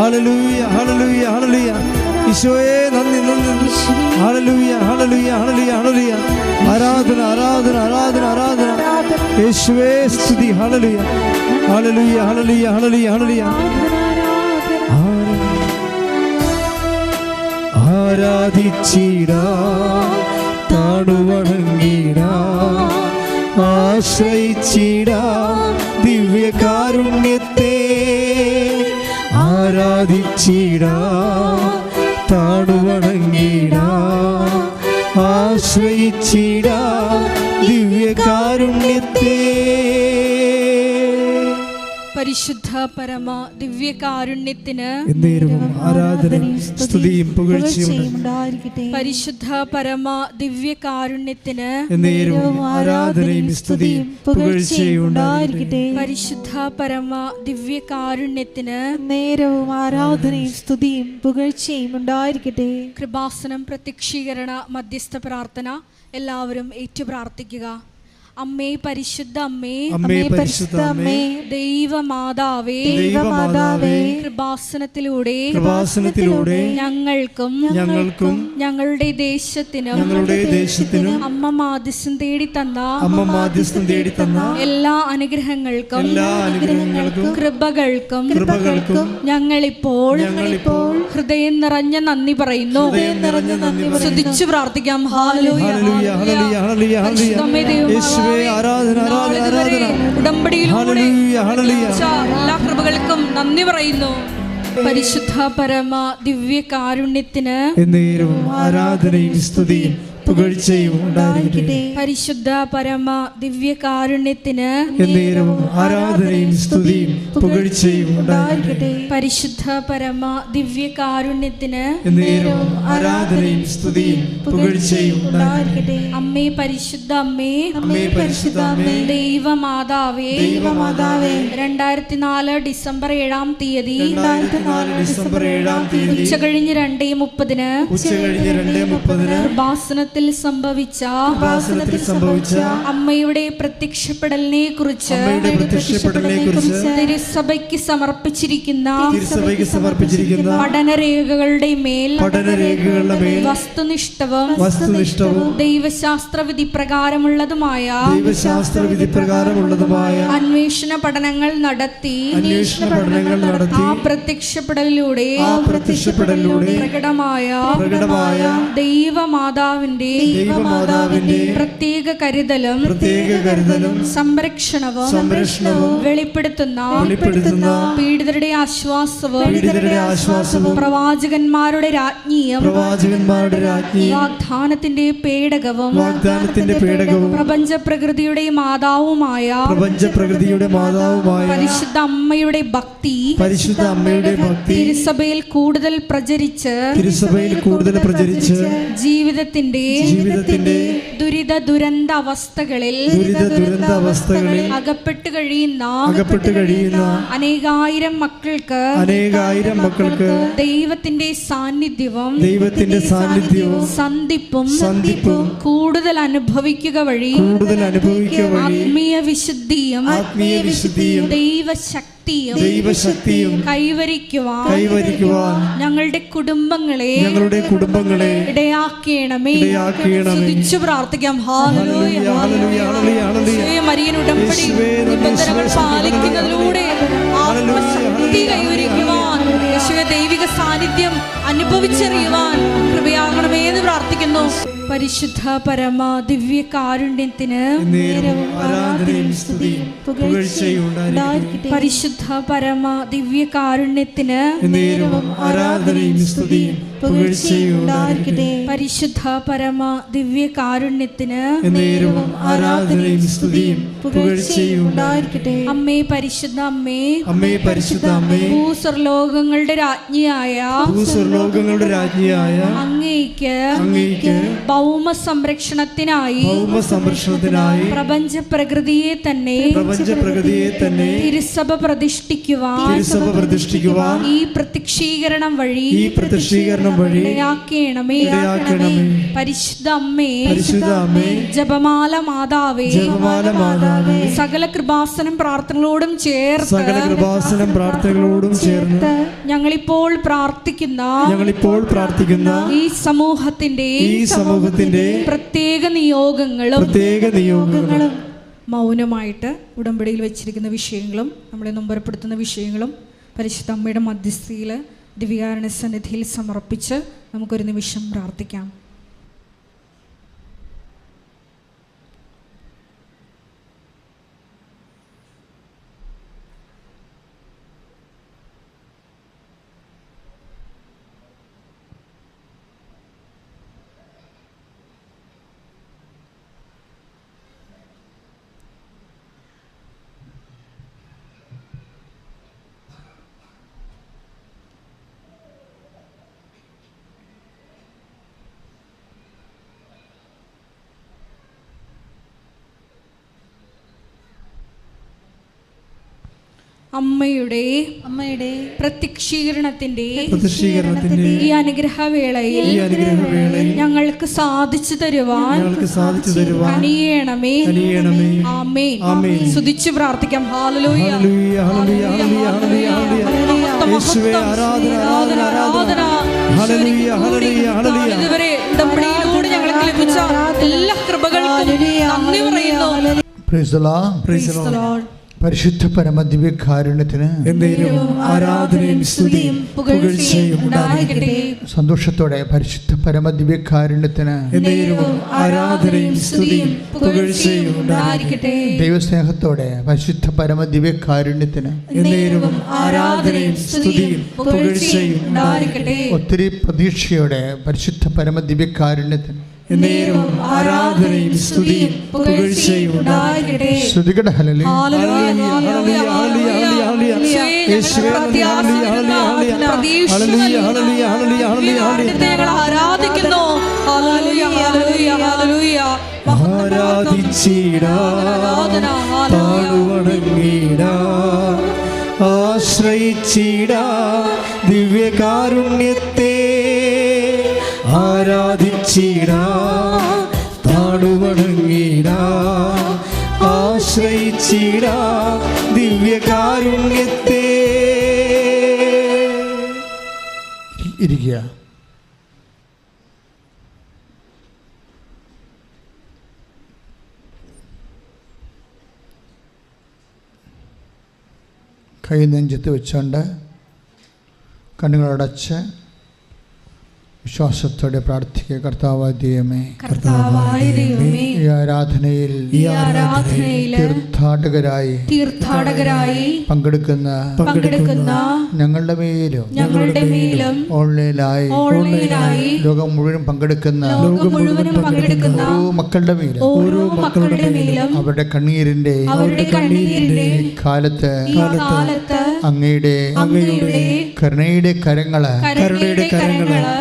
Hallelujah ഹല്ലേലൂയ hallelujah. ഈശോയെ നന്ദി നന്ദി. ഹല്ലേലൂയ ഹല്ലേലൂയ ഹല്ലേലൂയ ഹല്ലേലൂയ. ആരാധന ആരാധന ആരാധന ആരാധന. യേശുവേ സ്തുതി. ഹല്ലേലൂയ ഹല്ലേലൂയ ഹല്ലേലൂയ ഹല്ലേലൂയ ഹല്ലേലൂയ. ആരാധിച്ചിടാം, താണുവണങ്ങിടാം, ആശ്രയിച്ചിടാം ദിവ്യകാരുണ്യത്തെ. ആരാധിച്ചിടാം, താണുവണങ്ങിടാം, ആശ്രയിച്ചിടാം ദിവ്യകാരുണ്യത്തെ. പരിശുദ്ധ പരമ ദിവ്യകാരുണ്യത്തിന് ആരാധനയും സ്തുതിയും പുകഴ്ചയും ഉണ്ടായിരിക്കട്ടെ. പരിശുദ്ധ പരമ ദിവ്യകാരുണ്യത്തിന് ആരാധനയും സ്തുതിയും പുകഴ്ചയും ഉണ്ടായിരിക്കട്ടെ. പരിശുദ്ധ പരമ ദിവ്യകാരുണ്യത്തിന് നേരവും ആരാധനയും സ്തുതിയും പുകഴ്ചയും ഉണ്ടായിരിക്കട്ടെ. കൃപാസനം പ്രത്യക്ഷീകരണ മധ്യസ്ഥ പ്രാർത്ഥന എല്ലാവരും ഏറ്റു പ്രാർത്ഥിക്കുക. അമ്മേ പരിശുദ്ധ അമ്മേ, അമ്മേ പരിശുദ്ധ അമ്മേ, ദൈവമാതാവേ, ദൈവമാതാവേ, കൃപാസനത്തിലൂടെ ഞങ്ങൾക്കും ഞങ്ങളുടെ ദേശത്തിനും അമ്മ മാധ്യസ്ഥം തേടി തന്ന എല്ലാ അനുഗ്രഹങ്ങൾക്കും കൃപകൾക്കും ഞങ്ങളിപ്പോൾ ഹൃദയം നിറഞ്ഞ നന്ദി പറയുന്നു. സ്തുതിച്ചു പ്രാർത്ഥിക്കാം. എല്ലാ കൃപകൾക്കും നന്ദി പറയുന്നു. പരിശുദ്ധ പരമ ദിവ്യകാരുണ്യത്തിന് ആരാധനയും സ്തുതിയും പുകഴ്ചയും ഉണ്ടായിരിക്കട്ടെ. പരിശുദ്ധ പരമ ദിവ്യകാരുണ്യത്തിന് ആരാധനയും സ്തുതിയും പുകഴ്ചയും ഉണ്ടായിരിക്കട്ടെ. പരിശുദ്ധ പരമ ദിവ്യകാരുണ്യത്തിന് ആരാധനയും സ്തുതിയും പുകഴ്ചയും ഉണ്ടായിരിക്കട്ടെ. അമ്മേ പരിശുദ്ധ അമ്മേ, അമ്മേ പരിശുദ്ധ അമ്മേ, ദൈവമാതാവേ, 2004 ഡിസംബർ 7-ാം തീയതി ഉച്ചകഴിഞ്ഞ് 2:30 കൃപാസനത്തിൽ സംഭവിച്ച അമ്മയുടെ പ്രത്യക്ഷപ്പെടലിനെ കുറിച്ച് തിരുസഭയ്ക്ക് സമർപ്പിച്ചിരിക്കുന്ന പഠനരേഖകളുടെ മേൽ വസ്തുനിഷ്ഠവും ദൈവശാസ്ത്ര വിധി പ്രകാരമുള്ളതുമായ അന്വേഷണ പഠനങ്ങൾ നടത്തി ആ പ്രത്യക്ഷപ്പെടലിലൂടെ പ്രകടമായ ദൈവമാതാവിന്റെ പ്രത്യേക കരുതലും സംരക്ഷണവും വെളിപ്പെടുത്തുന്ന പീഡിതരുടെ ആശ്വാസവും പ്രവാചകന്മാരുടെ രാജ്ഞിയും വാഗ്ദാനത്തിന്റെ പേടകവും പ്രപഞ്ച പ്രകൃതിയുടെ മാതാവുമായ പരിശുദ്ധ അമ്മയുടെ ഭക്തി തിരുസഭയിൽ കൂടുതൽ പ്രചരിച്ച് ജീവിതത്തിന്റെ ദുരിത ദുരന്ത അവസ്ഥകളിൽ അകപ്പെട്ടു കഴിയുന്ന അനേകായിരം മക്കൾക്ക് ദൈവത്തിന്റെ സാന്നിധ്യവും സന്ധിപ്പും കൂടുതൽ അനുഭവിക്കുക വഴി ആത്മീയ വിശുദ്ധിയും ദൈവശക്തിയും കൈവരിക്കുവാൻ ഞങ്ങളുടെ കുടുംബങ്ങളെ ഇടയാക്കണമേ. സ്തുതിച്ചു പ്രാർത്ഥിക്കാം. മരിയൻ ഉടമ്പടി നിബന്ധനകൾ പാലിക്കുന്നതിലൂടെ ആത്മശക്തി കൈവരിക്കുവാൻ, യേശുവേ ദൈവിക സാന്നിധ്യം അനുഭവിച്ചറിയുവാൻ കൃപയാകണമേ എന്ന് പ്രാർത്ഥിക്കുന്നു. പരിശുദ്ധ പരമ ദിവ്യകാരുണ്യത്തിന് പരിശുദ്ധ പരമ ദിവ്യകാരുണ്യത്തിന് പരിശുദ്ധ പരമ ദിവ്യകാരുണ്യത്തിന് അമ്മേ പരിശുദ്ധ അമ്മേ, ഭൂസ്വർലോകങ്ങളുടെ രാജ്ഞിയായ അങ്ങേയ്ക്ക് ഭൗമ സംരക്ഷണത്തിനായി പ്രപഞ്ച പ്രകൃതിയെ തന്നെ തിരുസഭ പ്രതിഷ്ഠിക്കുവാൻ ഈ പ്രത്യക്ഷീകരണം വഴി ഇടയാക്കണമേ. പരിശുദ്ധ അമ്മേ, ജപമാല മാതാവേ, സകല കൃപാസനം പ്രാർത്ഥനകളോടും ചേർത്ത് ഞങ്ങളിപ്പോൾ പ്രാർത്ഥിക്കുന്ന ഈ സമൂഹത്തിന്റെ പ്രത്യേക നിയോഗങ്ങളും മൗനമായിട്ട് ഉടമ്പടിയിൽ വെച്ചിരിക്കുന്ന വിഷയങ്ങളും നമ്മളെ നൊമ്പരപ്പെടുത്തുന്ന വിഷയങ്ങളും പരിശുദ്ധ അമ്മയുടെ മധ്യസ്ഥയിൽ ദിവ്യകാരുണ്യ സന്നിധിയിൽ സമർപ്പിച്ച് നമുക്കൊരു നിമിഷം പ്രാർത്ഥിക്കാം. അമ്മയുടെ പ്രത്യക്ഷീകരണത്തിന്റെ ഈ അനുഗ്രഹവേളയിൽ ഞങ്ങൾക്ക് സാധിച്ചു തരുവാൻ കനിയണമേ. ആമേൻ. സ്തുതിച്ച് പ്രാർത്ഥിക്കാം. ഹല്ലേലൂയ, ഇതുവരെ ഉടമ്പടിയിലൂടെ ഞങ്ങൾക്ക് ലഭിച്ച എല്ലാ കൃപകൾക്കും നന്ദി പറയുന്നു. പരിശുദ്ധ പരമദിവ്യകാരുണ്യത്തിന് ആരാധനയും സ്തുതിയും പുകഴ്ചയും ഉണ്ടായിരിക്കട്ടെ. സന്തോഷത്തോടെ പരിശുദ്ധ പരമദിവ്യകാരുണ്യത്തിന് ആരാധനയും സ്തുതിയും പുകഴ്ചയും ഉണ്ടായിരിക്കട്ടെ. ദൈവസ്നേഹത്തോടെ പരിശുദ്ധ പരമദിവ്യകാരുണ്യത്തിന് ആരാധനയും സ്തുതിയും പുകഴ്ചയും ഉണ്ടായിരിക്കട്ടെ. ഒത്തിരി പ്രതീക്ഷയോടെ പരിശുദ്ധ പരമദിവ്യകാരുണ്യത്തിന് ആരാധനയും സ്തുതിയും പുകഴ്ചയും ഉണ്ടായിരിക്കട്ടെ. ശ്രുതികട ഹല്ലേലൂയ, ആശ്രയിച്ചിടാ ദിവ്യകാരുണ്യത്തെ, ആരാധിച്ചിടാ താടുവണങ്ങിടാ, ആശ്രയിച്ചിടാ ദിവ്യകാരുണ്യത്തെ. ഇരിക്കുക. കൈ നെഞ്ചത്ത് വെച്ചുകൊണ്ട് കണ്ണുകളടച്ച് വിശ്വാസത്തോടെ പ്രാർത്ഥിക്കുക. കർത്താവായ ദൈവമേ, ഈ ആരാധനയിൽ തീർത്ഥാടകരായി പങ്കെടുക്കുന്ന ഞങ്ങളുടെ മേലും ഓൺലൈനായി ലോകം മുഴുവൻ പങ്കെടുക്കുന്ന ഓരോ മക്കളുടെ മേലും അവരുടെ കണ്ണീരിന്റെ കാലത്ത് അങ്ങയുടെ കരുണയുടെ കരങ്ങള്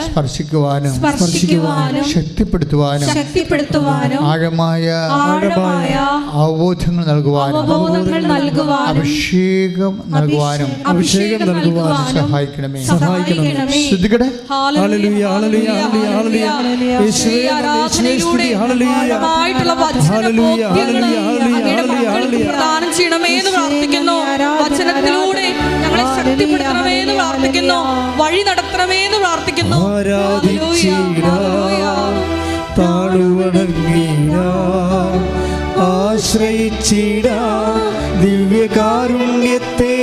സ്പർശിക്കുവാനും ശക്തിപ്പെടുത്തുവാനും ആഴമായ അവബോധങ്ങൾ നൽകുവാനും അഭിഷേകം നൽകുവാനും സഹായിക്കണമേ. ശ്രുതികടെ പ്രദാനം ചെയ്യണമേ എന്ന് പ്രാർത്ഥിക്കുന്നു. വചനത്തിലൂടെ ഞങ്ങളെ ശക്തിപ്പെടുത്തണമേ എന്ന് പ്രാർത്ഥിക്കുന്നു. വഴി നടത്തണമേ എന്ന് പ്രാർത്ഥിക്കുന്നു. ആശ്രയിച്ചിടാ ദിവ്യകാരുണ്യത്തെ,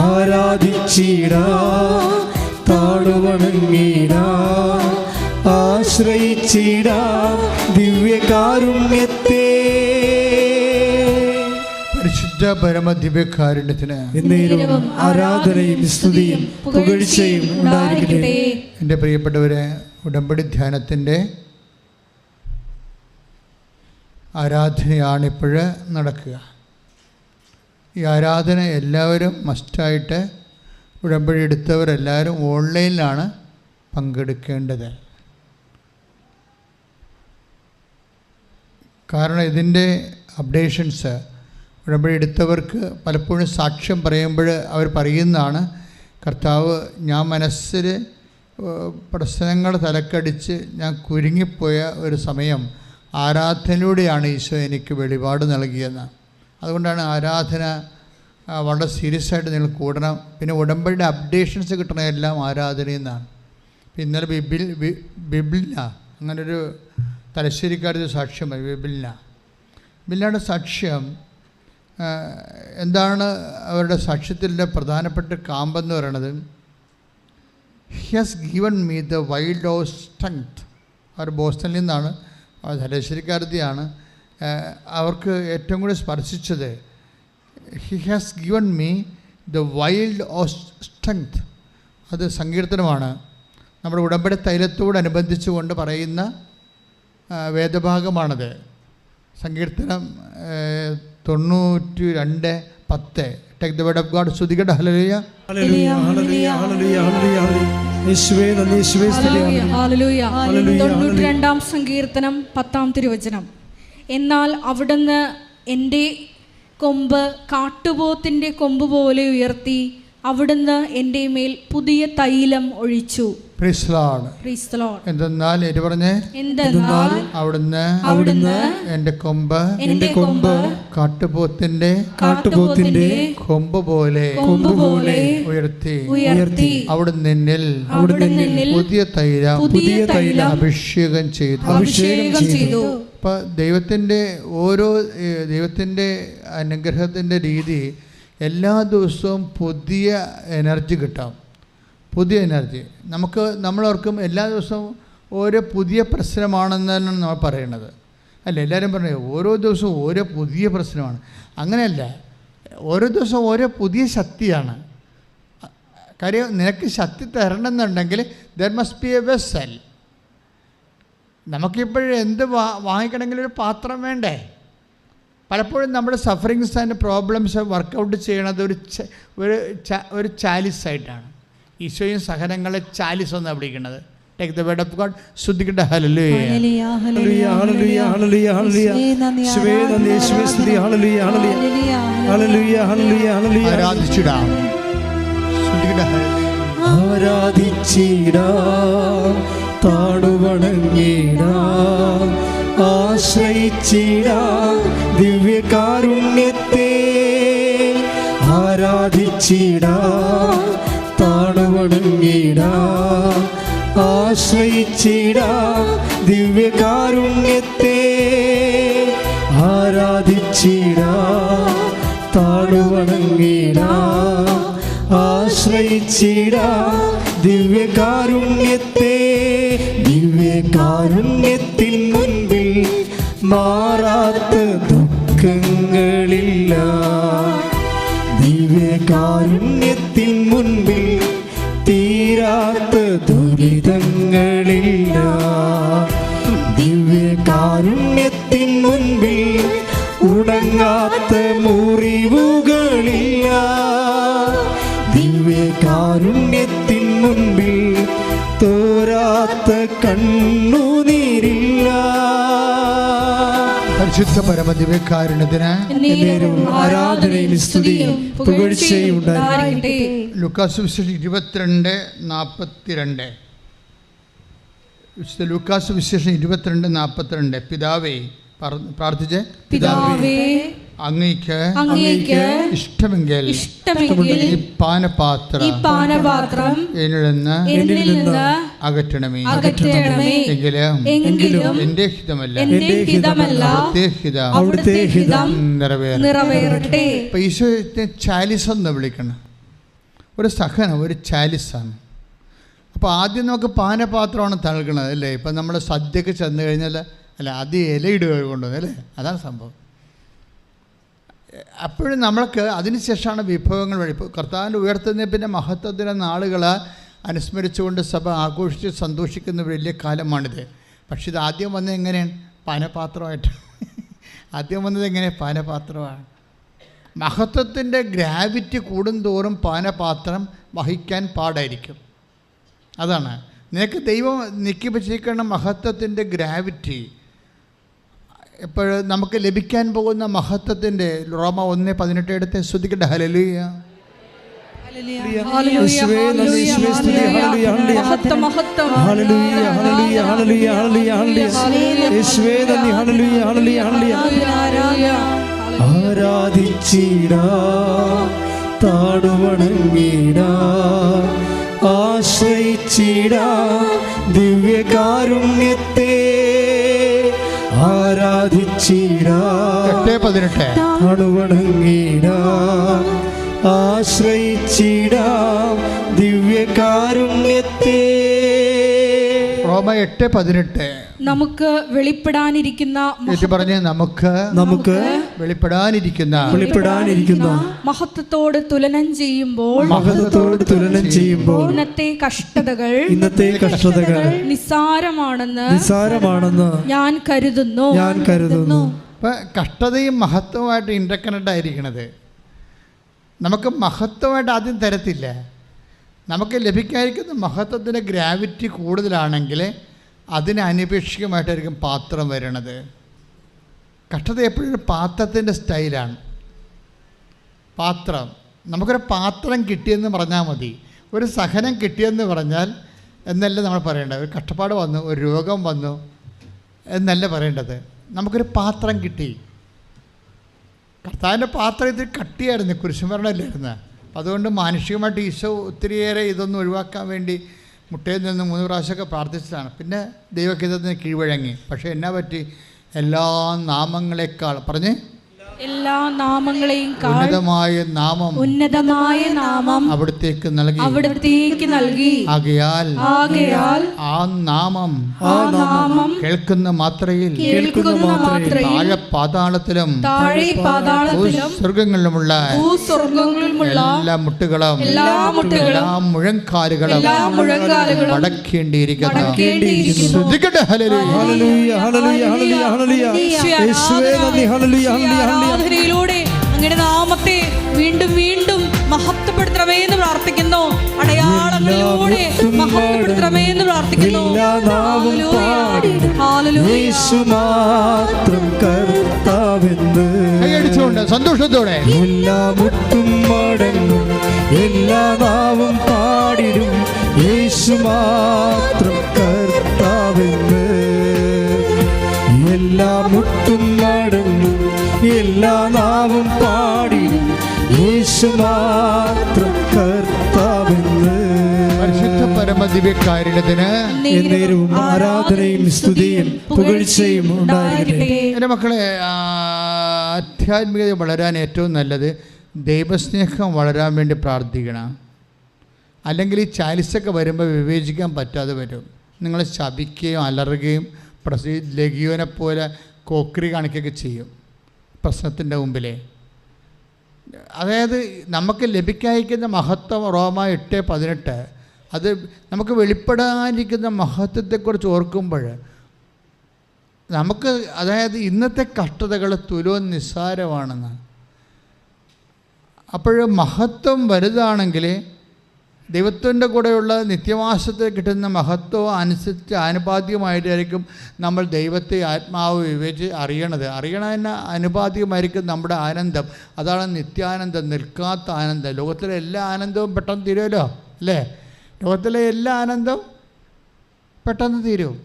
ആരാധിച്ചിടാ താടുവണങ്ങിടാ, ആശ്രയിച്ചിടാ ദിവ്യകാരുണ്യത്തെ. പരിശുദ്ധ പരമദിവ്യകാരുണ്യത്തിന് ആരാധനയും സ്തുതിയും പുകഴ്ചയും ഉണ്ടായിരിക്കട്ടെ. എൻ്റെ പ്രിയപ്പെട്ടവരെ, ഉടമ്പടി ധ്യാനത്തിൻ്റെ ആരാധനയാണിപ്പോൾ നടക്കുക. ഈ ആരാധന എല്ലാവരും മസ്റ്റായിട്ട് ഉടമ്പടി എടുത്തവരെല്ലാവരും ഓൺലൈനിലാണ് പങ്കെടുക്കേണ്ടത്. കാരണം ഇതിൻ്റെ അപ്ഡേഷൻസ് ഉടമ്പടി എടുത്തവർക്ക് പലപ്പോഴും സാക്ഷ്യം പറയുമ്പോൾ അവർ പറയുന്നതാണ്, കർത്താവ്, ഞാൻ മനസ്സിൽ പ്രശ്നങ്ങൾ തലക്കടിച്ച് ഞാൻ കുരുങ്ങിപ്പോയ ഒരു സമയം ആരാധനയിലൂടെയാണ് ഈശോ എനിക്ക് വെളിപാട് നൽകിയെന്ന്. അതുകൊണ്ടാണ് ആരാധന വളരെ സീരിയസ് ആയിട്ട് നിങ്ങൾ കൂടണം. പിന്നെ ഉടമ്പടിയുടെ അപ്ഡേഷൻസ് കിട്ടണതെല്ലാം ആരാധനയിൽ നിന്നാണ്. ഇന്നലെ ബിബിലിന അങ്ങനൊരു തലശ്ശേരിക്കാരുടെ സാക്ഷ്യം ബിബിലിനയുടെ സാക്ഷ്യം എന്താണ്? അവരുടെ സാക്ഷ്യത്തിൻ്റെ പ്രധാനപ്പെട്ട കാമ്പെന്ന് പറയണത്, he has given me the wild of strength. അവർ ബോസ്റ്റണിൽ നിന്നാണ്, അവർ തലശ്ശേരിക്കാരത്തിയാണ്. അവർക്ക് ഏറ്റവും കൂടി സ്പർശിച്ചത്, he has given me the wild of strength. അത് സങ്കീർത്തനമാണ്. നമ്മുടെ ഉടമ്പടി തൈലത്തോടനുബന്ധിച്ചുകൊണ്ട് പറയുന്ന വേദഭാഗമാണത്. സങ്കീർത്തനം 92:10. Take the word of God. സ്തുതിക്കട്ടെ. ഹല്ലേലൂയ ഹല്ലേലൂയ ഹല്ലേലൂയ ഹല്ലേലൂയ ഹല്ലേലൂയ. യേശുവേ നന്ദി, യേശുവേ സ്തുതി. ഹല്ലേലൂയ. 92-ാം സങ്കീർത്തനം 10-ാം തിരുവചനം. എന്നാൽ അവിടുന്ന് എൻ്റെ കൊമ്പ് കാട്ടുപോത്തിൻ്റെ കൊമ്പ് പോലെ ഉയർത്തി, അവിടുന്ന് എൻ്റെ മേൽ പുതിയ തൈലം ഒഴിച്ചു. എന്തെന്നാൽ അവിടുന്ന് എൻ്റെ കൊമ്പ് കാട്ടുപോത്തിന്റെ കൊമ്പ് പോലെ ഉയർത്തി അവിടുന്ന് എന്നിൽ പുതിയ തൈലം അഭിഷേകം ചെയ്തു. അപ്പം ദൈവത്തിൻ്റെ അനുഗ്രഹത്തിൻ്റെ രീതി, എല്ലാ ദിവസവും പുതിയ എനർജി കിട്ടാം. പുതിയ എനർജി നമ്മളോർക്കും എല്ലാ ദിവസവും ഓരോ പുതിയ പ്രശ്നമാണെന്നാണ് നമ്മൾ പറയണത്, അല്ല? എല്ലാവരും പറഞ്ഞു ഓരോ ദിവസവും ഓരോ പുതിയ പ്രശ്നമാണ്. അങ്ങനെയല്ല, ഓരോ ദിവസവും ഓരോ പുതിയ ശക്തിയാണ്. കാര്യം, നിനക്ക് ശക്തി തരണമെന്നുണ്ടെങ്കിൽ there must be a vessel. നമുക്കിപ്പോഴും എന്ത് വാങ്ങിക്കണമെങ്കിലും ഒരു പാത്രം വേണ്ടേ? പലപ്പോഴും നമ്മുടെ സഫറിങ്സ് ആൻഡ് പ്രോബ്ലംസ് വർക്കൗട്ട് ചെയ്യണത് ഒരു ചാലിസായിട്ടാണ്. ഈശോയും സഹനങ്ങളെ ചാലിസ് എന്നാണ് വിളിക്കുന്നത്. Take the word of God. സ്തുതിക്കട്ടെ. ഹല്ലേലൂയ ഹല്ലേലൂയ ഹല്ലേലൂയ ഹല്ലേലൂയ ഹല്ലേലൂയ. യേശുവേ നന്ദി, യേശുവേ സ്തുതി. ഹല്ലേലൂയ ഹല്ലേലൂയ ഹല്ലേലൂയ ഹല്ലേലൂയ ഹല്ലേലൂയ. ആരാധിച്ചിടാം. സ്തുതിക്കട്ടെ. ആരാധിച്ചിടാം, താണുവണങ്ങിടാം, ആശ്രയിച്ചിടാം ദിവ്യകാരുണ്യത്തെ. ആരാധിച്ചിടാം, താണുവണങ്ങിടാം, ആശ്രയിച്ചിടാം ദിവ്യകാരുണ്യത്തെ. ആരാധിച്ചിടാം, താണുവണങ്ങിടാം, ആശ്രയിച്ചിടാം ദിവ്യകാരുണ്യത്തെ. ദിവ്യകാരുണ്യത്തിൻ മുൻപിൽ മാറാത്ത ദുഃഖങ്ങളില്ല. ദിവ്യകാരുണ്യത്തിൻ മുൻപിൽ തീരാത്ത ദുരിതങ്ങളില്ല. ദിവ്യകാരുണ്യത്തിൻ മുൻപിൽ ഉണങ്ങാത്ത മുറിവുകളില്ല. ദിവ്യകാരുണ്യത്തിൻ മുൻപിൽ തോരാത്ത കണ്ണുനീരില്ല. പരിശുദ്ധ പരമദിവ്യകാരുണ്യത്തിന് ആരാധനയും സ്തുതിയും പുകഴ്ചയും ഉണ്ടാകട്ടെ. ലൂക്കാസ് വിശേഷം 22:42. വിശുദ്ധ ലൂക്കാസ് വിശേഷം 22:42. പിതാവേ, പ്രാർത്ഥിച്ച്, പിതാവേ, അങ്ങയ്ക്ക് ഇഷ്ടമെങ്കിൽ ഈ പാനപാത്രം എന്നിൽ നിന്ന് അകറ്റണമേ. എങ്കിലും എന്റെ ഹിതമല്ല അവിടുത്തെ ഹിതം നിറവേറട്ടെ. ഇപ്പൊ ഈശോയെ ചാലിസ് എന്ന് വിളിക്കണം. ഒരു സഹനം, ഒരു ചാലിസാണ്. അപ്പോൾ ആദ്യം നമുക്ക് പാനപാത്രമാണ് നൽകണത്, അല്ലേ? ഇപ്പം നമ്മൾ സദ്യക്ക് ചെന്ന് കഴിഞ്ഞാൽ അല്ല, ആദ്യം ഇലയിടുക കൊണ്ടുവന്നത്, അല്ലേ? അതാണ് സംഭവം. അപ്പോഴും നമ്മൾക്ക് അതിനുശേഷമാണ് വിഭവങ്ങൾ വഴി. ഇപ്പോൾ കർത്താവിൻ്റെ ഉയർത്തുന്ന പിന്നെ മഹത്വത്തിൻ്റെ നാളുകൾ അനുസ്മരിച്ചുകൊണ്ട് സഭ ആഘോഷിച്ച് സന്തോഷിക്കുന്ന വലിയ കാലമാണിത്. പക്ഷെ ഇത് ആദ്യം വന്നത് എങ്ങനെയാണ്? പാനപാത്രമായിട്ട്. ആദ്യം വന്നത് എങ്ങനെ? പാനപാത്രമാണ്. മഹത്വത്തിൻ്റെ ഗ്രാവിറ്റി കൂടുന്തോറും പാനപാത്രം വഹിക്കാൻ പാടായിരിക്കും. അതാണ് നിനക്ക് ദൈവം നിക്കിപ്പിച്ചിരിക്കുന്ന മഹത്വത്തിൻ്റെ ഗ്രാവിറ്റി. ഇപ്പോൾ നമുക്ക് ലഭിക്കാൻ പോകുന്ന മഹത്വത്തിൻ്റെ റോമ 1:18 എടുത്ത് സ്തുതിക്കട്ടെ. ഹല്ലേലൂയ. യേശുവേ നന്ദി, യേശുവേ സ്തുതി. ഹല്ലേലൂയ, ഹല്ലേലൂയ. ഹല്ലേലൂയ, ഹല്ലേലൂയ, ഹല്ലേലൂയ, ഹല്ലേലൂയ, ഹല്ലേലൂയ. യേശുവേ നന്ദി. ഹല്ലേലൂയ, ഹല്ലേലൂയ, ഹല്ലേലൂയ. ആരാധിച്ചിടാ, താടുവണങ്ങിടാ, ആശ്രയിച്ചിടാ ദിവ്യകാരുണ്യത്തെ. ആരാധിച്ചിടാ, 8:18 താടുവണങ്ങിടാ, ആശ്രയിച്ചിടാ ദിവ്യകാരുണ്യത്തെ. റോമ 8:18 നമുക്ക് വെളിപ്പെടാനിരിക്കുന്ന പറഞ്ഞ് നമുക്ക് വെളിപ്പെടാനിരിക്കുന്ന മഹത്വത്തോട് തുലനം ചെയ്യുമ്പോൾ ഇന്നത്തെ കഷ്ടതകൾ നിസ്സാരമാണെന്ന് ഞാൻ കരുതുന്നു. അപ്പൊ കഷ്ടതയും മഹത്വമായിട്ട് ഇന്റർകണക്ട് ആയിരിക്കണത്. നമുക്ക് മഹത്വമായിട്ട് ആദ്യം തരത്തില്ല. നമുക്ക് ലഭിക്കാതിരിക്കുന്ന മഹത്വത്തിൻ്റെ ഗ്രാവിറ്റി കൂടുതലാണെങ്കിൽ അതിന് അനപേക്ഷികമായിട്ടായിരിക്കും പാത്രം വരണത്. കഷ്ടത എപ്പോഴും പാത്രത്തിൻ്റെ സ്റ്റൈലാണ്. പാത്രം, നമുക്കൊരു പാത്രം കിട്ടിയെന്ന് പറഞ്ഞാൽ മതി. ഒരു സഹനം കിട്ടിയെന്ന് പറഞ്ഞാൽ എന്നല്ല നമ്മൾ പറയേണ്ടത്. ഒരു കഷ്ടപ്പാട് വന്നു, ഒരു രോഗം വന്നു എന്നല്ല പറയേണ്ടത്. നമുക്കൊരു പാത്രം കിട്ടി. കർത്താവിൻ്റെ പാത്രം ഇതിൽ കട്ടിയായിരുന്നു, കുരിശുമരണമില്ലായിരുന്നു. അതുകൊണ്ട് മാനുഷികമായിട്ട് ഈശോ ഒത്തിരിയേറെ ഇതൊന്നും ഒഴിവാക്കാൻ വേണ്ടി മുട്ടയിൽ നിന്ന് 3 പ്രാവശ്യമൊക്കെ പ്രാർത്ഥിച്ചതാണ്. പിന്നെ ദൈവഹിതത്തിന് കീഴ്വഴങ്ങി. പക്ഷേ എന്നാ പറ്റി? എല്ലാ നാമങ്ങളെക്കാൾ എല്ലാ നാമങ്ങളെയും ഉന്നതമായ നാമം അവിടത്തേക്ക് നൽകി. ആകയാൽ ആ നാമം കേൾക്കുന്ന മാത്രയിൽ താഴെ പാതാളത്തിലും സ്വർഗങ്ങളിലുമുള്ള എല്ലാ മുട്ടുകളും എല്ലാ മുഴങ്കാലുകളും മടക്കേണ്ടിയിരിക്കുന്നു. ആരാധനയിലൂടെ അങ്ങയുടെ നാമത്തെ വീണ്ടും വീണ്ടും മഹത്വപ്പെടുത്തണമേ എന്ന് പ്രാർത്ഥിക്കുന്നു. അടയാളങ്ങളിലൂടെ മഹത്വപ്പെടുത്തണമേ എന്ന് പ്രാർത്ഥിക്കുന്നു. സന്തോഷത്തോടെ എല്ലാ മുട്ടും മടങ്ങും, എല്ലാ നാവും പാടിടും, യേശു മാത്രം കർത്താവെന്ന്. എല്ലാ മുട്ടും മടങ്ങും, എല്ലാ നാവും പാടിടും, യേശു മാത്രം കർത്താവെന്ന്. പരിശുദ്ധ പരമദിവ്യകാരുണ്യത്തിന് എന്നേരവും ആരാധനയും സ്തുതിയും പുകഴ്ചയും ഉണ്ടായിരിക്കട്ടെ. എൻ്റെ മക്കളെ, ആധ്യാത്മികത വളരാൻ ഏറ്റവും നല്ലത് ദൈവസ്നേഹം വളരാൻ വേണ്ടി പ്രാർത്ഥിക്കണം. അല്ലെങ്കിൽ ഈ ചാലിസൊക്കെ വരുമ്പോൾ വിവേചിക്കാൻ പറ്റാതെ വരും. നിങ്ങൾ ശപിക്കുകയും അലറുകയും ലഘുവിനെ പോലെ കോക്രി കാണിക്കുകയൊക്കെ ചെയ്യും പ്രശ്നത്തിൻ്റെ മുമ്പിലേ. അതായത് നമുക്ക് ലഭിക്കാതിരിക്കുന്ന മഹത്വം റോമ 8:18 അത് നമുക്ക് വെളിപ്പെടാനിരിക്കുന്ന മഹത്വത്തെക്കുറിച്ച് ഓർക്കുമ്പോൾ നമുക്ക്, അതായത് ഇന്നത്തെ കഷ്ടതകൾ തുലോം നിസ്സാരമാണെന്ന്. അപ്പോൾ മഹത്വം വലുതാണെങ്കിൽ ദൈവത്തിൻ്റെ കൂടെയുള്ള നിത്യവാസത്തിൽ കിട്ടുന്ന മഹത്വം അനുസരിച്ച് ആനുപാതികമായിട്ടായിരിക്കും നമ്മൾ ദൈവത്തെ ആത്മാവ് വിവേചിച്ച് അറിയണതിന് ആനുപാതികമായിരിക്കും നമ്മുടെ ആനന്ദം. അതാണ് നിത്യാനന്ദം, നിൽക്കാത്ത ആനന്ദം. ലോകത്തിലെ എല്ലാ ആനന്ദവും പെട്ടെന്ന് തീരുമല്ലോ, അല്ലേ? ലോകത്തിലെ എല്ലാ ആനന്ദവും പെട്ടെന്ന് തീരും.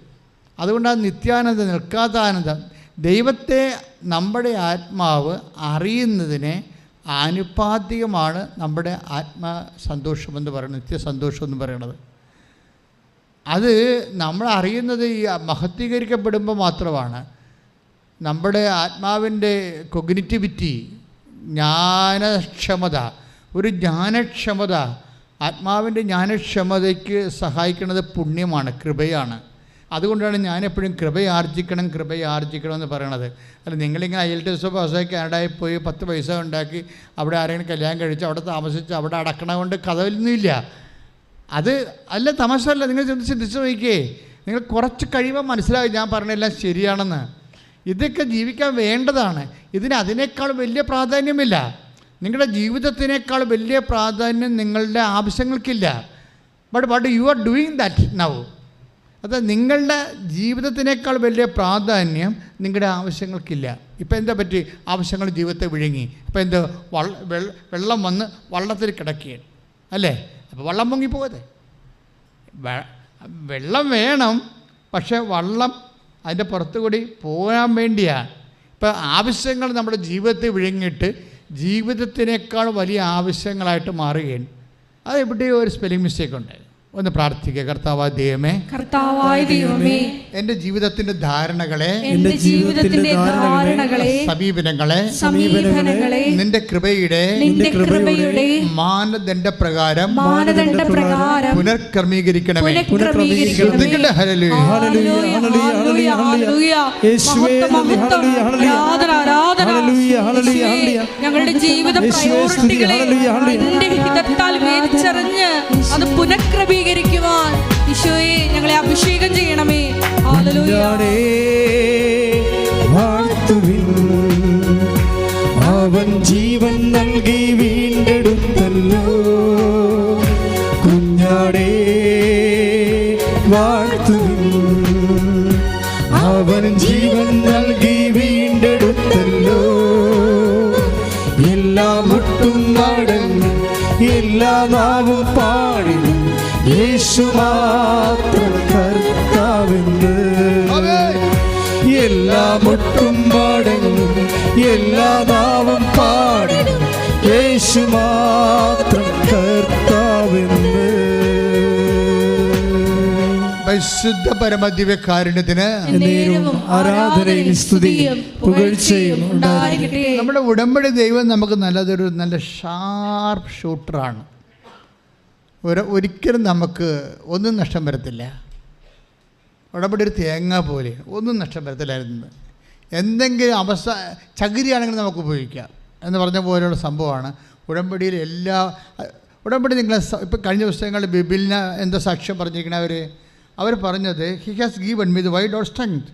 അതുകൊണ്ടാണ് നിത്യാനന്ദം, നിൽക്കാത്ത ആനന്ദം. ദൈവത്തെ നമ്മുടെ ആത്മാവ് അറിയുന്നതിനെ ആനുപാതികമാണ് നമ്മുടെ ആത്മസന്തോഷമെന്ന് പറയുന്നത്, നിത്യസന്തോഷം എന്ന് പറയുന്നത്. അത് നമ്മൾ അറിയുന്നത് ഈ മഹത്വീകരിക്കപ്പെടുമ്പോൾ മാത്രമാണ്. നമ്മുടെ ആത്മാവിൻ്റെ കൊഗ്നിറ്റിവിറ്റി, ജ്ഞാനക്ഷമത, ഒരു ജ്ഞാനക്ഷമത, ആത്മാവിൻ്റെ ജ്ഞാനക്ഷമതയ്ക്ക് സഹായിക്കുന്നത് പുണ്യമാണ്, കൃപയാണ്. അതുകൊണ്ടാണ് ഞാനെപ്പോഴും കൃപയാർജിക്കണം എന്ന് പറയണത്. അല്ല, നിങ്ങളിങ്ങനെ IELTS പാസ്സായി കാനഡയിൽ പോയി 10 പൈസ ഉണ്ടാക്കി അവിടെ ആരെങ്കിലും കല്യാണം കഴിച്ച് അവിടെ താമസിച്ച് അവിടെ അടക്കണ കൊണ്ട് കഥയൊന്നുമില്ല. അത് അല്ല, തമാശല്ല. നിങ്ങൾ ചിന്തിച്ച് നോക്കിയേ, നിങ്ങൾ കുറച്ച് കഴിയുമ്പോൾ മനസ്സിലാവും ഞാൻ പറഞ്ഞെല്ലാം ശരിയാണെന്ന്. ഇതൊക്കെ ജീവിക്കാൻ വേണ്ടതാണ്. അതിനേക്കാൾ വലിയ പ്രാധാന്യമില്ല. നിങ്ങളുടെ ജീവിതത്തിനേക്കാൾ വലിയ പ്രാധാന്യം നിങ്ങളുടെ ആവശ്യങ്ങൾക്കില്ല. But you are doing that now. അത് നിങ്ങളുടെ ജീവിതത്തിനേക്കാൾ വലിയ പ്രാധാന്യം നിങ്ങളുടെ ആവശ്യങ്ങൾക്കില്ല. ഇപ്പം എന്താ പറ്റി? ആവശ്യങ്ങൾ ജീവിതത്തെ വിഴുങ്ങി. ഇപ്പം എന്ത് വെള്ളം വന്ന് വള്ളത്തിൽ കിടക്കുകയാണ് അല്ലേ? അപ്പോൾ വള്ളം പൊങ്ങിപ്പോകതെ. വെള്ളം വേണം, പക്ഷേ വള്ളം അതിൻ്റെ പുറത്തുകൂടി പോകാൻ വേണ്ടിയാണ്. ഇപ്പം ആവശ്യങ്ങൾ നമ്മുടെ ജീവിതത്തെ വിഴുങ്ങിയിട്ട് ജീവിതത്തിനേക്കാൾ വലിയ ആവശ്യങ്ങളായിട്ട് മാറുകയാണ്. അത് എവിടെയോ ഒരു സ്പെല്ലിംഗ് മിസ്റ്റേക്ക് ഉണ്ട്. ഒന്ന് പ്രാർത്ഥിക്കുക. കർത്താവായ ദൈവമേ, കർത്താവായ ദൈവമേ, എൻ്റെ ജീവിതത്തിന്റെ ധാരണകളെ, എൻ്റെ ജീവിതത്തിന്റെ ധാരണകളെ, സമീപനങ്ങളെ നിന്റെ കൃപയുടെ മാനദണ്ഡപ്രകാരം പുനർക്രമീകരിക്കണമേ. ഞങ്ങളുടെ ജീവിത പ്രയോറിറ്റികളെ നിന്റെ ഹിതത്താൽ വേദിച്ചറിഞ്ഞ് അത് പുനഃക്രമീകരിക്കുവാൻ ഈശോയെ ഞങ്ങളെ അഭിഷേകം ചെയ്യണമേ. അവൻ ജീവൻ നൽകി വീണ്ടെടുത്തല്ലോ കുഞ്ഞാടേ വാഴ്ത്തുവിൻ. അവൻ ജീവൻ നൽകി വീണ്ടെടുത്തല്ലോ. എല്ലാ മുട്ടും മടങ്ങും എല്ലാ നാവും പാടിനും യേശു മാത്രം കർത്താവെന്ന്. എല്ലാ മുട്ടും മടങ്ങും എല്ലാ നാവും പാടിനും യേശു മാത്രം കർത്താവെന്ന്. പരിശുദ്ധ പരമദിവ്യകാരുണ്യത്തിന് ആരാധനയും സ്തുതിയും പുകഴ്ചയും ഉണ്ടായിരിക്കട്ടെ. നമ്മുടെ ഉടമ്പടി ദൈവം നമുക്ക് നല്ല ഷാർപ്പ് ഷൂട്ടറാണ്. ഒരിക്കലും നമുക്ക് ഒന്നും നഷ്ടം വരത്തില്ല. ഉടമ്പടി ഒരു തേങ്ങ പോലെ ഒന്നും നഷ്ടം വരത്തില്ലായിരുന്നു. എന്തെങ്കിലും ചകിരിയാണെങ്കിൽ നമുക്ക് ഉപയോഗിക്കാം എന്ന് പറഞ്ഞ പോലെയുള്ള സംഭവമാണ് ഉടമ്പടിയിൽ. ഉടമ്പടി നിങ്ങൾ ഇപ്പം കഴിഞ്ഞ പുസ്തകങ്ങളിൽ ബിബിലിന് എന്തോ സാക്ഷ്യം പറഞ്ഞിരിക്കണ അവർ പറഞ്ഞത് he has given me the wide or strength.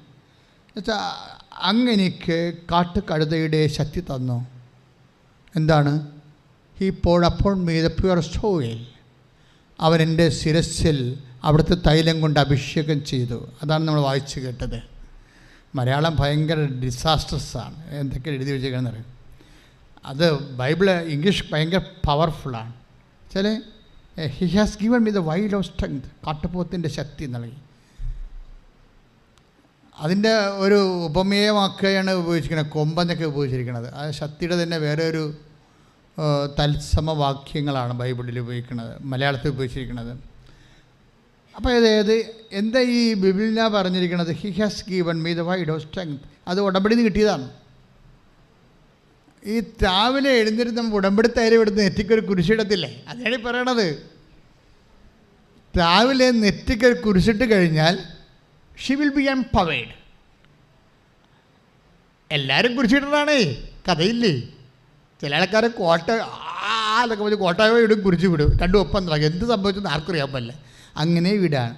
എന്നുവെച്ചാൽ അങ്ങനെക്ക് കാട്ടുകഴുതയുടെ ശക്തി തന്നു. എന്താണ്? He pod upon me the pure soil. അവൻ എൻ്റെ ശിരസ്സിൽ അവിടുത്തെ തൈലം കൊണ്ട് അഭിഷേകം ചെയ്തു. അതാണ് നമ്മൾ വായിച്ചു കേട്ടത്. മലയാളം ഭയങ്കര ഡിസാസ്റ്റർസാണ്. എന്തൊക്കെ എഴുതി വെച്ചേക്കണമെന്ന് അറിയാം. അത് ഇംഗ്ലീഷ് ഭയങ്കര പവർഫുള്ളാണ്. ചില he has given me the wide of strength. കാട്ടുപോത്തിൻ്റെ ശക്തി നൽകി. അതിൻ്റെ ഒരു ഉപമേയമാക്കുകയാണ് ഉപയോഗിച്ചിരിക്കുന്നത്. കൊമ്പെന്നൊക്കെ ഉപയോഗിച്ചിരിക്കുന്നത്. ആ ശക്തിയുടെ തന്നെ വേറെ ഒരു തത്സമ വാക്യങ്ങളാണ് ബൈബിളിൽ ഉപയോഗിക്കുന്നത്, മലയാളത്തിൽ ഉപയോഗിച്ചിരിക്കുന്നത്. അപ്പോൾ എന്താ ഈ ബിബിലിനാ പറഞ്ഞിരിക്കുന്നത്? He has given me the wide of strength. അത് ഉടമ്പടിയിൽ നിന്ന് കിട്ടിയതാണ്. ഈ രാവിലെ എഴുന്നേറ്റ് നമ്മൾ ഉടമ്പടി തൈര് എടുത്ത് നെറ്റിക്കൊരു കുരിശിടത്തില്ലേ? അതാണ് പറയണത്. രാവിലെ നെറ്റിക്കൊരു കുരിശിട്ട് കഴിഞ്ഞാൽ ഷി വിൽ ബി എംപവേർഡ്. എല്ലാവരും കുരിശിട്ടതാണേ, കഥയില്ലേ? ചില ആൾക്കാർ എന്നൊക്കെ പറഞ്ഞ് കോട്ടായോ ഇടും, കുരിച്ച് വിടും, രണ്ടും ഒപ്പം തുടങ്ങി. എന്ത് സംഭവിച്ചെന്ന് ആർക്കറിയാൻ പറ്റില്ല. അങ്ങനെ വിടാൻ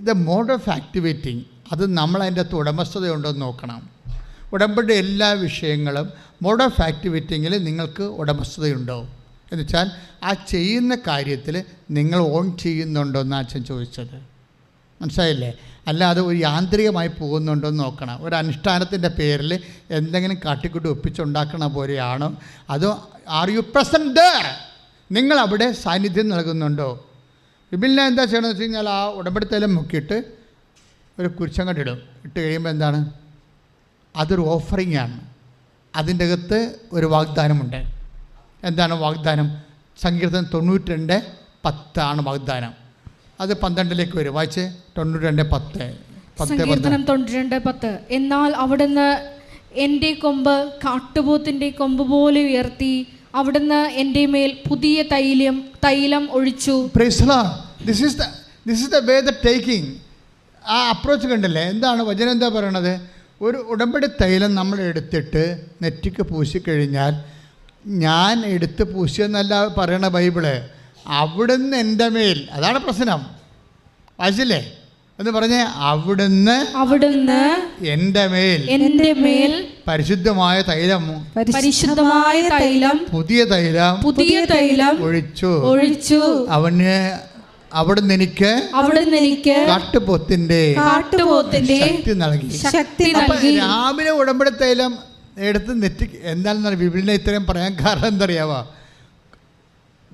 ദ മോഡ് ഓഫ് ആക്ടിവേറ്റിംഗ്, അത് നമ്മളതിൻ്റെ അകത്ത് ഉടമസ്ഥതയുണ്ടോ എന്ന് നോക്കണം. ഉടമ്പടി എല്ലാ വിഷയങ്ങളും മോഡ് ഓഫ് ആക്ടിവേറ്റിങ്ങിൽ നിങ്ങൾക്ക് ഉടമസ്ഥതയുണ്ടോ എന്ന് വെച്ചാൽ ആ ചെയ്യുന്ന കാര്യത്തിൽ നിങ്ങൾ ഓൺ ചെയ്യുന്നുണ്ടോ എന്ന് അച്ഛൻ ചോദിച്ചത്. മനസ്സിലായില്ലേ? അല്ലാതെ ഒരു യാന്ത്രികമായി പോകുന്നുണ്ടോ എന്ന് നോക്കണം. ഒരു അനുഷ്ഠാനത്തിൻ്റെ പേരിൽ എന്തെങ്കിലും കാട്ടിക്കൂട്ടി ഒപ്പിച്ചുണ്ടാക്കണ പോലെയാണോ, അതോ ആർ യു പ്രസൻറ്റ് ദേർ? നിങ്ങൾ അവിടെ സാന്നിധ്യം നൽകുന്നുണ്ടോ? ബിബിലിനെ എന്താ ചെയ്യണമെന്ന് വെച്ച് കഴിഞ്ഞാൽ ആ ഉടമ്പടിത്തേലം മുക്കിയിട്ട് ഒരു കുരിശങ്ങട്ടിടും. ഇട്ട് കഴിയുമ്പോൾ എന്താണ്? അതൊരു ഓഫറിംഗ് ആണ്. അതിൻ്റെ അകത്ത് ഒരു വാഗ്ദാനമുണ്ട്. എന്താണ് വാഗ്ദാനം? സങ്കീർത്തനം 92:10 വാഗ്ദാനം. അത് 12 വരും. വായിച്ച് 92:10. സങ്കീർത്തനം 92:10. എന്നാൽ അവിടുന്ന് എൻ്റെ കൊമ്പ് കാട്ടുപോത്തിൻ്റെ കൊമ്പ് പോലെ ഉയർത്തി, അവിടുന്ന് എൻ്റെ മേൽ പുതിയ തൈലം ഒഴിച്ചു. This is the way the taking. ആ അപ്രോച്ച് കണ്ടില്ലേ? എന്താണ് വചനം എന്താ പറയണത്? ഒരു ഉടമ്പടി തൈലം നമ്മൾ എടുത്തിട്ട് നെറ്റിക്ക് പൂശിക്കഴിഞ്ഞാൽ, ഞാൻ എടുത്ത് പൂശിയെന്നല്ല പറയണ ബൈബിള്, അവിടുന്ന് എൻ്റെ മേൽ, അതാണ് പ്രശ്നം. വായിച്ചില്ലേ എന്ന് പറഞ്ഞേ? അവിടുന്ന് എൻ്റെ മേൽ പരിശുദ്ധമായ തൈലം പുതിയ തൈലം ഒഴിച്ചു. അവന് അവിടുന്ന് എനിക്ക് കാട്ടുപോത്തിന്റെ ശക്തി നൽകി. രാവിലെ ഉടമ്പടി തൈലം എടുത്ത് നെറ്റി എന്താണെന്ന് വിപിലിനെ ഇത്രയും പറയാൻ കാരണം എന്തറിയാവാ?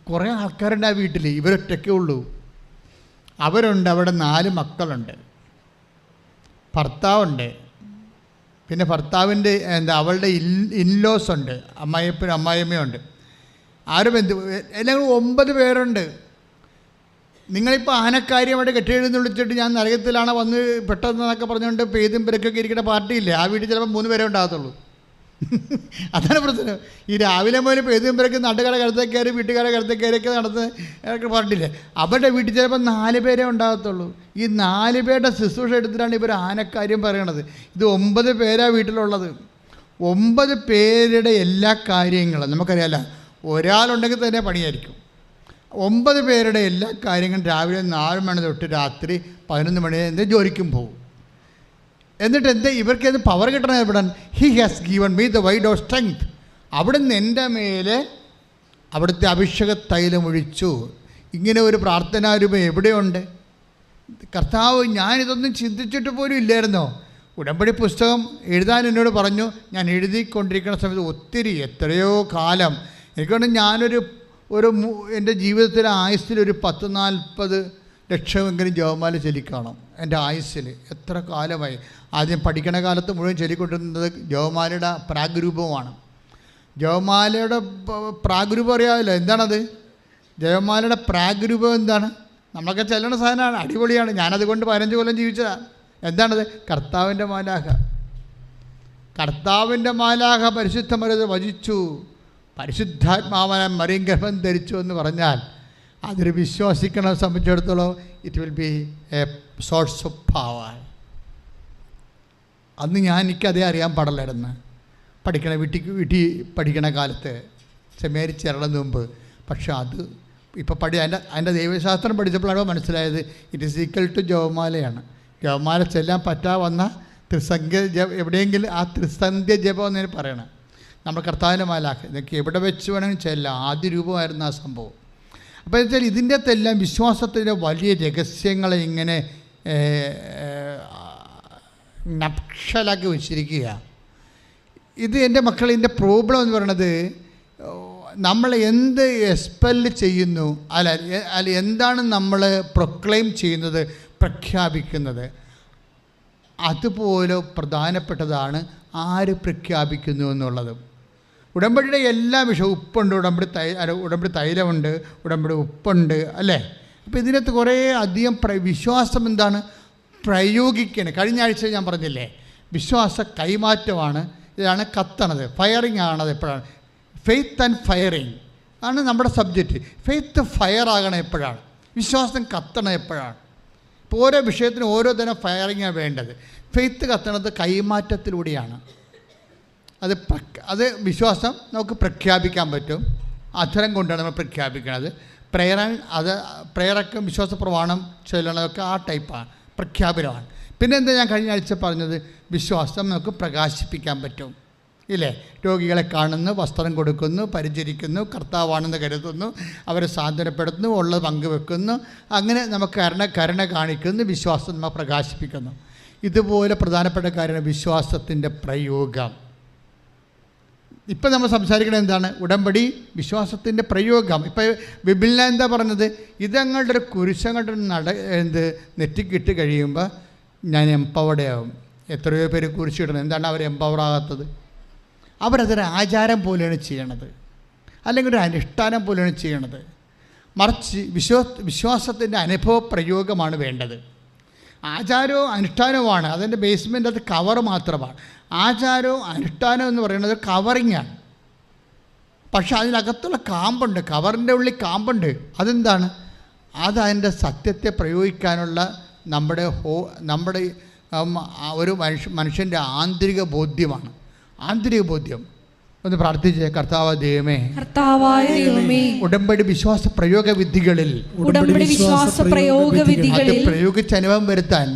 കുറേ ആൾക്കാരുണ്ട് ആ വീട്ടിൽ, ഇവരൊറ്റയ്ക്കേ ഉള്ളൂ. അവരുണ്ട്, അവിടെ 4 മക്കളുണ്ട്, ഭർത്താവുണ്ട്, പിന്നെ ഭർത്താവിൻ്റെ അവളുടെ ഇൻലോസ് ഉണ്ട്, അമ്മായിയപ്പനും അമ്മായിയമ്മയുണ്ട്. ആരും എല്ലാം 9 പേരുണ്ട്. നിങ്ങളിപ്പോൾ ആനക്കാര്യമായിട്ട് കെട്ടിയെഴുന്ന് വിളിച്ചിട്ട് ഞാൻ നരകത്തിലാണ് വന്ന് പെട്ടെന്നൊക്കെ പറഞ്ഞുകൊണ്ട് പെയ്തും പെരക്കൊക്കെ ഇരിക്കുന്ന പാർട്ടിയില്ലേ, ആ വീട്ടിൽ ചിലപ്പോൾ 3 പേരേ ഉണ്ടാകത്തുള്ളൂ. അതാണ് പ്രശ്നം. ഈ രാവിലെ മുതൽ പെയ്തും പെരക്ക് നാട്ടുകാരെ കരുത്തേക്ക് കയറി വീട്ടുകാരെ കരുത്തേക്ക് കയറിയൊക്കെ നടന്ന് പാർട്ടിയില്ലേ, അവരുടെ വീട്ടിൽ ചിലപ്പോൾ 4 പേരേ ഉണ്ടാകത്തുള്ളൂ. ഈ 4 പേരുടെ ശുശ്രൂഷ എടുത്തിട്ടാണ് ഇവർ ആനക്കാര്യം പറയണത്. ഇത് 9 പേരാണ് വീട്ടിലുള്ളത്. 9 പേരുടെ എല്ലാ കാര്യങ്ങളും നമുക്കറിയാമല്ലോ, ഒരാളുണ്ടെങ്കിൽ തന്നെ പണിയായിരിക്കും. 9 പേരുടെ എല്ലാ കാര്യങ്ങളും രാവിലെ 4 മണി തൊട്ട് രാത്രി 11 മണി വരെ ജോലിക്കും പോകും. എന്നിട്ട് ഇവർക്ക് എന്ത് പവർ കിട്ടണം? എവിടെ? He has given me the wide of strength. അവിടുന്ന് എൻ്റെ മേലെ അവിടുത്തെ അഭിഷേക തൈലം ഒഴിച്ചു. ഇങ്ങനെ ഒരു പ്രാർത്ഥനാരൂപം എവിടെയുണ്ട്? കർത്താവ്, ഞാനിതൊന്നും ചിന്തിച്ചിട്ട് പോലും ഇല്ലായിരുന്നോ? ഉടമ്പടി പുസ്തകം എഴുതാൻ എന്നോട് പറഞ്ഞു. ഞാൻ എഴുതിക്കൊണ്ടിരിക്കുന്ന സമയത്ത് ഒത്തിരി എത്രയോ കാലം എനിക്കൊണ്ട് ഞാനൊരു എൻ്റെ ജീവിതത്തിലെ ആയുസ്സിലൊരു 10-40 ലക്ഷമെങ്കിലും ജപമാല ചൊല്ലിക്കാണും. എൻ്റെ ആയുസ്സിൽ എത്ര കാലമായി. ആദ്യം പഠിക്കണ കാലത്ത് മുഴുവൻ ചൊല്ലിക്കൊണ്ടിരുന്നത് ജപമാലയുടെ പ്രാഗ്രൂപമാണ്. ജപമാലയുടെ പ്രാഗ്രൂപം അറിയാമല്ലോ, എന്താണത്? ജപമാലയുടെ പ്രാഗ്രൂപം എന്താണ്? നമ്മളൊക്കെ ചെല്ലണ സാധനമാണ്, അടിപൊളിയാണ്. ഞാനതുകൊണ്ട് 15 കൊല്ലം ജീവിച്ചതാണ്. എന്താണത്? കർത്താവിൻ്റെ മാലാഖ. കർത്താവിൻ്റെ മാലാഖ പരിശുദ്ധ മറിയത്തെ വചിച്ചു, പരിശുദ്ധാത്മാവായ മറിയം ഗർഭം ധരിച്ചു എന്ന് പറഞ്ഞാൽ അതൊരു വിശ്വസിക്കണെ സംബന്ധിച്ചിടത്തോളം it will be A source of power. അന്ന് എനിക്കതേ അറിയാൻ പാടില്ലായിരുന്നു. വീട്ടിൽ പഠിക്കണ കാലത്ത് സെമിനാരി ചേർന്നതിന് മുമ്പ്. പക്ഷെ അത് ഇപ്പോൾ അതിൻ്റെ ദൈവശാസ്ത്രം പഠിച്ചപ്പോഴാണ് മനസ്സിലായത് ഇറ്റ് ഈസ് ഈക്വൽ ടു ജപമാലയാണ്. ജപമാല ചെല്ലാൻ വന്ന ത്രിസന്ധ്യ എവിടെയെങ്കിലും ആ ത്രിസന്ധ്യ ജപം എന്നതിന് പറയണം. നമ്മൾ കർത്താവിൻ്റെ മാലാഖ ഇതൊക്കെ എവിടെ വെച്ച് വേണമെങ്കിൽ ചെല്ലാം. ആദ്യ രൂപമായിരുന്നു ആ സംഭവം. അപ്പോൾ വെച്ചാൽ ഇതിൻ്റെ അകത്തെല്ലാം വിശ്വാസത്തിൻ്റെ വലിയ രഹസ്യങ്ങളെ ഇങ്ങനെ നക്ഷലാക്കി വെച്ചിരിക്കുക. ഇത് എൻ്റെ മക്കൾ, ഇതിൻ്റെ പ്രോബ്ലം എന്ന് പറയണത് നമ്മൾ എന്ത് എക്സ്പെല് ചെയ്യുന്നു, അല്ല എന്താണ് നമ്മൾ പ്രൊക്ലെയിം ചെയ്യുന്നത്, പ്രഖ്യാപിക്കുന്നത്, അതുപോലെ പ്രധാനപ്പെട്ടതാണ് ആര് പ്രഖ്യാപിക്കുന്നു എന്നുള്ളത്. ഉടമ്പടിയുടെ എല്ലാ വിഷയവും ഉപ്പുണ്ട്, ഉടമ്പടി തൈലമുണ്ട്, ഉടമ്പടി ഉപ്പുണ്ട്, അല്ലേ? അപ്പോൾ ഇതിനകത്ത് കുറേ അധികം വിശ്വാസം എന്താണ് പ്രയോഗിക്കണം. കഴിഞ്ഞ ആഴ്ച ഞാൻ പറഞ്ഞില്ലേ, വിശ്വാസ കൈമാറ്റമാണ്. ഇതാണ് കത്തണത്, ഫയറിങ് ആണത്. എപ്പോഴാണ്? ഫെയ്ത്ത് ആൻഡ് ഫയറിങ് ആണ് നമ്മുടെ സബ്ജക്റ്റ്. ഫെയ്ത്ത് ഫയർ ആകണം എപ്പോഴാണ്? വിശ്വാസം കത്തണം എപ്പോഴാണ്? ഇപ്പോൾ ഓരോ വിഷയത്തിനും ഓരോ തരം ഫയറിങ്ങാണ് വേണ്ടത്. ഫെയ്ത്ത് കത്തണത് കൈമാറ്റത്തിലൂടെയാണ്. അത് വിശ്വാസം നമുക്ക് പ്രഖ്യാപിക്കാൻ പറ്റും. അധരം കൊണ്ടാണ് നമ്മൾ പ്രഖ്യാപിക്കുന്നത്. പ്രേയറൊക്കെ വിശ്വാസ പ്രമാണം ചൊല്ലണതൊക്കെ ആ ടൈപ്പാണ്, പ്രഖ്യാപനമാണ്. പിന്നെ എന്താ ഞാൻ കഴിഞ്ഞ ആഴ്ച പറഞ്ഞത്? വിശ്വാസം നമുക്ക് പ്രകാശിപ്പിക്കാൻ പറ്റും, ഇല്ലേ? രോഗികളെ കാണുന്നു, വസ്ത്രം കൊടുക്കുന്നു, പരിചരിക്കുന്നു, കർത്താവാണെന്ന് കരുതുന്നു, അവരെ സാന്ത്വനപ്പെടുത്തുന്നു, ഉള്ളത് പങ്കുവെക്കുന്നു, അങ്ങനെ നമുക്ക് കരുണ കാണിക്കുന്നു. വിശ്വാസം നമ്മൾ പ്രകാശിപ്പിക്കുന്നു. ഇതുപോലെ പ്രധാനപ്പെട്ട കാര്യമാണ് വിശ്വാസത്തിൻ്റെ പ്രയോഗം. ഇപ്പം നമ്മൾ സംസാരിക്കുന്നത് എന്താണ്? ഉടമ്പടി വിശ്വാസത്തിൻ്റെ പ്രയോഗം. ഇപ്പോൾ ബൈബിളിൽ എന്താ പറഞ്ഞത്? ഇതങ്ങളുടെ ഒരു കുരിശങ്ങളുടെ നെറ്റിക്കിട്ട് കഴിയുമ്പോൾ ഞാൻ എംപവർഡ് ആവും. എത്രയോ പേര് കുരിശിടണം. എന്താണ് അവർ എംപവർ ആകാത്തത്? അവരതൊരു ആചാരം പോലെയാണ് ചെയ്യണത്, അല്ലെങ്കിൽ ഒരു അനുഷ്ഠാനം പോലെയാണ് ചെയ്യണത്. മറിച്ച് വിശ്വാസത്തിൻ്റെ അനുഭവ പ്രയോഗമാണ് വേണ്ടത്. ആചാരവും അനുഷ്ഠാനവുമാണ് അതിൻ്റെ ബേസ്മെൻ്റ്, അത് കവർ മാത്രമാണ്. ആചാരവും അനുഷ്ഠാനം എന്ന് പറയുന്നത് കവറിങ്ങാണ്. പക്ഷെ അതിനകത്തുള്ള കാമ്പുണ്ട്, കവറിൻ്റെ ഉള്ളിൽ കാമ്പുണ്ട്. അതെന്താണ്? അതതിൻ്റെ സത്യത്തെ പ്രയോഗിക്കാനുള്ള നമ്മുടെ ഒരു മനുഷ്യൻ്റെ ആന്തരിക ബോധ്യമാണ്. ആന്തരിക ബോധ്യം. ഒന്ന് പ്രാർത്ഥിച്ചേ. കർത്താവായ ദൈവമേ, ഉടമ്പടി വിശ്വാസ പ്രയോഗ വിധികളിൽ അത് പ്രയോഗിച്ച് അനുഭവം വരുത്താൻ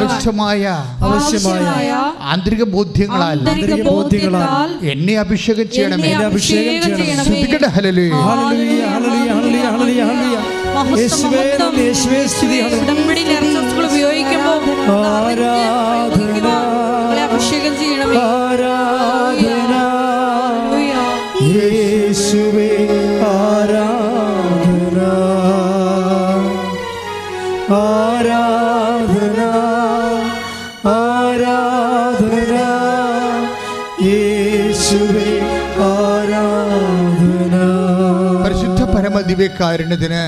ആവശ്യമായ ആന്തരിക ബോധ്യങ്ങളാൽ എന്നെ അഭിഷേകം ചെയ്യണമേ. ഹല്ലേലൂയ, ഹല്ലേലൂയ, ഹല്ലേലൂയ, ഹല്ലേലൂയ. യേശുവേ നന്ദി, യേശുവേ സ്തുതി. ഉടമ്പടി നേർച്ചകൾ ഉപയോഗിക്കുമ്പോൾ അഭിഷേകം ചെയ്യണമേ. ആരാധന യേശുവേ, ആരാധന ആരാധന ആരാധന യേശുവേ, ആരാധന. പരിശുദ്ധ പരമദിവ്യകാരുണ്യത്തിന്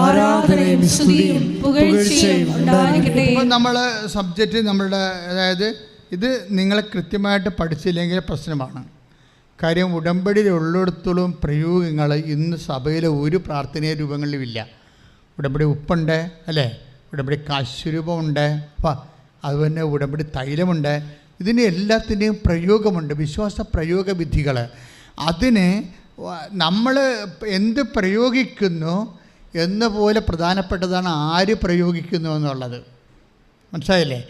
ആരാധനയും സ്തുതിയും പുകഴ്ചയും ഉണ്ടായിരിക്കട്ടെ. ഇപ്പം നമ്മൾ സബ്ജക്റ്റ് നമ്മളുടെ, അതായത് ഇത് നിങ്ങളെ കൃത്യമായിട്ട് പഠിച്ചില്ലെങ്കിൽ പ്രശ്നമാണ്. കാര്യം ഉടമ്പടിയിലുള്ളിടത്തോളം പ്രയോഗങ്ങൾ ഇന്ന് സഭയിലെ ഒരു പ്രാർത്ഥനീയ രൂപങ്ങളിലുമില്ല. ഉടമ്പടി ഉപ്പുണ്ട് അല്ലേ, ഉടമ്പടി കാശുരൂപമുണ്ട്, അതുപോലെ തന്നെ ഉടമ്പടി തൈലമുണ്ട്. ഇതിന് എല്ലാത്തിൻ്റെയും പ്രയോഗമുണ്ട്, വിശ്വാസ പ്രയോഗ വിധികൾ. അതിന് നമ്മൾ എന്ത് പ്രയോഗിക്കുന്നു എന്ന പോലെ പ്രധാനപ്പെട്ടതാണ് ആര് പ്രയോഗിക്കുന്നു എന്നുള്ളത്. മനസ്സിലായില്ലേ?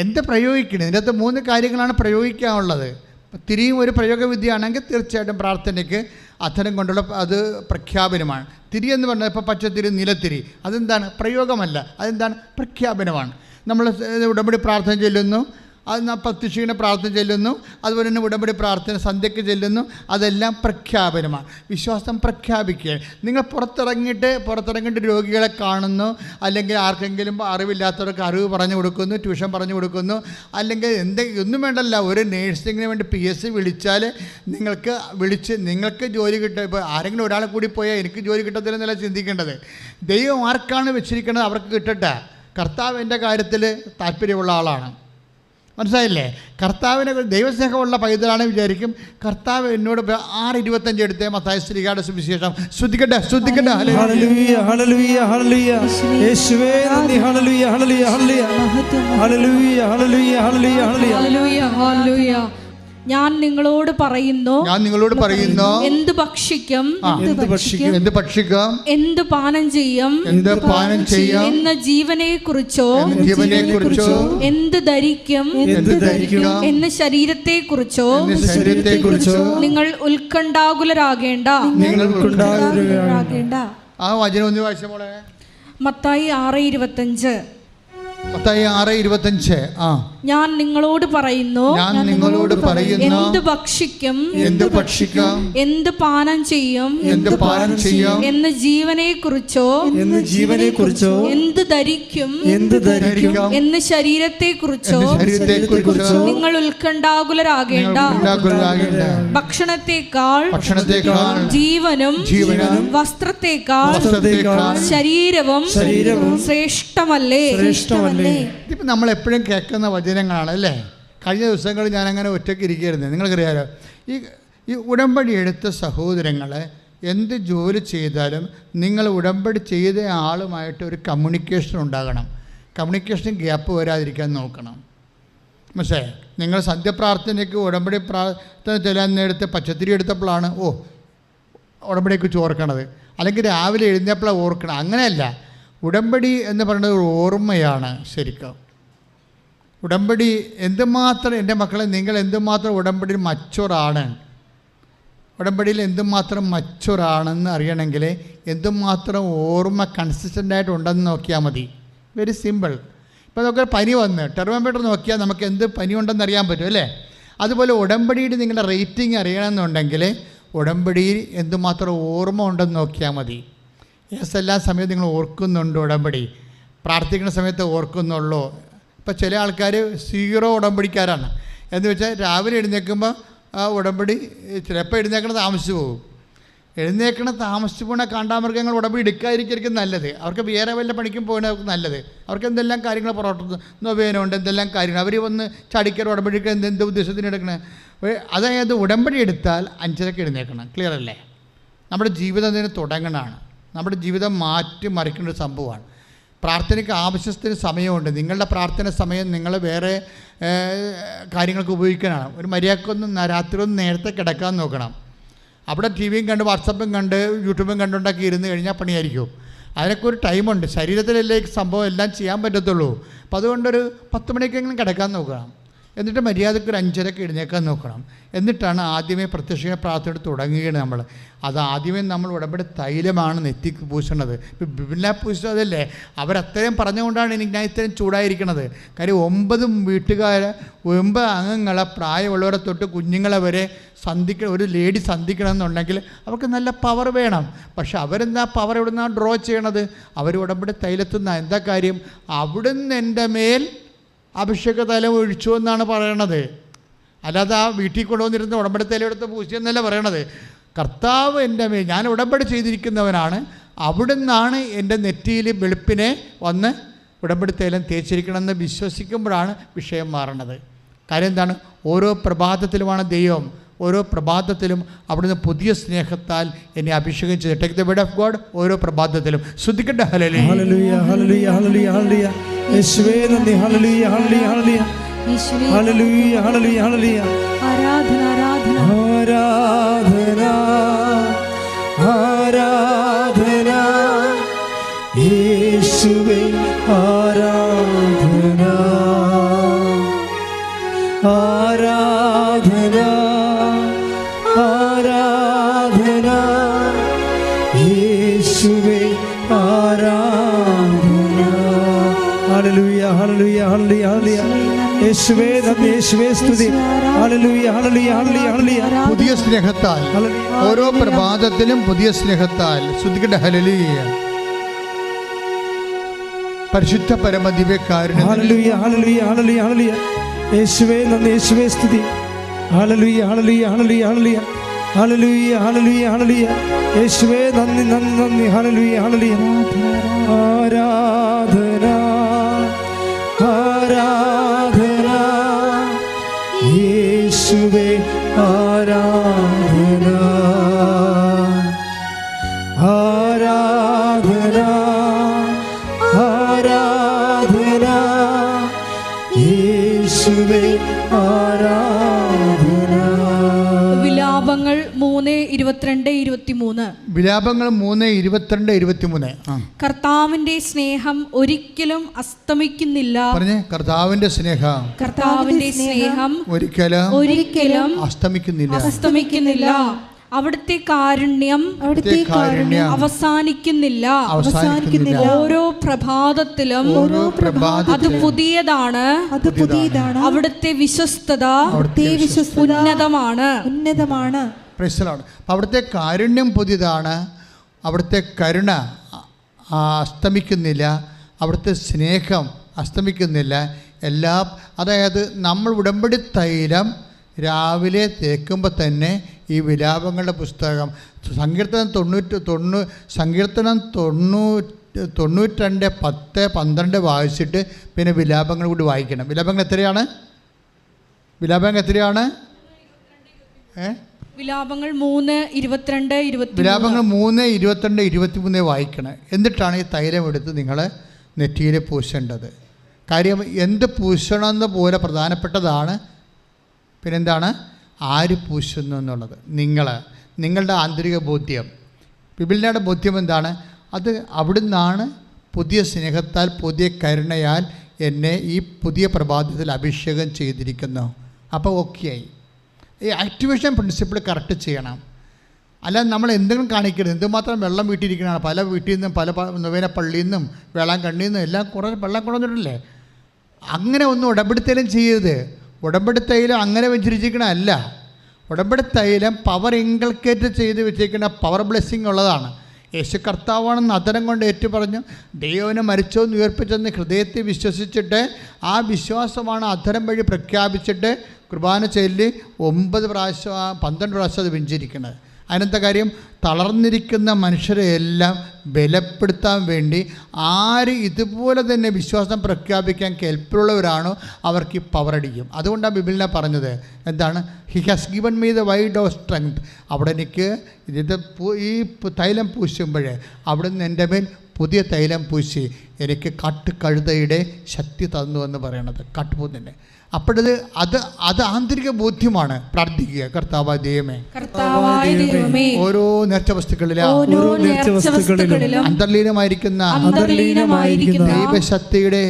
എന്ത് പ്രയോഗിക്കണം, ഇതിനകത്ത് 3 കാര്യങ്ങളാണ് പ്രയോഗിക്കാനുള്ളത്. തിരിയും ഒരു പ്രയോഗവിദ്യയാണെങ്കിൽ തീർച്ചയായിട്ടും പ്രാർത്ഥനയ്ക്ക് അധരം കൊണ്ടുള്ള അത് പ്രഖ്യാപനമാണ്. തിരി എന്ന് പറഞ്ഞാൽ ഇപ്പോൾ പച്ചത്തിരി, നിലത്തിരി, അതെന്താണ്? പ്രയോഗമല്ല, അതെന്താണ്? പ്രഖ്യാപനമാണ്. നമ്മൾ ഉടമ്പടി പ്രാർത്ഥന ചെല്ലുന്നു, അത് പ്രത്യക്ഷീണ പ്രാർത്ഥന ചെല്ലുന്നു, അതുപോലെ തന്നെ ഉടമ്പടി പ്രാർത്ഥന സന്ധ്യയ്ക്ക് ചെല്ലുന്നു, അതെല്ലാം പ്രഖ്യാപനമാണ്. വിശ്വാസം പ്രഖ്യാപിക്കുക. നിങ്ങൾ പുറത്തിറങ്ങിയിട്ട് രോഗികളെ കാണുന്നു, അല്ലെങ്കിൽ ആർക്കെങ്കിലും അറിവില്ലാത്തവർക്ക് അറിവ് പറഞ്ഞു കൊടുക്കുന്നു, ട്യൂഷൻ പറഞ്ഞു കൊടുക്കുന്നു, അല്ലെങ്കിൽ ഒന്നും വേണ്ടല്ല, ഒരു നേഴ്സിങ്ങിന് വേണ്ടി PSC വിളിച്ചാൽ നിങ്ങൾക്ക് ജോലി കിട്ടും. ഇപ്പോൾ ആരെങ്കിലും ഒരാളെ കൂടി പോയാൽ എനിക്ക് ജോലി കിട്ടത്തില്ലെന്നല്ല ചിന്തിക്കേണ്ടത്. ദൈവം ആർക്കാണ് വെച്ചിരിക്കുന്നത് അവർക്ക് കിട്ടട്ടെ. കർത്താവ് എൻ്റെ കാര്യത്തിൽ താല്പര്യമുള്ള ആളാണ്. മനസ്സിലായില്ലേ? കർത്താവിനെ ദൈവസ്നേഹമുള്ള പൈതലാണ് വിചാരിക്കും. കർത്താവ് എന്നോട് 6:25 എടുത്തേ മത്തായി ശ്രീകാരുടെ സുവിശേഷം. ശ്രദ്ധിക്കട്ടെ. ഹല്ലേലൂയ ഹല്ലേലൂയ ഹല്ലേലൂയ യേശുവേ നന്ദി. ഹല്ലേലൂയ ഹല്ലേലൂയ ഹല്ലേലൂയ ഹല്ലേലൂയ ഹല്ലേലൂയ ഹല്ലേലൂയ ഹല്ലേലൂയ ഹല്ലേലൂയ. ഞാൻ നിങ്ങളോട് പറയുന്നു എന്ത് ഭക്ഷിക്കും, എന്ത് പാനം ചെയ്യും എന്ന ജീവനെക്കുറിച്ചോ എന്ത് ധരിക്കും എന്ന ശരീരത്തെക്കുറിച്ചോ നിങ്ങൾ ഉത്കണ്ഠാകുലരാകേണ്ട. ആ വചനം ഒന്ന് വായിച്ച മോളെ. മത്തായി 6:25. മത്തായി 6:25. ഞാൻ നിങ്ങളോട് പറയുന്നു എന്ത് ഭക്ഷിക്കും എന്ത് പാനം ചെയ്യും എന്ന് ജീവനെക്കുറിച്ചോ എന്ത് ധരിക്കും എന്ന് ശരീരത്തെക്കുറിച്ചോ നിങ്ങൾ ഉത്കണ്ഠാകുലരാകേണ്ട. ഭക്ഷണത്തെക്കാൾ ജീവനും വസ്ത്രത്തെക്കാൾ ശരീരവും ശ്രേഷ്ഠമല്ലേ. ഇതിപ്പോൾ നമ്മളെപ്പോഴും കേൾക്കുന്ന വചനങ്ങളാണ് അല്ലേ. കഴിഞ്ഞ ദിവസങ്ങളിൽ ഞാനങ്ങനെ ഒറ്റയ്ക്ക് ഇരിക്കുകയായിരുന്നു. നിങ്ങൾക്കറിയാലോ, ഈ ഉടമ്പടി എടുത്ത സഹോദരങ്ങൾ എന്ത് ജോലി ചെയ്താലും നിങ്ങൾ ഉടമ്പടി ചെയ്ത ആളുമായിട്ട് ഒരു കമ്മ്യൂണിക്കേഷൻ ഉണ്ടാകണം. കമ്മ്യൂണിക്കേഷൻ ഗ്യാപ്പ് വരാതിരിക്കാൻ നോക്കണം. മനസ്സിലായോ? നിങ്ങൾ സന്ധ്യപ്രാർത്ഥനയ്ക്ക് ഉടമ്പടി പ്രാർത്ഥന ചെല്ലാൻ നേരത്തെ പച്ചത്തിരി എടുത്തപ്പോഴാണ് ഉടമ്പടിയെക്കുറിച്ച് ഓർക്കണത്, അല്ലെങ്കിൽ രാവിലെ എഴുന്നേപ്പോഴാണ് ഓർക്കണം. അങ്ങനെയല്ല. ഉടമ്പടി എന്ന് പറയുന്നത് ഒരു ഓർമ്മയാണ്. ശരിക്കും ഉടമ്പടി എന്തുമാത്രം, എൻ്റെ മക്കളെ, നിങ്ങൾ എന്തുമാത്രം ഉടമ്പടിയിൽ ഉടമ്പടിയിൽ എന്തുമാത്രം മച്ചുറാണെന്ന് അറിയണമെങ്കിൽ എന്തുമാത്രം ഓർമ്മ കൺസിസ്റ്റൻ്റായിട്ട് ഉണ്ടെന്ന് നോക്കിയാൽ മതി. Very simple. ഇപ്പോൾ നമുക്ക് പനി വന്ന് ടെർമോമീറ്റർ നോക്കിയാൽ നമുക്ക് എന്ത് പനി ഉണ്ടെന്ന് അറിയാൻ പറ്റും അല്ലേ. അതുപോലെ ഉടമ്പടിയിൽ നിങ്ങളുടെ റേറ്റിംഗ് അറിയണമെന്നുണ്ടെങ്കിൽ ഉടമ്പടിയിൽ എന്തുമാത്രം ഓർമ്മ ഉണ്ടെന്ന് നോക്കിയാൽ മതി. എല്ലാ സമയത്തും നിങ്ങൾ ഓർക്കുന്നുണ്ട് ഉടമ്പടി, പ്രാർത്ഥിക്കുന്ന സമയത്ത് ഓർക്കുന്നുള്ളൂ. ഇപ്പോൾ ചില ആൾക്കാർ 0 ഉടമ്പടിക്കാരാണ്. എന്ന് വെച്ചാൽ രാവിലെ എഴുന്നേൽക്കുമ്പോൾ ആ ഉടമ്പടി ചിലപ്പോൾ എഴുന്നേൽക്കണ താമസിച്ചു പോകും. എഴുന്നേൽക്കണ താമസിച്ചു പോകുന്ന കാണ്ടാമൃഗങ്ങൾ ഉടമ്പടി എടുക്കാതിരിക്കും നല്ലത്. അവർക്ക് വേറെ വല്ല പണിക്കും പോകുന്നവർക്ക് നല്ലത്. അവർക്ക് എന്തെല്ലാം കാര്യങ്ങൾ പുറത്തു നൊവേനുണ്ട്, എന്തെല്ലാം കാര്യങ്ങൾ അവർ വന്ന് ചടിക്കൽ ഉടമ്പടിക്ക് എന്ത് ഉദ്ദേശത്തിന് എടുക്കണേ. അതായത് ഉടമ്പടി എടുത്താൽ 5:30 എഴുന്നേൽക്കണം. ക്ലിയർ അല്ലേ? നമ്മുടെ ജീവിതം അതിന് തുടങ്ങണമാണ്. നമ്മുടെ ജീവിതം മാറ്റി മറിക്കേണ്ട ഒരു സംഭവമാണ്. പ്രാർത്ഥനയ്ക്ക് ആവശ്യത്തിന് സമയമുണ്ട്. നിങ്ങളുടെ പ്രാർത്ഥന സമയം നിങ്ങൾ വേറെ കാര്യങ്ങൾക്ക് ഉപയോഗിക്കാനാണ്. ഒരു മര്യാദക്കൊന്നും രാത്രി ഒന്ന് നേരത്തെ കിടക്കാൻ നോക്കണം. അവിടെ ടിവിയും കണ്ട് വാട്സപ്പും കണ്ട് യൂട്യൂബും കണ്ടുണ്ടാക്കി ഇരുന്ന് കഴിഞ്ഞാൽ പണിയായിരിക്കും. അതിനൊക്കെ ഒരു ടൈമുണ്ട്. ശരീരത്തിലല്ലേ സംഭവം എല്ലാം ചെയ്യാൻ പറ്റത്തുള്ളൂ. അപ്പോൾ അതുകൊണ്ടൊരു 10 മണിക്കെങ്കിലും കിടക്കാൻ നോക്കണം. എന്നിട്ട് മര്യാദയ്ക്ക് ഒരു 5:30 എഴുന്നേക്കാൻ നോക്കണം. എന്നിട്ടാണ് ആദ്യമേ പ്രത്യക്ഷ പ്രാർത്ഥന തുടങ്ങുകയാണ് നമ്മൾ. അത് ആദ്യമേ നമ്മൾ ഉടമ്പടി തൈലമാണ് നെറ്റിക്ക് പൂശണത്. ഇപ്പം ബിബില പൂശതല്ലേ, അവരത്രയും പറഞ്ഞുകൊണ്ടാണ് ഞാൻ ഇത്രയും ചൂടായിരിക്കണത്. കാര്യം 9 വീട്ടുകാരെ 9 അംഗങ്ങളെ പ്രായമുള്ളവരെ തൊട്ട് കുഞ്ഞുങ്ങളെ വരെ ഒരു ലേഡി സന്ധിക്കണമെന്നുണ്ടെങ്കിൽ അവർക്ക് നല്ല പവർ വേണം. പക്ഷെ അവരെന്താ പവർ എവിടെ നിന്നാണ് ഡ്രോ ചെയ്യണത്? അവർ ഉടമ്പടി തൈലത്തുനിന്ന്. എന്താ കാര്യം? അവിടുന്ന് എൻ്റെ മേൽ അഭിഷേക തൈലം ഒഴിച്ചു എന്നാണ് പറയണത്. അല്ലാതെ ആ വീട്ടിൽ കൊണ്ടുവന്നിരുന്ന ഉടമ്പടി തൈലം എടുത്ത് പൂശിയെന്നല്ല പറയണത്. കർത്താവ് എൻ്റെ മേൽ, ഞാൻ ഉടമ്പടി ചെയ്തിരിക്കുന്നവനാണ്, അവിടുന്നാണ് എൻ്റെ നെറ്റിയിൽ വെളുപ്പിനെ വന്ന് ഉടമ്പടി തൈലം തേച്ചിരിക്കണമെന്ന് വിശ്വസിക്കുമ്പോഴാണ് വിഷയം മാറണത്. കാര്യം എന്താണ്? ഓരോ പ്രഭാതത്തിലുമാണ് ദൈവം, ഓരോ പ്രഭാതത്തിലും അവിടുന്ന് പുതിയ സ്നേഹത്താൽ എന്നെ അഭിഷേകം ചെയ്ത് take the word of God. ഓരോ പ്രഭാതത്തിലും ശ്രദ്ധിക്കട്ടെ. ഹല്ലേലൂയ ഹല്ലേലൂയ ഹല്ലേലൂയ ഹല്ലേലൂയ ഹല്ലേലൂയ യേശുവേ നന്ദി. ഹല്ലേലൂയ ഹല്ലേലൂയ ഹല്ലേലൂയ ഹല്ലേലൂയ ഹല്ലേലൂയ ഹല്ലേലൂയ. ആരാധന ആരാധന ആരാധന ആരാധന യേശുവേ ആരാധന ആരാധന ആരാധന യേശുവേ ആരാധന. ഹല്ലേലൂയ ഹല്ലേലൂയ ഹല്ലേലൂയ ഹല്ലേലൂയ യേശുവേ നന്ദി, യേശുവേ സ്തുതി. ഹല്ലേലൂയ ഹല്ലേലൂയ ഹല്ലേലൂയ ഹല്ലേലൂയ. പുതിയ സ്നേഹത്താൽ ഓരോ പ്രഭാതത്തിലും പുതിയ സ്നേഹത്താൽ ശ്രദ്ധിക്കട്ടെ. ഹല്ലേലൂയ. പരിശുദ്ധ പരമദിവ്യകാരുണ്യം. ഹല്ലേലൂയ ഹല്ലേലൂയ ഹല്ലേലൂയ ഹല്ലേലൂയ യേശുവേ നന്ദി, യേശുവേ സ്തുതി. ഹല്ലേലൂയ ഹല്ലേലൂയ ഹല്ലേലൂയ ഹല്ലേലൂയ ഹല്ലേലൂയ ഹല്ലേലൂയ ഹല്ലേലൂയ യേശുവേ നന്ദി നന്ദി നന്ദി. ഹല്ലേലൂയ ഹല്ലേലൂയ. ആരാധന ആരാധന യേശുവേ ആരാധന ആരാധന ആരാധന യേശുവേ ആരാധന. വിലാപങ്ങൾ 3:22-23. വിലാപങ്ങൾ 3:22-23. കർത്താവിന്റെ സ്നേഹം ഒരിക്കലും അസ്തമിക്കുന്നില്ല. പറഞ്ഞേ, കർത്താവിന്റെ സ്നേഹം ഒരിക്കലും അസ്തമിക്കുന്നില്ല. അവിടുത്തെ കാരുണ്യം അവസാനിക്കുന്നില്ല. ഓരോ പ്രഭാതത്തിലും അത് പുതിയതാണ്. അവിടുത്തെ വിശ്വസ്തത ഉന്നതമാണ്. അവിടുത്തെ കാരുണ്യം പുതിയതാണ്, അവിടുത്തെ കരുണ അസ്തമിക്കുന്നില്ല, അവിടുത്തെ സ്നേഹം അസ്തമിക്കുന്നില്ല. അതായത് നമ്മൾ ഉടമ്പടി തൈലം രാവിലെ തേക്കുമ്പോൾ തന്നെ ഈ വിലാപങ്ങളുടെ പുസ്തകം സങ്കീർത്തനം 92:10-12 വായിച്ചിട്ട് പിന്നെ വിലാപങ്ങൾ കൂടി വായിക്കണം. വിലാപങ്ങൾ എത്രയാണ്? വിലാപങ്ങൾ 3:22-23 വായിക്കണം. എന്നിട്ടാണ് ഈ തൈലം എടുത്ത് നിങ്ങൾ നെറ്റിയിൽ പൂശേണ്ടത്. കാര്യം എന്ത് പൂശണമെന്ന് പോലെ പ്രധാനപ്പെട്ടതാണ്. പിന്നെന്താണ്? ആര് പൂശുന്നു എന്നുള്ളത്. നിങ്ങളുടെ ആന്തരിക ബോധ്യം. ബിബിളിൻ്റെ ബോധ്യം എന്താണ്? അത് അവിടുന്നാണ് പുതിയ സ്നേഹത്താൽ പുതിയ കരുണയാൽ എന്നെ ഈ പുതിയ പ്രഭാതത്തിൽ അഭിഷേകം ചെയ്തിരിക്കുന്നു. അപ്പോൾ ഓക്കെയായി. ഈ ആക്ടിവേഷൻ പ്രിൻസിപ്പിൾ കറക്റ്റ് ചെയ്യണം. അല്ലാതെ നമ്മൾ എന്തെങ്കിലും കാണിക്കരുത്. എന്തുമാത്രം വെള്ളം വീട്ടിയിരിക്കണതാണ്. പല വീട്ടിൽ നിന്നും പല നൊവേന പള്ളിയിൽ നിന്നും വേളാങ്കണ്ണിയിൽ നിന്നും എല്ലാം കുറേ വെള്ളം കൊണ്ടുവന്നിട്ടില്ലേ? അങ്ങനെ ഒന്നും ഉടമ്പടിത്തൈലം ചെയ്യരുത്. ഉടമ്പടിത്തൈലം അങ്ങനെ വെച്ചിരിക്കണമല്ല. ഉടമ്പടിത്തൈലം പവർ ഇൻകൾക്കേറ്റ് ചെയ്ത് വെച്ചിരിക്കുന്ന പവർ ബ്ലെസ്സിങ് ഉള്ളതാണ്. യേശു കർത്താവാണെന്ന് അതരം കൊണ്ട് ഏറ്റു പറഞ്ഞു. ദൈവനെ മരിച്ചോന്ന് ഉയർപ്പിച്ചെന്ന് ഹൃദയത്തിൽ വിശ്വസിച്ചിട്ട് ആ വിശ്വാസമാണ് അധരം വഴി പ്രഖ്യാപിച്ചിട്ട് കുർബാന ചൊല്ലി 9 പ്രാവശ്യം 12 പ്രാവശ്യം അത് വെഞ്ചിരിക്കുന്നത്. അതിനത്തെ കാര്യം തളർന്നിരിക്കുന്ന മനുഷ്യരെ എല്ലാം ബലപ്പെടുത്താൻ വേണ്ടി ആര് ഇതുപോലെ തന്നെ വിശ്വാസം പ്രഖ്യാപിക്കാൻ കെൽപ്പുള്ളവരാണോ അവർക്ക് ഈ പവറടിക്കും. അതുകൊണ്ടാണ് ബിബിളിനെ പറഞ്ഞത് എന്താണ്? He has given me the wide of strength. അവിടെ എനിക്ക് ഈ തൈലം പൂശുമ്പോഴേ അവിടുന്ന് എൻ്റെ മേൽ പുതിയ തൈലം പൂശി എനിക്ക് കാട്ടുകഴുതയുടെ ശക്തി തന്നു എന്ന് പറയണത്. കാട്ടുപോത്തിൻ്റെ അപ്പോഴത് അത് ആന്തരിക ബോധ്യമാണ്. പ്രാർത്ഥിക്കുക, കർത്താവായ ദൈവമേ, ഓരോ നേർച്ച വസ്തുക്കളിലും അന്തർലീനമായിരിക്കുന്ന ദൈവശക്തിയുടെ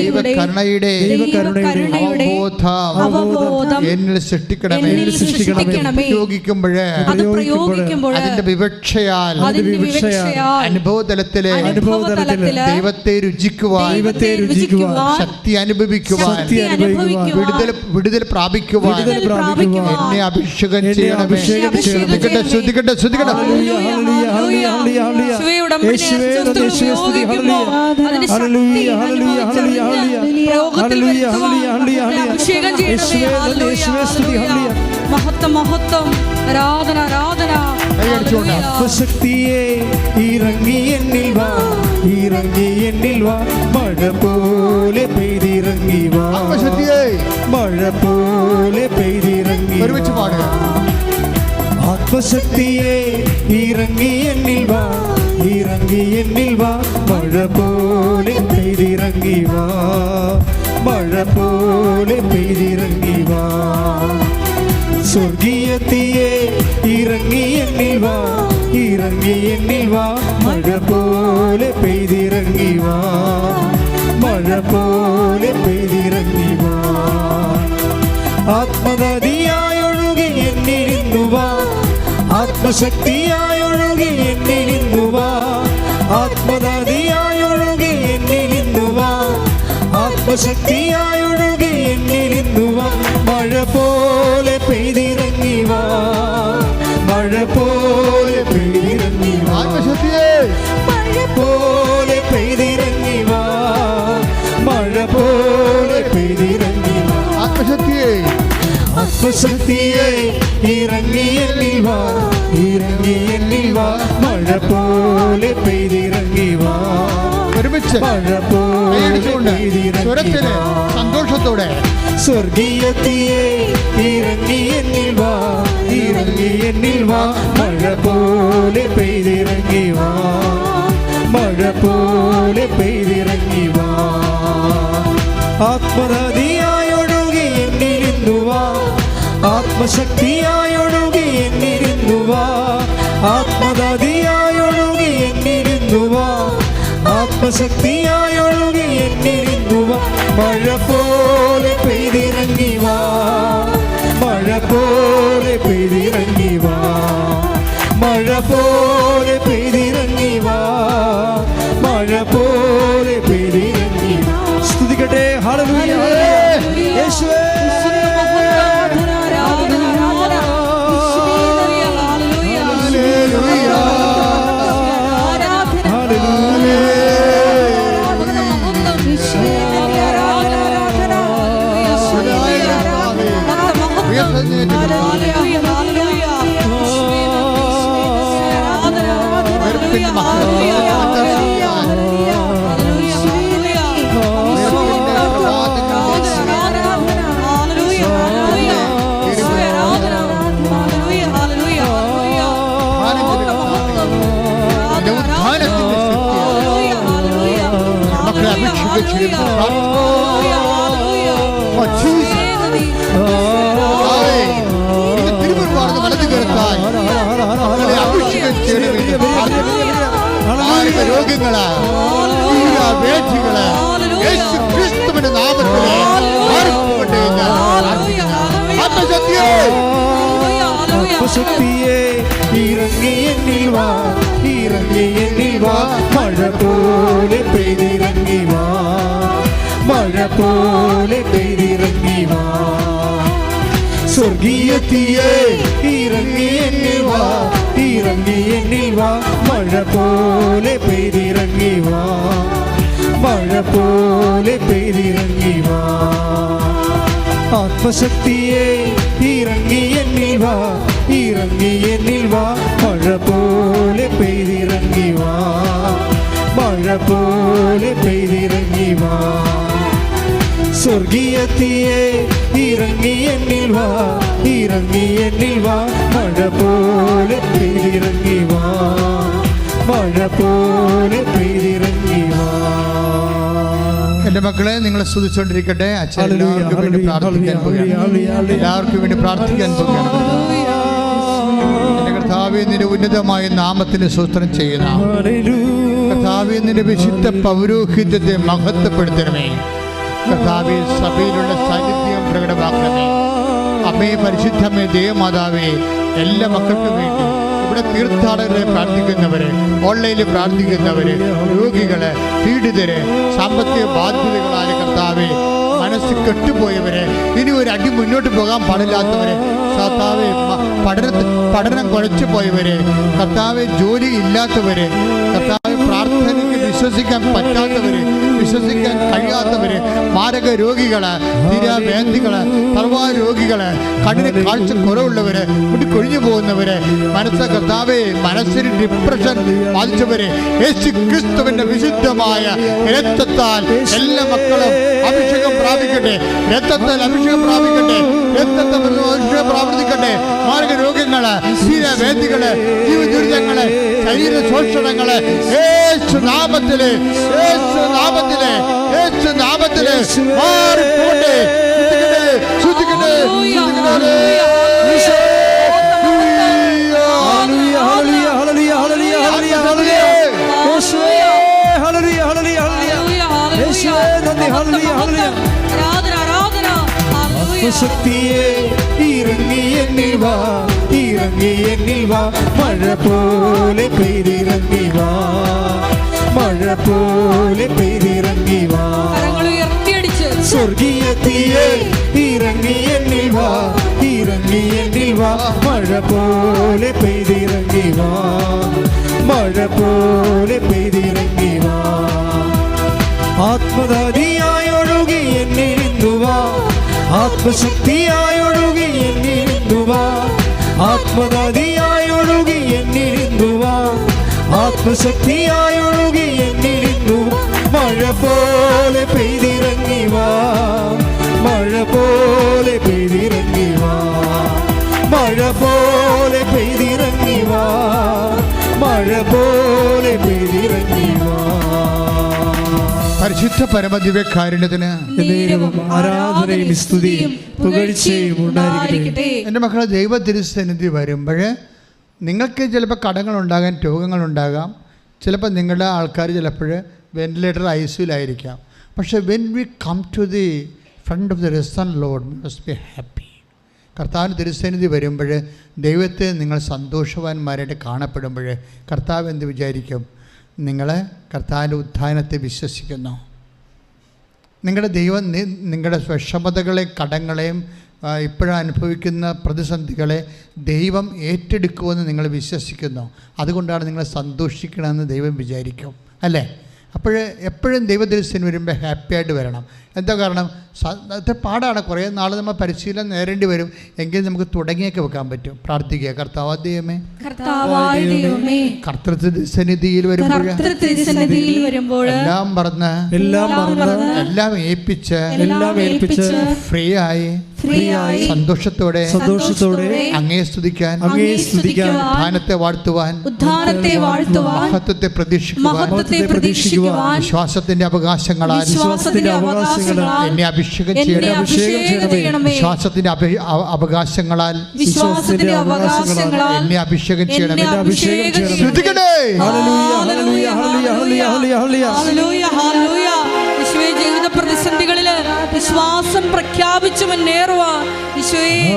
ദൈവകരുണയുടെ അവബോധം എന്നിൽ സൃഷ്ടിക്കണമേ. ഉപയോഗിക്കുമ്പോൾ അതിന്റെ വിവക്ഷയാൽ അനുഭവതലത്തിലെ ദൈവത്തെ രുചിക്കുവാൻ, ശക്തി അനുഭവിക്കുവാൻ, വിടുതൽ പ്രാപിക്കുവാൻ എന്നെ അഭിഷേകം ചെയ്യണമേ. ശ്രദ്ധിക്കട്ടെ. മഹത്വം ആരാധന ശക്തിയെ ഇറങ്ങി എന്നിൽ വാ, ഇറങ്ങി എന്നിൽ വാ, മഴ പോലെ പെയ്തിറങ്ങി വാ, മഴ പോലെ പെയ്തിറങ്ങി. ഒരുമിച്ച് പാടുക. ആത്മശക്തിയെ ഇറങ്ങി എന്നിൽ വാ, ഇറങ്ങി എന്നിൽ വാ, മഴ പോലെ പെയ്തിറങ്ങി വാ, മഴ പോലെ പെയ്തിറങ്ങി വാ. സ്വർഗീയത്തിയെ ഇറങ്ങി എന്നിൽ വാ, ഇറങ്ങി എന്നിൽ വാ, മഴ പോലെ പെയ്തിറങ്ങി വാ, മഴ പോലെ പെയ്തിറങ്ങി വാ. ആത്മനദിയായൊഴുകി എന്നിരുന്നു വാ, ആത്മശക്തിയായൊഴുകി എന്നിരുന്നു വാ, ആത്മനദിയായൊഴുകി എന്നിരുന്നു വാ, ആത്മശക്തിയായൊഴുകി എന്നിരുന്നു വാ, മഴ പോലെ പെയ്തിറങ്ങി വാ, മഴ പോലെ പെയ്തിറങ്ങി വാ, മഴ പോലെ പെയ്തിറങ്ങി വാ, മഴ പോലെ പെയ്തിറങ്ങി വാ. ആത്മശക്തിയെ ഇറങ്ങി എന്നിൽ വാ, ഇറങ്ങി എന്നിൽ വാ, മഴ പോലെ പെയ്തിറങ്ങി വാ, മഴ പോലെ പെയ്തിറങ്ങി വാ. സന്തോഷത്തോടെ സ്വർഗീയത്തിയെ ഇറങ്ങി എന്നിൽ വാ, ഇറങ്ങി എന്നിൽ വാ, മഴ പോലെ പെയ്തിറങ്ങി വാ, മഴ പോലെ പെയ്തിറങ്ങി വാ. ആത്മനദിയായൊഴുകി എന്നിരുന്നു വാ, ആത്മശക്തിയായൊഴുകി എന്നിരുന്നു വാ, ആത്മനദിയായൊഴുകി എന്നിരുന്നു വാ, ആത്മശക്തിയായൊഴുകി എന്നിരുന്നു വാ, മഴ പോലെ പെയ്തിറങ്ങി വാ, മഴ പോലെ പെയ്തിറങ്ങി വാ, മഴ പോലെ പെയ്തിറങ്ങി വാ, മഴ പോലെ പെയ്തിറങ്ങി വാ. സ്തുതിക്കട്ടെ. ഹല്ലേലൂയ, യേശുവേ. തിരുമുൻപാർന്ന് വലതു കേൾക്കാൻ രോഗങ്ങള്, വേദികള് യേശു ക്രിസ്തുവിന്റെ നാമത്തിൽ ആത്മശക്തിയെ ഇറങ്ങി എന്നിൽ വാ, ഇറങ്ങി എന്നിൽ വാ, മഴ പോലെ പെയ്തിറങ്ങി വാ, മഴ പോലെ പെയ്തിറങ്ങി വാ. സ്വർഗീയത്തിയെ ഇറങ്ങി എന്നിൽ വാ, ഇറങ്ങി എന്നിൽ വാ, മഴ പോലെ പെയ്തിറങ്ങി വാ, മഴ പോലെ പെയ്തിറങ്ങി വാ. ആത്മശക്തിയെ ഇറങ്ങി എന്നിൽ വാ, ഇറങ്ങി എന്നിൽ വാ, മഴ പോലെ പെയ്തിറങ്ങി വാ, മഴ പോലെ പെയ്തിറങ്ങി വാ. സ്വർഗീയത്തിയെ ഇറങ്ങി എന്നിൽ വാ, ഇറങ്ങി എന്നിൽ വാ, മഴ പോലെ പെയ്തിറങ്ങി വാ, മഴ പോലെ പെയ്തിറങ്ങി വാ. എൻ്റെ മക്കളെ നിങ്ങൾ സ്തുതിച്ചുകൊണ്ടിരിക്കട്ടെ. അച്ഛൻ എല്ലാവർക്കും വേണ്ടി പ്രാർത്ഥിക്കാൻ പോകുകയാണ്. എല്ലാവർക്കും വേണ്ടി പ്രാർത്ഥിക്കാൻ പോകുകയാണ്. എൻ്റെ കർത്താവേ, നിന്റെ ഉന്നതമായ നാമത്തിന് സ്തോത്രം ചെയ്യുന്ന കർത്താവേ, നിന്റെ വിശുദ്ധ പൗരോഹിത്യത്തെ മഹത്വപ്പെടുത്തണമേ. കർത്താവേ, സഭയിലുള്ള സാന്നിധ്യം പ്രകടമാക്കണമേ. അമ്മേ, പരിശുദ്ധമേ, ദേവമാതാവേ, എല്ലാ മക്കൾക്കും വേണ്ടി ഇവിടെ തീർത്ഥാടകരെ പ്രാർത്ഥിക്കുന്നവരെ, ഓൺലൈനിൽ പ്രാർത്ഥിക്കുന്നവരെ, രോഗികളെ, പീഡിതരെ, സാമ്പത്തിക ബാധ്യതകളായ കർത്താവേ, മനസ്സ് കെട്ടുപോയവരെ, ഇനി ഒരു അടി മുന്നോട്ട് പോകാൻ പാടില്ലാത്തവരെ, കർത്താവേ, പഠനം കുഴച്ചു പോയവരെ, കർത്താവെ, ജോലി ഇല്ലാത്തവരെ, കർത്താവെ, പ്രാർത്ഥനയ്ക്ക് വിശ്വസിക്കാൻ പറ്റാത്തവരെ, വിശ്വസിക്കാൻ കഴിയാത്തവരെ, മാരക രോഗികള്, തീരാവേദികള്, സർവാ രോഗികള്, കണ്ണിന് കാഴ്ച കുറവുള്ളവര്, മുടി കൊഴിഞ്ഞു പോകുന്നവര്, കർത്താവെ, മനസ്സിന് ഡിപ്രഷൻ ബാധിച്ചവരെ, യേശു ക്രിസ്തുവിന്റെ വിശുദ്ധമായ രക്തത്താൽ എല്ലാ മക്കളും അഭിഷേകം പ്രാപിക്കട്ടെ. രക്തത്താൽ അഭിഷേകം പ്രാപിക്കട്ടെ. രക്തത്തെ അഭിഷേകം പ്രാവർത്തിക്കട്ടെ. മാരക രോഗങ്ങള്, തീരാവേദികള്, ജീവദുരിതങ്ങള്, ശരീര ശോഷണങ്ങള് യേശു നാമത്തില്, യേശു നാമത്തില്, യേശു നാമത്തില് മാറിപ്പോട്ടെ. ശ്രദ്ധിക്കട്ടെ, ശക്തിയെ ഇറങ്ങി എന്നിൽ വാ, ഇറങ്ങി എന്നിൽ വാ, മഴ പോലെ പെയ്തിറങ്ങി വാ, മഴ പോലെ പെയ്തിറങ്ങി വാ. സ്വർഗീയത്തിയെ ഇറങ്ങി എന്നിൽ വാ, ഇറങ്ങി എന്നിൽ വാ, മഴ പോലെ പെയ്തിറങ്ങി വാ, മഴ പോലെ പെയ്തിറങ്ങി വാ. ആത്മദാദിയായി ഒഴുകി എന്നിരുന്നു വാ, ആത്മശക്തിയായി ഒഴുകി എന്നിരുന്നു വാ, ആത്മദാദിയായി ഒഴുകി എന്നിരുന്നു വാ, ആത്മശക്തിയായി ഒഴുകി എന്നിരുന്നു. മഴ പോലെ പെയ്തിറങ്ങി വാ, മഴ പോലെ പെയ്തിറങ്ങി വാ, മഴ പോലെ പെയ്തിറങ്ങി വാ, മഴ പോലെ പെയ്തിറങ്ങി വാ. പരിശുദ്ധ പരമദിവ്യകാരുണ്യത്തിന് ആരാധനയും സ്തുതിയും പുകഴ്ചയും ഉണ്ടായിരിക്കട്ടെ. എൻ്റെ മക്കളെ, ദൈവ തിരുസന്നിധി വരുമ്പോൾ നിങ്ങൾക്ക് ചിലപ്പോൾ കടങ്ങളുണ്ടാകാൻ, രോഗങ്ങളുണ്ടാകാം, ചിലപ്പോൾ നിങ്ങളുടെ ആൾക്കാർ ചിലപ്പോൾ വെന്റിലേറ്റർ ICUലായിരിക്കാം. പക്ഷേ when we come to the front of the reason lord must be happy. കർത്താവിന് തിരുസന്നിധി വരുമ്പോൾ ദൈവത്തെ നിങ്ങൾ സന്തോഷവാന്മാരായിട്ട് കാണപ്പെടുമ്പോൾ കർത്താവ് എന്ത് വിചാരിക്കും? നിങ്ങൾ കർത്താവിൻ്റെ ഉത്ഥാനത്തെ വിശ്വസിക്കുന്നു. നിങ്ങളുടെ ദൈവം നിങ്ങളുടെ വിഷമതകളെയും കടങ്ങളെയും ഇപ്പോഴനുഭവിക്കുന്ന പ്രതിസന്ധികളെ ദൈവം ഏറ്റെടുക്കുമെന്ന് നിങ്ങൾ വിശ്വസിക്കുന്നു. അതുകൊണ്ടാണ് നിങ്ങൾ സന്തോഷിക്കണമെന്ന് ദൈവം വിചാരിക്കും, അല്ലേ? എപ്പോഴും ദൈവദർശനം വരുമ്പോൾ ഹാപ്പിയായിട്ട് വരണം. എന്താ കാരണം? അത്ര പാടാണ്. കുറേ നാൾ നമ്മൾ പരിശീലനം നേരേണ്ടി വരും. എങ്കിലും നമുക്ക് തുടങ്ങിയൊക്കെ വെക്കാൻ പറ്റും. പ്രാർത്ഥിക്കുക, കർത്താവായ ദൈവമേ, കർത്തൃസന്നിധിയിൽ വരുമ്പോൾ എല്ലാം മറന്ന് എല്ലാം ഏൽപ്പിച്ച് ഫ്രീ ആയി സന്തോഷത്തോടെ അങ്ങയെ സ്തുതിക്കാൻ, ഉദ്ധാനത്തെ വാഴ്ത്തുവാൻ, മഹത്വത്തെ പ്രതീക്ഷിക്കുവാൻ, വിശ്വാസത്തിന്റെ അവകാശങ്ങളാൽ എന്നെ അഭിഷേകം ചെയ്യണം. വിശ്വാസത്തിന്റെ അവകാശങ്ങളാൽ എന്നെ അഭിഷേകം ചെയ്യണം. ശ്രദ്ധിക്കണേ. ജീവിത പ്രതിസന്ധികളിൽ വിശ്വാസം പ്രഖ്യാപിച്ചു മുന്നേറുവാൻ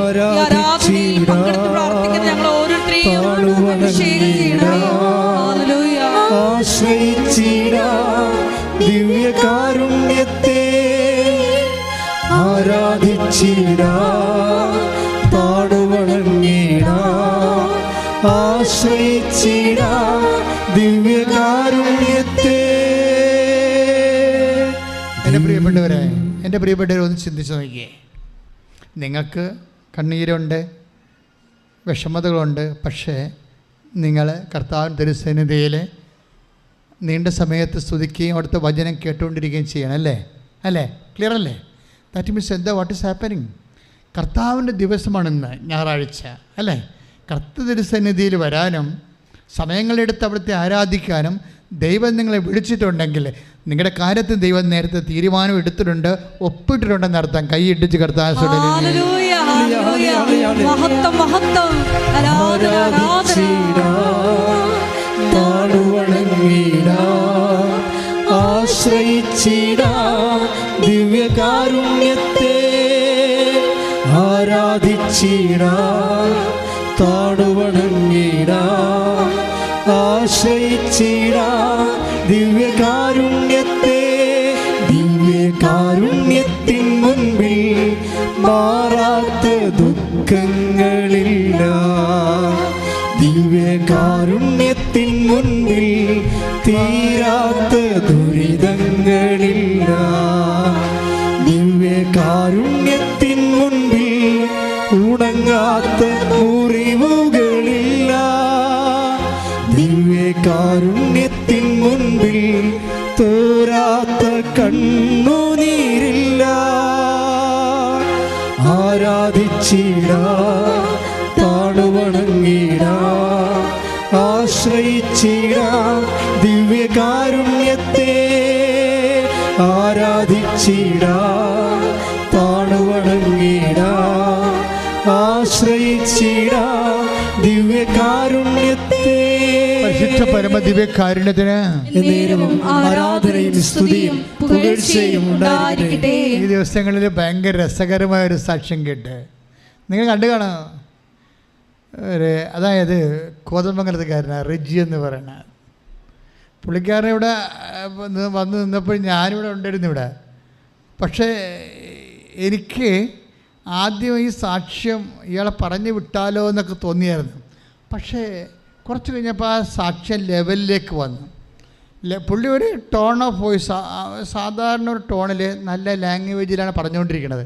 ആരാധനയിൽ പങ്കെടുത്ത് പ്രാർത്ഥിക്കുന്ന ഞങ്ങൾ ഓരോരുത്തരെയും അഭിഷേകം ചെയ്യണം. ദിവ്യകാരുണ്യത്തെ ആരാധിച്ചിടാ, പാടുവണങ്ങിടാ, ആശ്രയിച്ചിടാ ദിവ്യകാരുണ്യത്തെ. എൻ്റെ പ്രിയപ്പെട്ടവരെ ഒന്ന് ചിന്തിച്ച് നോക്കിയേ. നിങ്ങൾക്ക് കണ്ണീരുണ്ട്, വിഷമതകളുണ്ട്, പക്ഷേ നിങ്ങൾ കർത്താവിൻ തിരുസന്നിധിയിൽ നീണ്ട സമയത്ത് സ്തുതിക്കുകയും അവിടുത്തെ വചനം കേട്ടുകൊണ്ടിരിക്കുകയും ചെയ്യണം, അല്ലേ? ക്ലിയർ അല്ലേ? ദാറ്റ് മീൻസ് എന്താ? What is happening? കർത്താവിൻ്റെ ദിവസമാണിന്ന്, ഞായറാഴ്ച, അല്ലേ? കർത്തൃ തിരുസന്നിധിയിൽ വരാനും സമയങ്ങളെടുത്ത് അവിടുത്തെ ആരാധിക്കാനും ദൈവം നിങ്ങളെ വിളിച്ചിട്ടുണ്ടെങ്കിൽ നിങ്ങളുടെ കാര്യത്തിൽ ദൈവം നേരത്തെ തീരുമാനം എടുത്തിട്ടുണ്ട്, ഒപ്പിട്ടിട്ടുണ്ടെന്ന് അർത്ഥം. കൈ ഇട്ടിച്ച് കർത്താൻ ഹല്ലേലൂയ, ഹല്ലേലൂയ. മഹത്വം, മഹത്വം. ആരാധന, ആരാധന. ആശ്രയിച്ചിടാം ദിവ്യകാരുണ്യത്തെ, ആരാധിച്ചിടാം താണുവണങ്ങിടാം. ആശ്രയിച്ചിടാം ദിവ്യകാരുണ്യത്തെ, ദിവ്യകാരുണ്യത്തിൻ മുൻപിൽ മാറാത്ത ദുഃഖങ്ങളില്ല. ദിവ്യകാരുണ്യത്തിൻ മുൻപിൽ തീരാത്ത ദുരിതങ്ങളില്ല. ദിവ്യകാരുണ്യത്തിൻ മുൻപിൽ ഉണങ്ങാത്ത മുറിവുകളില്ല. ദിവ്യകാരുണ്യത്തിൻ മുൻപിൽ തോരാത്ത കണ്ണുനീരില്ല. ആരാധിച്ചിടാം താണുവണങ്ങിടാം. ആശ്രയിച്ചിടാം ദിവ്യകാരുണ്യത്തെ, ആരാധിച്ചിടാം താണുവണങ്ങിടാം. ആശ്രയിച്ചിടാം ദിവ്യകാരുണ്യത്തെ. പരിശുദ്ധ പരമ ദിവ്യകാരുണ്യത്തിന് നേരവും ആരാധനയും സ്തുതിയും പുകഴ്ചയും ഉണ്ടായിരിക്കട്ടെ. ഈ ദിവസങ്ങളിൽ ഭയങ്കര രസകരമായ ഒരു സാക്ഷ്യം കേട്ട് നിങ്ങൾ കണ്ടു കാണാം. അതായത് കോതമംഗലത്തുകാരനാണ് റെജി എന്ന് പറയുന്ന പുള്ളിക്കാരൻ ഇവിടെ വന്ന് നിന്നപ്പോൾ ഞാനിവിടെ ഉണ്ടായിരുന്നു ഇവിടെ. പക്ഷേ എനിക്ക് ആദ്യം ഈ സാക്ഷ്യം ഇയാളെ പറഞ്ഞു വിട്ടാലോ എന്നൊക്കെ തോന്നിയായിരുന്നു. പക്ഷേ കുറച്ച് കഴിഞ്ഞപ്പോൾ ആ സാക്ഷ്യം ലെവലിലേക്ക് വന്നു. പുള്ളി ഒരു ടോൺ ഓഫ് വോയിസ്, സാധാരണ ഒരു ടോണിൽ നല്ല ലാംഗ്വേജിലാണ് പറഞ്ഞുകൊണ്ടിരിക്കുന്നത്.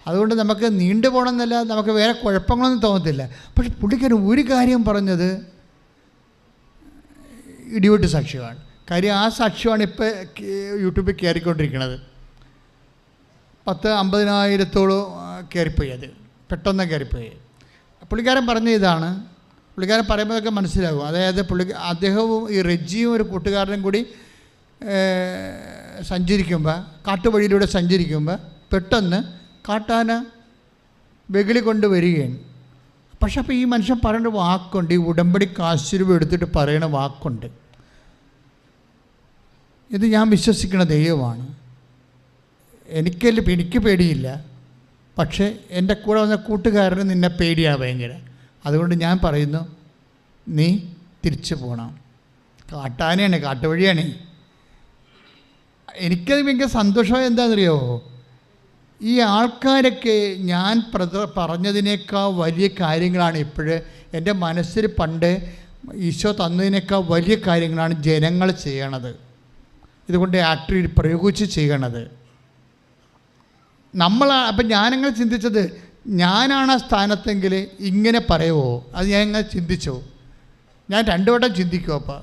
അതുകൊണ്ട് നമുക്ക് നീണ്ടു പോകണമെന്നല്ല, നമുക്ക് വേറെ കുഴപ്പങ്ങളൊന്നും തോന്നത്തില്ല. പക്ഷെ പുള്ളിക്കാരൻ ഒരു കാര്യം പറഞ്ഞത് ഇടിവെട്ട് സാക്ഷ്യമാണ്. കാര്യം ആ സാക്ഷ്യമാണ് ഇപ്പോൾ യൂട്യൂബിൽ കയറിക്കൊണ്ടിരിക്കുന്നത്. 50,000-50,000 കയറിപ്പോയി. അത് പെട്ടെന്ന് കയറിപ്പോയി. പുള്ളിക്കാരൻ പറഞ്ഞ ഇതാണ്, പുള്ളിക്കാരൻ പറയുമ്പോഴൊക്കെ മനസ്സിലാകും. അതായത് അദ്ദേഹവും ഈ റെജിയും ഒരു കൂട്ടുകാരനും കൂടി സഞ്ചരിക്കുമ്പോൾ, കാട്ടുവഴിയിലൂടെ സഞ്ചരിക്കുമ്പോൾ പെട്ടെന്ന് കാട്ടാന വെകിളി കൊണ്ട് വരികയാണ്. പക്ഷെ അപ്പോൾ ഈ മനുഷ്യൻ പറയേണ്ട വാക്കുണ്ട്, ഈ ഉടമ്പടി കാശുരൂപ എടുത്തിട്ട് പറയണ വാക്കുണ്ട്. ഇത് ഞാൻ വിശ്വസിക്കുന്ന ദൈവമാണ്. എനിക്ക് പേടിയില്ല, പക്ഷേ എൻ്റെ കൂടെ വന്ന കൂട്ടുകാരന് നിന്നെ പേടിയാണ് ഭയങ്കര. അതുകൊണ്ട് ഞാൻ പറയുന്നു, നീ തിരിച്ചു പോകണം. കാട്ടാനയാണ്, കാട്ടുവഴിയാണ്. എനിക്കത് ഭയങ്കര സന്തോഷമായി. എന്താണെന്നറിയാമോ, ഈ ആൾക്കാരൊക്കെ ഞാൻ പറഞ്ഞതിനേക്കാൾ വലിയ കാര്യങ്ങളാണ് ഇപ്പോഴ് എൻ്റെ മനസ്സിൽ പണ്ട് ഈശോ തന്നതിനേക്കാൾ വലിയ കാര്യങ്ങളാണ് ജനങ്ങൾ ചെയ്യണത്. ഇതുകൊണ്ട് ആക്ടറി പ്രയോഗിച്ച് ചെയ്യണത് അപ്പം ഞാനങ്ങനെ ചിന്തിച്ചത്, ഞാനാണ് ആ സ്ഥാനത്തെങ്കിൽ ഇങ്ങനെ പറയുമോ? അത് ഞാൻ ഇങ്ങനെ ചിന്തിച്ചോ? ഞാൻ 2 വട്ടം ചിന്തിക്കും. അപ്പോൾ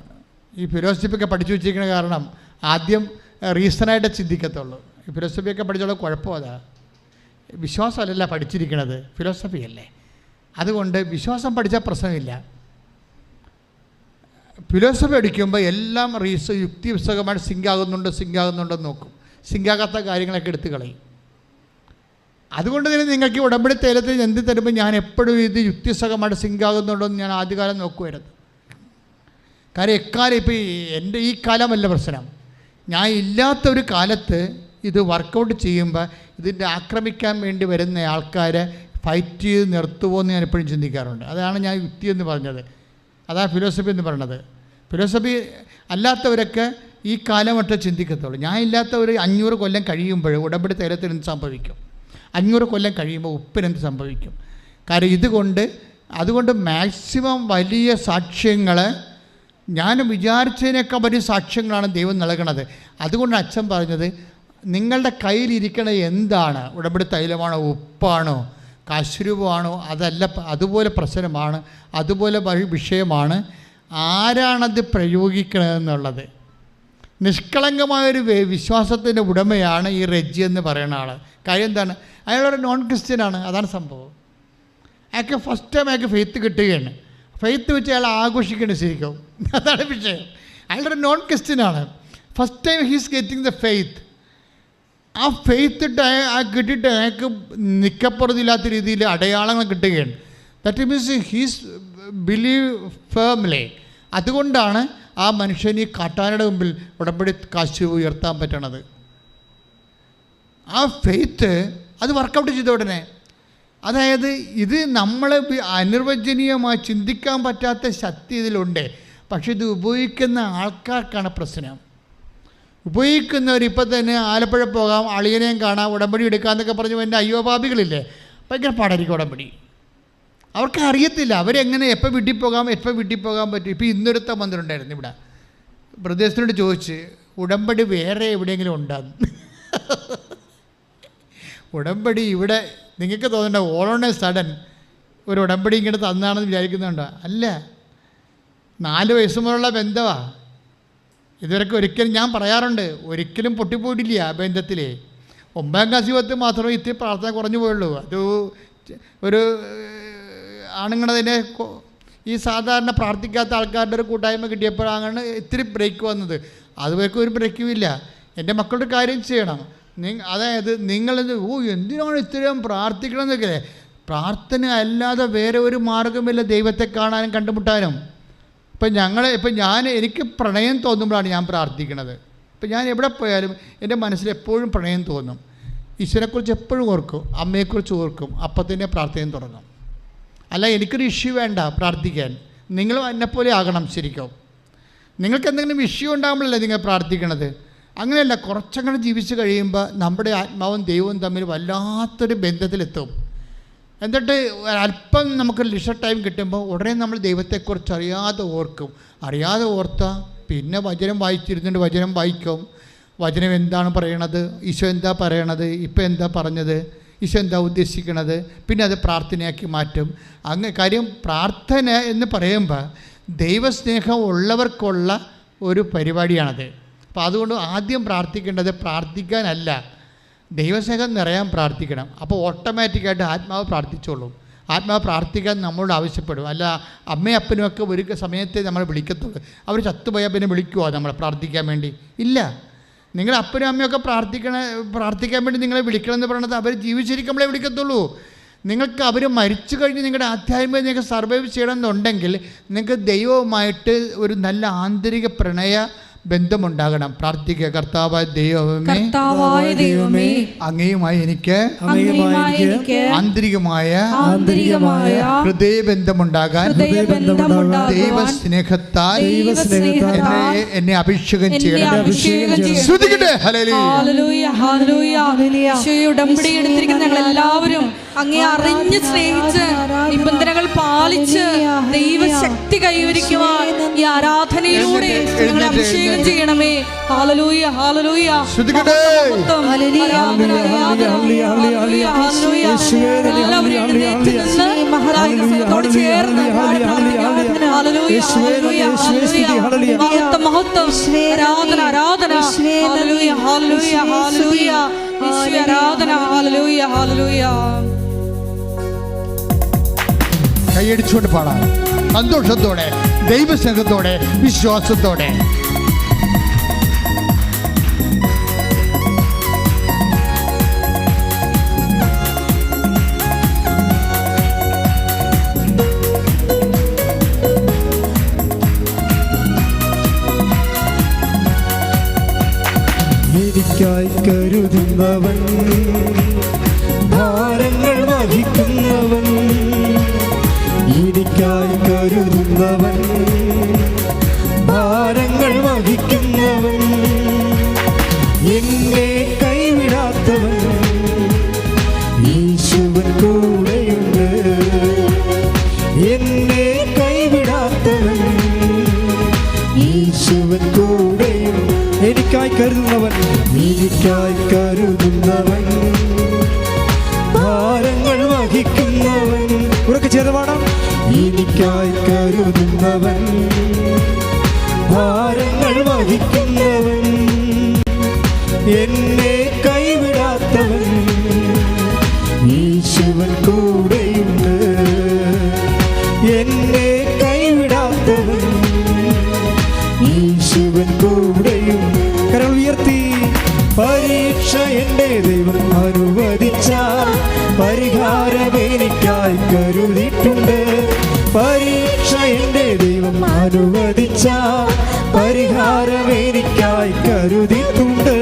ഈ ഫിലോസഫിയൊക്കെ പഠിച്ചു വെച്ചിരിക്കുന്ന കാരണം ആദ്യം റീസണായിട്ട് ചിന്തിക്കത്തുള്ളൂ. ഈ ഫിലോസഫിയൊക്കെ പഠിച്ചുള്ള കുഴപ്പം അതാ, വിശ്വാസമല്ല പഠിച്ചിരിക്കണത്, ഫിലോസഫിയല്ലേ. അതുകൊണ്ട് വിശ്വാസം പഠിച്ചാൽ പ്രശ്നമില്ല. ഫിലോസഫി പഠിക്കുമ്പോൾ എല്ലാം യുക്തിപുസ്തകമായിട്ട് സിങ്കാകുന്നുണ്ടെന്ന് നോക്കും. സിങ്കാകാത്ത കാര്യങ്ങളൊക്കെ എടുത്ത് കളയും. അതുകൊണ്ട് തന്നെ നിങ്ങൾക്ക് ഉടമ്പടി തൈലത്തിൽ എന്ത് തരുമ്പോൾ ഞാൻ എപ്പോഴും ഇത് യുക്തിസഹമായിട്ട് സിങ്കാകുന്നുണ്ടോ എന്ന് ഞാൻ ആദ്യകാലം നോക്കുമായിരുന്നു. കാര്യം എക്കാലം ഇപ്പോൾ എൻ്റെ ഈ കാലമല്ല പ്രശ്നം, ഞാൻ ഇല്ലാത്ത ഒരു കാലത്ത് ഇത് വർക്കൗട്ട് ചെയ്യുമ്പോൾ ഇതിൻ്റെ ആക്രമിക്കാൻ വേണ്ടി വരുന്ന ആൾക്കാരെ ഫൈറ്റ് ചെയ്ത് നിർത്തുമോ എന്ന് ഞാൻ എപ്പോഴും ചിന്തിക്കാറുണ്ട്. അതാണ് ഞാൻ യുക്തി എന്ന് പറഞ്ഞത്, അതാണ് ഫിലോസഫി എന്ന് പറയുന്നത്. ഫിലോസഫി അല്ലാത്തവരൊക്കെ ഈ കാലം ഒട്ടേ ചിന്തിക്കത്തുള്ളൂ. ഞാൻ ഇല്ലാത്ത ഒരു 500 കൊല്ലം കഴിയുമ്പോൾ ഉടമ്പടി തൈലത്തിൽ എന്ത് സംഭവിക്കും, 500 കൊല്ലം കഴിയുമ്പോൾ ഉപ്പിനെന്ത് സംഭവിക്കും. കാര്യം അതുകൊണ്ട് മാക്സിമം വലിയ സാക്ഷ്യങ്ങൾ, ഞാൻ വിചാരിച്ചതിനേക്കാൾ വലിയ സാക്ഷ്യങ്ങളാണ് ദൈവം നൽകണത്. അതുകൊണ്ട് അച്ഛൻ പറഞ്ഞത്, നിങ്ങളുടെ കയ്യിലിരിക്കണ എന്താണ്, ഉടമ്പടി തൈലമാണോ, ഉപ്പാണോ, കാശുരൂപമാണോ, അതല്ല, അതുപോലെ പ്രശ്നമാണ്, അതുപോലെ വിഷയമാണ്. ആരാണത് പ്രയോഗിക്കണമെന്നുള്ളത്. നിഷ്കളങ്കമായൊരു വിശ്വാസത്തിൻ്റെ ഉടമയാണ് ഈ റെജി എന്ന് പറയുന്ന ആൾ. കാര്യം എന്താണ്, അയാളൊരു നോൺ ക്രിസ്ത്യനാണ്, അതാണ് സംഭവം. അയാൾക്ക് ഫസ്റ്റ് ടൈം അയാൾക്ക് ഫെയ്ത്ത് കിട്ടുകയാണ്. ഫെയ്ത്ത് വെച്ച് അയാൾ ആഘോഷിക്കേണ്ട ശരിക്കും, അതാണ് വിഷയം. അയാളൊരു നോൺ ക്രിസ്ത്യനാണ്. First time he's getting the faith. ആ ഫെയ്ത്ത് കിട്ടിയിട്ട് അയാൾക്ക് നിക്കപ്പുറത്തില്ലാത്ത രീതിയിൽ അടയാളങ്ങൾ കിട്ടുകയാണ്. That means he's believe firmly. അതുകൊണ്ടാണ് ആ മനുഷ്യന് ഈ കാട്ടാനയുടെ മുമ്പിൽ ഉടമ്പടി കാശ് ഉയർത്താൻ പറ്റണത്. ആ ഫെയ്ത്ത് അത് വർക്കൗട്ട് ചെയ്ത ഉടനെ, അതായത് ഇത് നമ്മൾ അനിർവചനീയമായി ചിന്തിക്കാൻ പറ്റാത്ത ശക്തി ഇതിലുണ്ട്. പക്ഷെ ഇത് ഉപയോഗിക്കുന്ന ആൾക്കാർക്കാണ് പ്രശ്നം. ഉപയോഗിക്കുന്നവർ ഇപ്പം തന്നെ ആലപ്പുഴ പോകാം, അളിയനെയും കാണാം, ഉടമ്പടി എടുക്കാമെന്നൊക്കെ പറഞ്ഞു എൻ്റെ അയ്യോപാപികളില്ലേ, ഭയങ്കര പാടായിരിക്കും ഉടമ്പടി. അവർക്ക് അറിയത്തില്ല അവരെങ്ങനെ എപ്പോൾ വീട്ടിൽ പോകാൻ പറ്റും. ഇപ്പോൾ ഇന്നൊരുത്ത മന്ത്രിണ്ടായിരുന്നു ഇവിടെ, പ്രദേശത്തിനോട് ചോദിച്ച് ഉടമ്പടി വേറെ എവിടെയെങ്കിലും ഉണ്ടാകും. ഉടമ്പടി ഇവിടെ നിങ്ങൾക്ക് തോന്നണ്ട ഓൾ ഓൺ എ സഡൻ ഒരു ഉടമ്പടി ഇങ്ങനെ തന്നാണെന്ന് വിചാരിക്കുന്നുണ്ടോ? അല്ല, 4 വയസ്സ് മുതലുള്ള ബന്ധമാണ്. ഇതുവരെയൊക്കെ ഒരിക്കലും ഞാൻ പറയാറുണ്ട്, ഒരിക്കലും പൊട്ടിപ്പോയിട്ടില്ല ബന്ധത്തിൽ. 9ാം ക്ലാസ് യുവത്ത് മാത്രമേ ഇത്തിരി പ്രാർത്ഥന കുറഞ്ഞു പോയുള്ളൂ. അത് ഒരു ആണുങ്ങളതിനെ ഈ സാധാരണ പ്രാർത്ഥിക്കാത്ത ആൾക്കാരുടെ ഒരു കൂട്ടായ്മ കിട്ടിയപ്പോഴാണ് ഇത്തിരി ബ്രേക്ക് വന്നത്. അതുവരെയൊക്കെ ഒരു ബ്രേക്കും ഇല്ല. എൻ്റെ മക്കളുടെ കാര്യം ചെയ്യണം. അതായത് നിങ്ങളിത് എന്തിനാണ് ഇത്രയും പ്രാർത്ഥിക്കണമെന്നൊക്കെ. പ്രാർത്ഥന അല്ലാതെ വേറെ ഒരു മാർഗമില്ല ദൈവത്തെ കാണാനും കണ്ടുമുട്ടാനും. എനിക്ക് പ്രണയം തോന്നുമ്പോഴാണ് ഞാൻ പ്രാർത്ഥിക്കുന്നത്. ഇപ്പം ഞാൻ എവിടെ പോയാലും എൻ്റെ മനസ്സിൽ എപ്പോഴും പ്രണയം തോന്നും. ഈശ്വരനെക്കുറിച്ച് എപ്പോഴും ഓർക്കും, അമ്മയെക്കുറിച്ച് ഓർക്കും, അപ്പം തന്നെ പ്രാർത്ഥന തുടങ്ങും. അല്ല, എനിക്കൊരു ഇഷ്യൂ വേണ്ട പ്രാർത്ഥിക്കാൻ. നിങ്ങളും എന്നെപ്പോലെ ആകണം. ശരിക്കും നിങ്ങൾക്ക് എന്തെങ്കിലും ഇഷ്യൂ ഉണ്ടാകുമ്പോഴല്ലേ നിങ്ങൾ പ്രാർത്ഥിക്കണത്. അങ്ങനെയല്ല, കുറച്ചങ്ങനെ ജീവിച്ച് കഴിയുമ്പോൾ നമ്മുടെ ആത്മാവും ദൈവവും തമ്മിൽ വല്ലാത്തൊരു ബന്ധത്തിലെത്തും. എന്നിട്ട് അല്പം നമുക്ക് ലിഷർ ടൈം കിട്ടുമ്പോൾ ഉടനെ നമ്മൾ ദൈവത്തെക്കുറിച്ച് അറിയാതെ ഓർത്താൽ പിന്നെ വചനം വായിച്ചിരുന്നുണ്ട്, വചനം വായിക്കും. വചനം എന്താണ് പറയണത്, ഈശോ എന്താ പറയണത്, ഇപ്പം എന്താ പറഞ്ഞത്, ഈശോ എന്താ ഉദ്ദേശിക്കണത്, പിന്നെ അത് പ്രാർത്ഥനയാക്കി മാറ്റും. കാര്യം പ്രാർത്ഥന എന്ന് പറയുമ്പോൾ ദൈവസ്നേഹം ഉള്ളവർക്കുള്ള ഒരു പരിപാടിയാണത്. അപ്പോൾ അതുകൊണ്ട് ആദ്യം പ്രാർത്ഥിക്കേണ്ടത് പ്രാർത്ഥിക്കാനല്ല, ദൈവസ്നേഹം നിറയാൻ പ്രാർത്ഥിക്കണം. അപ്പോൾ ഓട്ടോമാറ്റിക്കായിട്ട് ആത്മാവ് പ്രാർത്ഥിച്ചോളും. ആത്മാവ് പ്രാർത്ഥിക്കാൻ നമ്മളോട് ആവശ്യപ്പെടും. അല്ല, അമ്മയും അപ്പനുമൊക്കെ ഒരു സമയത്തെ നമ്മൾ വിളിക്കത്തുള്ളൂ. അവർ ചത്തുപോയാൽ പിന്നെ വിളിക്കുമോ നമ്മളെ പ്രാർത്ഥിക്കാൻ വേണ്ടി? ഇല്ല. നിങ്ങളുടെ അപ്പനും അമ്മയൊക്കെ പ്രാർത്ഥിക്കാൻ വേണ്ടി നിങ്ങളെ വിളിക്കണമെന്ന് പറയണത് അവർ ജീവിച്ചിരിക്കുമ്പോഴേ വിളിക്കത്തുള്ളൂ. നിങ്ങൾക്ക് അവർ മരിച്ചു കഴിഞ്ഞ് നിങ്ങളുടെ ആധ്യാത്മികത നിങ്ങൾക്ക് സർവൈവ് ചെയ്യണമെന്നുണ്ടെങ്കിൽ നിങ്ങൾക്ക് ദൈവവുമായിട്ട് ഒരു നല്ല ആന്തരിക പ്രണയ ബന്ധമുണ്ടാകണം. പ്രാർത്ഥിക്കുക, കർത്താവായ ദൈവമേ, അങ്ങയുമായി എനിക്ക് ആന്തരികമായ ഹൃദയബന്ധമുണ്ടാകാൻ ദൈവസ്നേഹത്താൽ എന്നെ അഭിഷേകം ചെയ്യണം. ഉടമ്പടി എടുത്തിരിക്കുന്ന ഞങ്ങൾ എല്ലാവരും അങ്ങേ അറിഞ്ഞ് സ്നേഹിച്ച് നിബന്ധനകൾ പാലിച്ച് ദൈവശക്തി കൈവരിക്കുവാൻ ഈ ആരാധനയിലൂടെ ഞങ്ങളെ അഭിഷേകം ചെയ്യണമേ. ഹല്ലേലൂയ, ഹല്ലേലൂയ, മഹത്വം, ആരാധന, ആരാധന, ഹല്ലേലൂയ, ഹല്ലേലൂയ, ഹല്ലേലൂയ, ആരാധന, ഹല്ലേലൂയ, ഹല്ലേലൂയ. കൈയടിച്ചുകൊണ്ട് പാടാം, സന്തോഷത്തോടെ, ദൈവസ്നേഹത്തോടെ, വിശ്വാസത്തോടെ. എനിക്കായി കരുതുന്നവൻ, ഭാരങ്ങൾ വഹിക്കുന്നവൻ, എനിക്കായി കരുതുന്നവൻ, ഭാരങ്ങൾ വഹിക്കുന്നവൻ, എന്നെ കൈവിടാത്തവൻ, യേശുവൻ കൂടെയുണ്ട്. എന്നെ കൈവിടാത്തവൻ, യേശുവൻ കൂടെയുണ്ട്. എനിക്കായി കരുതുന്നവൻ, എനിക്കായി കരുതുന്നവൻ, ഭാരങ്ങൾ വഹിക്കുന്നവൻ. ഉറക്കെ ചേർന്ന് പാടാം. എനിക്കായി കരുതുന്നവൻ, ഭാരങ്ങൾ വഹിക്കുന്നവൻ, എന്നെ കൈവിടാത്തവൻ, യേശുവൻ കൂടെയുണ്ട്. എന്നെ കൈവിടാത്തവൻ, യേശുവൻ കൂടെയുണ്ട്. കരങ്ങൾ ഉയർത്തി. പരീക്ഷ എൻ്റെ ദൈവം അനുവദിച്ചാൽ പരിഹാരം എനിക്കായി കരുതിയിട്ടുണ്ട്. പരീക്ഷ എൻ്റെ ദൈവം അനുവദിച്ചാൽ പരിഹാരം എനിക്കായി കരുതിയിട്ടുണ്ട്.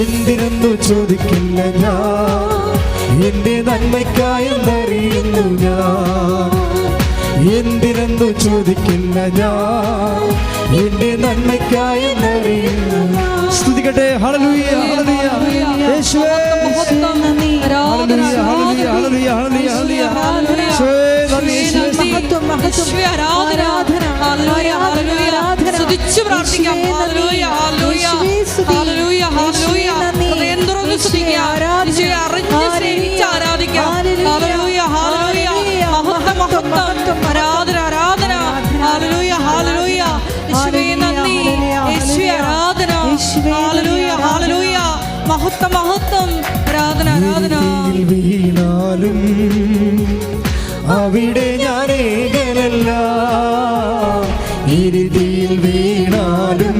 എന്തിനെന്നു ചോദിക്കില്ല ഞാൻ, എൻ്റെ നന്മയ്ക്കായെന്നറിയുന്നു ഞാൻ. എന്തിനെന്നു ചോദിക്കില്ല ഞാൻ, എൻ്റെ നന്മയ്ക്കായെന്നറിയുന്നു. സ്തുതിക്കട്ടെ. ഹല്ലേലൂയ, ഹല്ലേലൂയ. യേശുവേ ഹല്ലേലൂയ, ഹല്ലേലൂയ, ഹല്ലേലൂയ, ഹല്ലേലൂയ. യേശുവേ നന്ദി, യേശുവേ ആരാധന. ഹല്ലേലൂയ, ഹല്ലേലൂയ. സ്തുതിച്ചു പ്രാർത്ഥിക്കാം. ഹല്ലേലൂയ, ഹല്ലേലൂയ, ഹല്ലേലൂയ, ഹല്ലേലൂയ. ഹൃദയം തുറന്ന് സ്തുതിക്കാം. യേശുവേ അറിഞ്ഞ് സ്നേഹിച്ച് ആരാധിക്കാം. ഹല്ലേലൂയ, ഹല്ലേലൂയ. മഹത്വം, മഹത്വം. ആരാധന, ആരാധന. ഹല്ലേലൂയ, ഹല്ലേലൂയ. യേശുവേ നന്ദി, യേശുവേ ആരാധന. ഹല്ലേലൂയ, ഹല്ലേലൂയ. മഹത്വം, മഹത്വം. ആരാധന, ആരാധന. വീണാലും അവിടെ ഞാൻ ഏകനല്ല. ഇരുതിയിൽ വീണാലും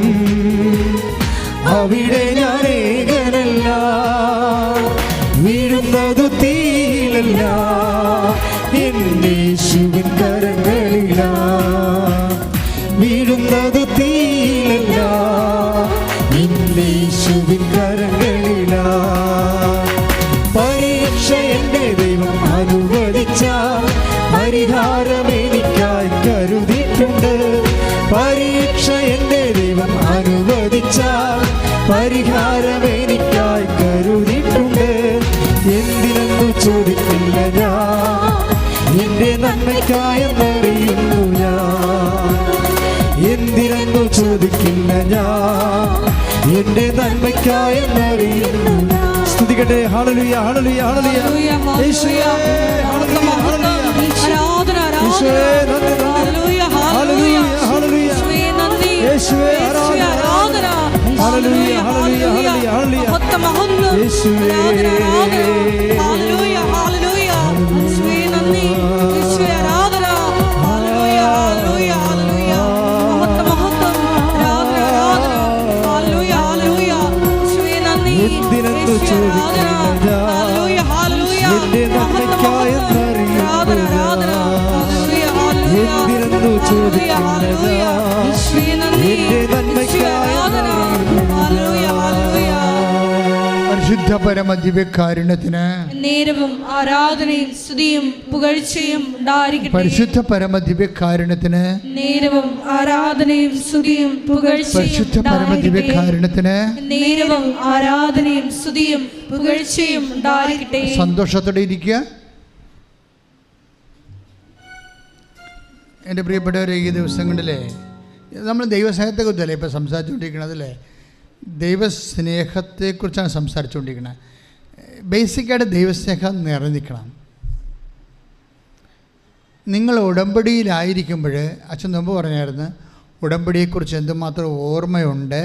അവിടെ ഞാൻ ഏകനല്ല. വീഴുന്നത് തീയിലല്ല, എന്നേശുവിൻ കരങ്ങളിലാ. വീഴുന്നത് തീയിലല്ല, എന്നേശുവിൻ കരങ്ങളിലാ. പരീക്ഷ എൻ്റെ ദൈവം അനുവദിച്ചാൽ പരിഹാരം എനിക്കായി കരുതിയിട്ടുണ്ട്. പരീക്ഷ എൻ്റെ ദൈവം അനുവദിച്ചാൽ പരിഹാരം എനിക്കായി കരുതിയിട്ടുണ്ട്. എന്തിനെന്നു ചോദിക്കില്ല ഞാൻ, എൻ്റെ നന്മയ്ക്കായെന്നറിയുന്നു ഞാൻ. എന്തിനെന്നു ചോദിക്കില്ല ഞാൻ, എൻ്റെ നന്മയ്ക്കായെന്നറിയുന്നു. സ്തുതിക്കട്ടെ. ഹല്ലേലൂയ, ഹല്ലേലൂയ, ഹല്ലേലൂയ. യേശുവേ ഹല്ലേലൂയ, ഹല്ലേലൂയ. ആരാധന, യേശുവേ നന്ദി, നന്ദി. ഹല്ലേലൂയ, ഹല്ലേലൂയ, ഹല്ലേലൂയ. യേശുവേ നന്ദി, യേശുവേ യേശുവേ ആരാധന. ഹല്ലേലൂയ, ഹല്ലേലൂയ, ഹല്ലേലൂയ, ഹല്ലേലൂയ. മഹത്വം, മഹത്വം. യേശുവേ. ആരാധന, ആരാധന. ഹല്ലേലൂയ, ഹല്ലേലൂയ. യേശുവേ നന്ദി, യേശുവേ ആരാധന. ഹല്ലേലൂയ, ഹല്ലേലൂയ, ഹല്ലേലൂയ. മഹത്വം, മഹത്വം. ആരാധന, ആരാധന. ഹല്ലേലൂയ, ഹല്ലേലൂയ. യേശുവേ നന്ദി, എന്തിനെന്നു യേശുവേ ആരാധന. ഹല്ലേലൂയ, ഹല്ലേലൂയ. എൻ്റെ നന്മയ്ക്കായെന്നറിയുന്നു ആരാധന, ആരാധന. ഹല്ലേലൂയ, ഹല്ലേലൂയ. എന്തിനെന്നു ചോദിക്കില്ല ഞാൻ, യേശുവേ നന്ദി, എൻ്റെ നന്മയ്ക്കായെന്നറിയുന്നു. Hallelujah, hallelujah. പരിശുദ്ധ പരമ ദിവ്യകാരുണ്യത്തിന് നേരവും ആരാധനയും സ്തുതിയും പുകഴ്ചയും ഉണ്ടായിരിക്കട്ടെ. പരിശുദ്ധ പരമ ദിവ്യകാരുണ്യത്തിന് നേരവും ആരാധനയും സ്തുതിയും പുകഴ്ചയും പരിശുദ്ധ പരമ ഉണ്ടായിരിക്കട്ടെ. ദിവ്യകാരുണ്യത്തിന് നേരവും ആരാധനയും സ്തുതിയും പുകഴ്ചയും ഉണ്ടായിരിക്കട്ടെ. സന്തോഷത്തോടെ ഇരിക്കുക. എൻ്റെ പ്രിയപ്പെട്ടവരെ, ഈ ദിവസങ്ങളിലെ നമ്മൾ ദൈവസ്നേഹത്തെക്കുറിച്ചല്ലേ ഇപ്പോൾ സംസാരിച്ചുകൊണ്ടിരിക്കുന്നത് അല്ലേ? ദൈവസ്നേഹത്തെക്കുറിച്ചാണ് സംസാരിച്ചുകൊണ്ടിരിക്കുന്നത്. ബേസിക്കായിട്ട് ദൈവസ്നേഹം നിറഞ്ഞിരിക്കണം. നിങ്ങൾ ഉടമ്പടിയിലായിരിക്കുമ്പോൾ അച്ഛൻ മുമ്പ് പറഞ്ഞായിരുന്നു, ഉടമ്പടിയെക്കുറിച്ച് എന്തുമാത്രം ഓർമ്മയുണ്ട്,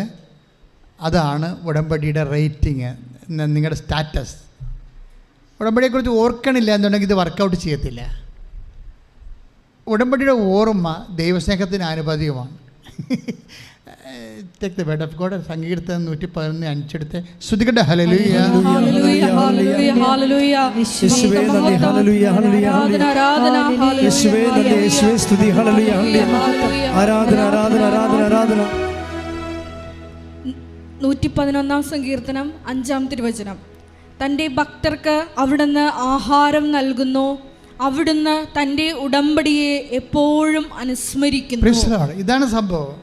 അതാണ് ഉടമ്പടിയുടെ റേറ്റിംഗ്, നിങ്ങളുടെ സ്റ്റാറ്റസ്. ഉടമ്പടിയെക്കുറിച്ച് ഓർക്കണില്ല എന്നുണ്ടെങ്കിൽ ഇത് വർക്കൗട്ട് ചെയ്യത്തില്ല. ഉടമ്പടിയുടെ ഓർമ്മ ദൈവസ്നേഹത്തിന് ആനുപാതികമാണ്. Take the word of God. സങ്കീർത്തനം 111:5 സ്തുതിക്കട്ടെ. ഹല്ലേലൂയ, ഹല്ലേലൂയ, ഹല്ലേലൂയ, ഹല്ലേലൂയ. യേശുവേ നന്ദി, ഹല്ലേലൂയ, ഹല്ലേലൂയ, ആരാധന, ആരാധന. യേശുവേ നന്ദി, യേശുവേ സ്തുതി. ഹല്ലേലൂയ, ഹല്ലേലൂയ. ആരാധന, ആരാധന, ആരാധന, ആരാധന. 111 സങ്കീർത്തനം 5-ാം തിരുവചനം. തൻ്റെ ഭക്തർക്ക് അവിടുന്ന് ആഹാരം നൽകുന്നു, അവിടുന്ന് തൻ്റെ ഉടമ്പടിയെ എപ്പോഴും അനുസ്മരിക്കുന്നു. Praise the Lord. ഇതാണ് സംഭവം.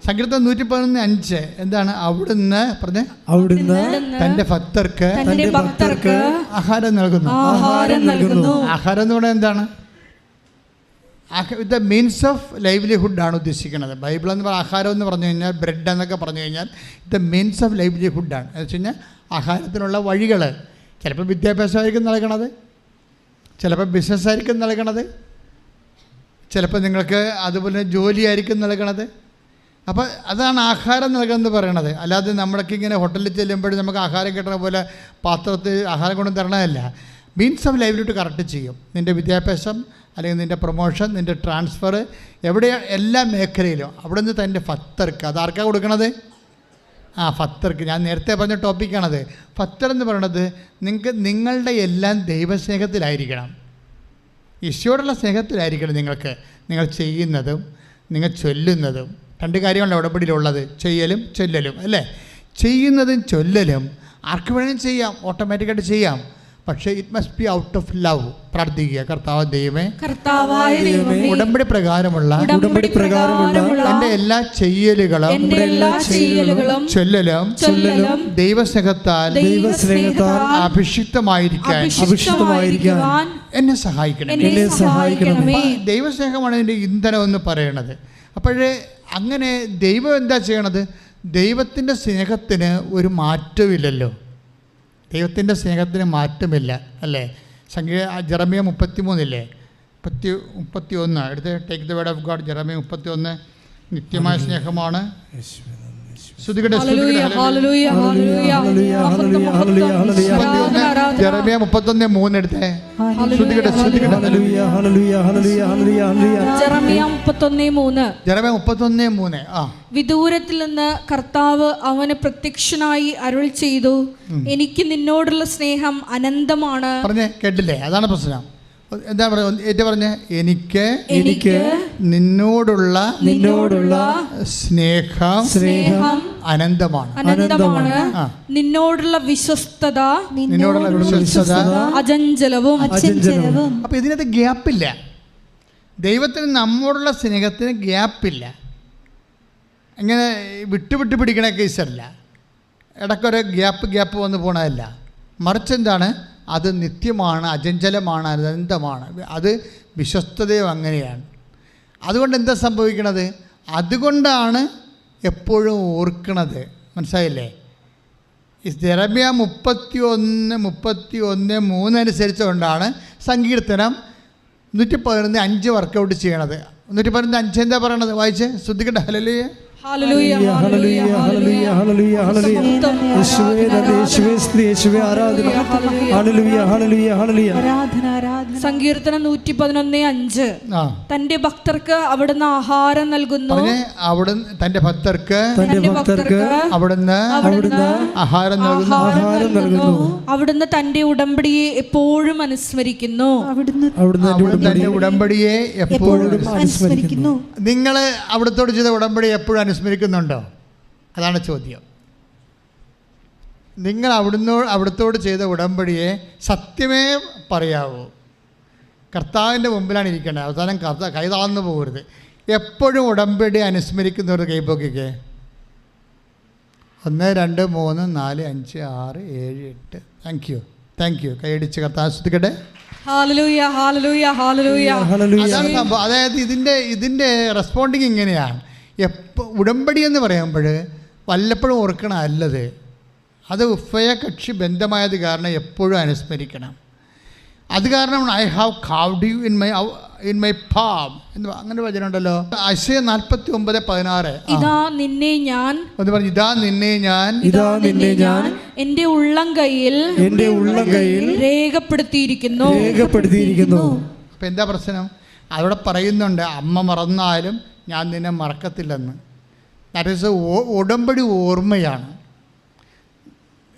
സങ്കീർത്തനം 111:5 എന്താണ്? അവിടുന്ന് പറഞ്ഞേ, അവിടുന്ന് തൻ്റെ ഭക്തർക്ക് ആഹാരം നൽകുന്നു. ആഹാരം നൽകുന്നു. ആഹാരം എന്ന് പറയുന്നത് എന്താണ്? ഇത് മീൻസ് ഓഫ് ലൈവ്ലിഹുഡാണ് ഉദ്ദേശിക്കുന്നത്. ബൈബിൾ എന്ന് പറഞ്ഞാൽ ആഹാരം എന്ന് പറഞ്ഞു കഴിഞ്ഞാൽ, ബ്രെഡ് എന്നൊക്കെ പറഞ്ഞു കഴിഞ്ഞാൽ ഇത് മീൻസ് ഓഫ് ലൈവ്ലിഹുഡാണ്. എന്ന് വെച്ച് കഴിഞ്ഞാൽ ആഹാരത്തിനുള്ള വഴികൾ. ചിലപ്പോൾ വിദ്യാഭ്യാസമായിരിക്കും നൽകണത്, ചിലപ്പോൾ ബിസിനസ്സായിരിക്കും നൽകണത്, ചിലപ്പോൾ നിങ്ങൾക്ക് അതുപോലെ ജോലിയായിരിക്കും നൽകണത്. അപ്പോൾ അതാണ് ആഹാരം നൽകുന്നത് പറയണത്. അല്ലാതെ നമ്മളൊക്കെ ഇങ്ങനെ ഹോട്ടലിൽ ചെല്ലുമ്പോൾ നമുക്ക് ആഹാരം കിട്ടണ പോലെ പാത്രത്തിൽ ആഹാരം കൊണ്ടും തരണതല്ല. മീൻസ് ഓഫ് ലൈവ്ലിഹുഡ് കറക്റ്റ് ചെയ്യും. നിൻ്റെ വിദ്യാഭ്യാസം അല്ലെങ്കിൽ നിൻ്റെ പ്രൊമോഷൻ, നിൻ്റെ ട്രാൻസ്ഫർ, എവിടെ എല്ലാ മേഖലയിലും അവിടെ നിന്ന് തൻ്റെ ഭക്തർക്ക്, അതാർക്കാണ് കൊടുക്കണത്? ഫത്തർക്ക് ഞാൻ നേരത്തെ പറഞ്ഞ ടോപ്പിക്കാണത്. ഫത്തർ എന്ന് പറയുന്നത് നിങ്ങളുടെ എല്ലാം ദൈവസ്നേഹത്തിലായിരിക്കണം, ഈശോയോടുള്ള സ്നേഹത്തിലായിരിക്കണം. നിങ്ങൾ ചെയ്യുന്നതും നിങ്ങൾ ചൊല്ലുന്നതും. രണ്ട് കാര്യങ്ങളാണ് ഉടമ്പടിയിലുള്ളത്, ചെയ്യലും ചൊല്ലലും അല്ലേ. ചെയ്യുന്നതും ചൊല്ലലും ആർക്ക് വേണമെങ്കിലും ചെയ്യാം, ഓട്ടോമാറ്റിക്കായിട്ട് ചെയ്യാം. പക്ഷേ it must be out of love. പ്രാർത്ഥിക്കുക, കർത്താവായ ദൈവമേ, ഉടമ്പടി പ്രകാരമുള്ള എൻ്റെ എല്ലാ ചെയ്യലുകളും ചൊല്ലലും ദൈവസ്നേഹത്താൽ അഭിഷിക്തമായിരിക്കാൻ എന്നെ സഹായിക്കണമേ. ദൈവസ്നേഹമാണ് എൻ്റെ ഇന്ധനം എന്ന് പറയണത്. അപ്പോഴേ അങ്ങനെ ദൈവം എന്താ ചെയ്യണത്? ദൈവത്തിൻ്റെ സ്നേഹത്തിന് ഒരു മാറ്റമില്ലല്ലോ. ദൈവത്തിൻ്റെ സ്നേഹത്തിന് മാറ്റമില്ല അല്ലേ. ജെറമ്യ 33 31 എടുത്ത് take the word of God. Jeremiah 31 നിത്യമായ സ്നേഹമാണ്. ജെറമ്യ 31:3 എടുത്തേ. ജെറമ്യ 31:3. വിദൂരത്തിൽ നിന്ന് കർത്താവ് അവന് പ്രത്യക്ഷനായി അരുൾ ചെയ്തു, എനിക്ക് നിന്നോടുള്ള സ്നേഹം അനന്തമാണ്. പറഞ്ഞേ, കേട്ടില്ലേ? അതാണ് പ്രശ്നം. എന്താ പറഞ്ഞേ? എനിക്ക് നിന്നോടുള്ള സ്നേഹം അനന്തമാണ്. നിന്നോടുള്ള വിശ്വസ്തത അചഞ്ചലവും. അപ്പൊ ഇതിനകത്ത് ഗ്യാപ്പില്ല. ദൈവത്തിന് നമ്മോടുള്ള സ്നേഹത്തിന് ഗ്യാപ്പില്ല. ഇങ്ങനെ വിട്ടുവിട്ട് പിടിക്കണ കേസല്ല, ഇടയ്ക്കൊരു ഗ്യാപ്പ് വന്ന് പോണതല്ല. മറിച്ച് എന്താണ്? അത് നിത്യമാണ്, അചഞ്ചലമാണ്, അനന്തമാണ്. അത് വിശ്വസ്തതയും അങ്ങനെയാണ്. അതുകൊണ്ട് എന്താ സംഭവിക്കണത്? അതുകൊണ്ടാണ് എപ്പോഴും ഓർക്കണത്. മനസ്സിലായില്ലേ? ജെറമ്യ 31:3 അനുസരിച്ചുകൊണ്ടാണ് സങ്കീർത്തനം 111:5 വർക്കൗട്ട് ചെയ്യണത്. 111:5 എന്താ പറയണത്? വായിച്ച് ശ്രദ്ധിക്കട്ടെ. ഹല്ലേലൂയ. സങ്കീർത്തനം 111:5. തന്റെ ഭക്തർക്ക് അവിടുന്ന് ആഹാരം നൽകുന്നു. തന്റെ ഭക്തർക്ക് അവിടുന്ന് ആഹാരം നൽകുന്നു. അവിടുന്ന് തന്റെ ഉടമ്പടിയെ എപ്പോഴും അനുസ്മരിക്കുന്നു. തന്റെ ഉടമ്പടിയെ എപ്പോഴും അനുസ്മരിക്കുന്നു. നിങ്ങൾ അവിടുത്തോട് ചെയ്ത ഉടമ്പടി എപ്പോഴും അനുസ്മരിക്കുന്നുണ്ടോ? അതാണ് ചോദ്യം. നിങ്ങൾ അവിടുത്തോട് ചെയ്ത ഉടമ്പടിയെ സത്യമേ പറയാവൂ. കർത്താവിൻ്റെ മുമ്പിലാണ് ഇരിക്കേണ്ടത്. അവസാനം കൈ താഴ്ന്നു പോകരുത്. എപ്പോഴും ഉടമ്പടി അനുസ്മരിക്കുന്നവർ കൈപ്പൊക്കിക്കേ. 1 2 3 4 5 6 7 8. Thank you. കൈയടിച്ച് കർത്താവ് ശ്രദ്ധിക്കട്ടെ. അതാണ് സംഭവം. അതായത് ഇതിൻ്റെ റെസ്പോണ്ടിങ് ഇങ്ങനെയാണ്. ഉടമ്പടി എന്ന് പറയുമ്പോൾ വല്ലപ്പോഴും ഓർക്കണം അല്ലത്. അത് ഉഭയകക്ഷി ബന്ധമായത് കാരണം എപ്പോഴും അനുസ്മരിക്കണം. അത് കാരണം I have carved you in my palm എന്ന് അങ്ങനെ വചനമുണ്ടല്ലോ. ഐസയ 49:16. ഇതാ നിന്നെ ഞാൻ എന്ന് പറഞ്ഞു. ഇതാ നിന്നെ ഞാൻ എന്റെ ഉള്ളം കയ്യിൽ രേഖപ്പെടുത്തിയിരിക്കുന്നു. അപ്പം എന്താ പ്രശ്നം? അവിടെ പറയുന്നുണ്ട്, അമ്മ മറന്നാലും ഞാൻ നിന്നെ മറക്കത്തില്ലെന്ന്. ദാറ്റ് ഈസ് ഉടമ്പടി ഓർമ്മയാണ്.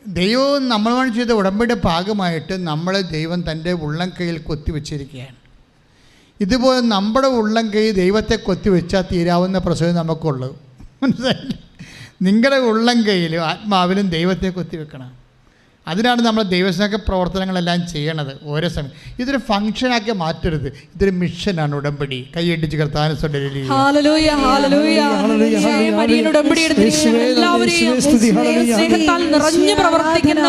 ദൈവം നമ്മളുമായി ചെയ്ത ഉടമ്പടിയുടെ ഭാഗമായിട്ട് നമ്മളെ ദൈവം തൻ്റെ ഉള്ളം കയ്യിൽ കൊത്തിവെച്ചിരിക്കുകയാണ്. ഇതുപോലെ നമ്മുടെ ഉള്ളം കൈ ദൈവത്തെ കൊത്തിവെച്ചാൽ തീരാവുന്ന പ്രശ്നം നമുക്കുള്ളൂ. മനസ്സിലായില്ലേ? നിങ്ങളുടെ ഉള്ളം കയ്യിലും ആത്മാവിലും ദൈവത്തെ കൊത്തിവെക്കണം. അതിനാണ് നമ്മൾ ദൈവസ്നേഹ പ്രവർത്തനങ്ങളെല്ലാം ചെയ്യണത് ഓരോ സമയം. ഇതൊരു ഫംഗ്ഷനാക്കി മാറ്റരുത്. ഇതൊരു മിഷനാണ് ഉടമ്പടി. കൈയടിച്ച് കർത്താവിനെ സ്നേഹത്താൽ നിറഞ്ഞു പ്രവർത്തിക്കുന്ന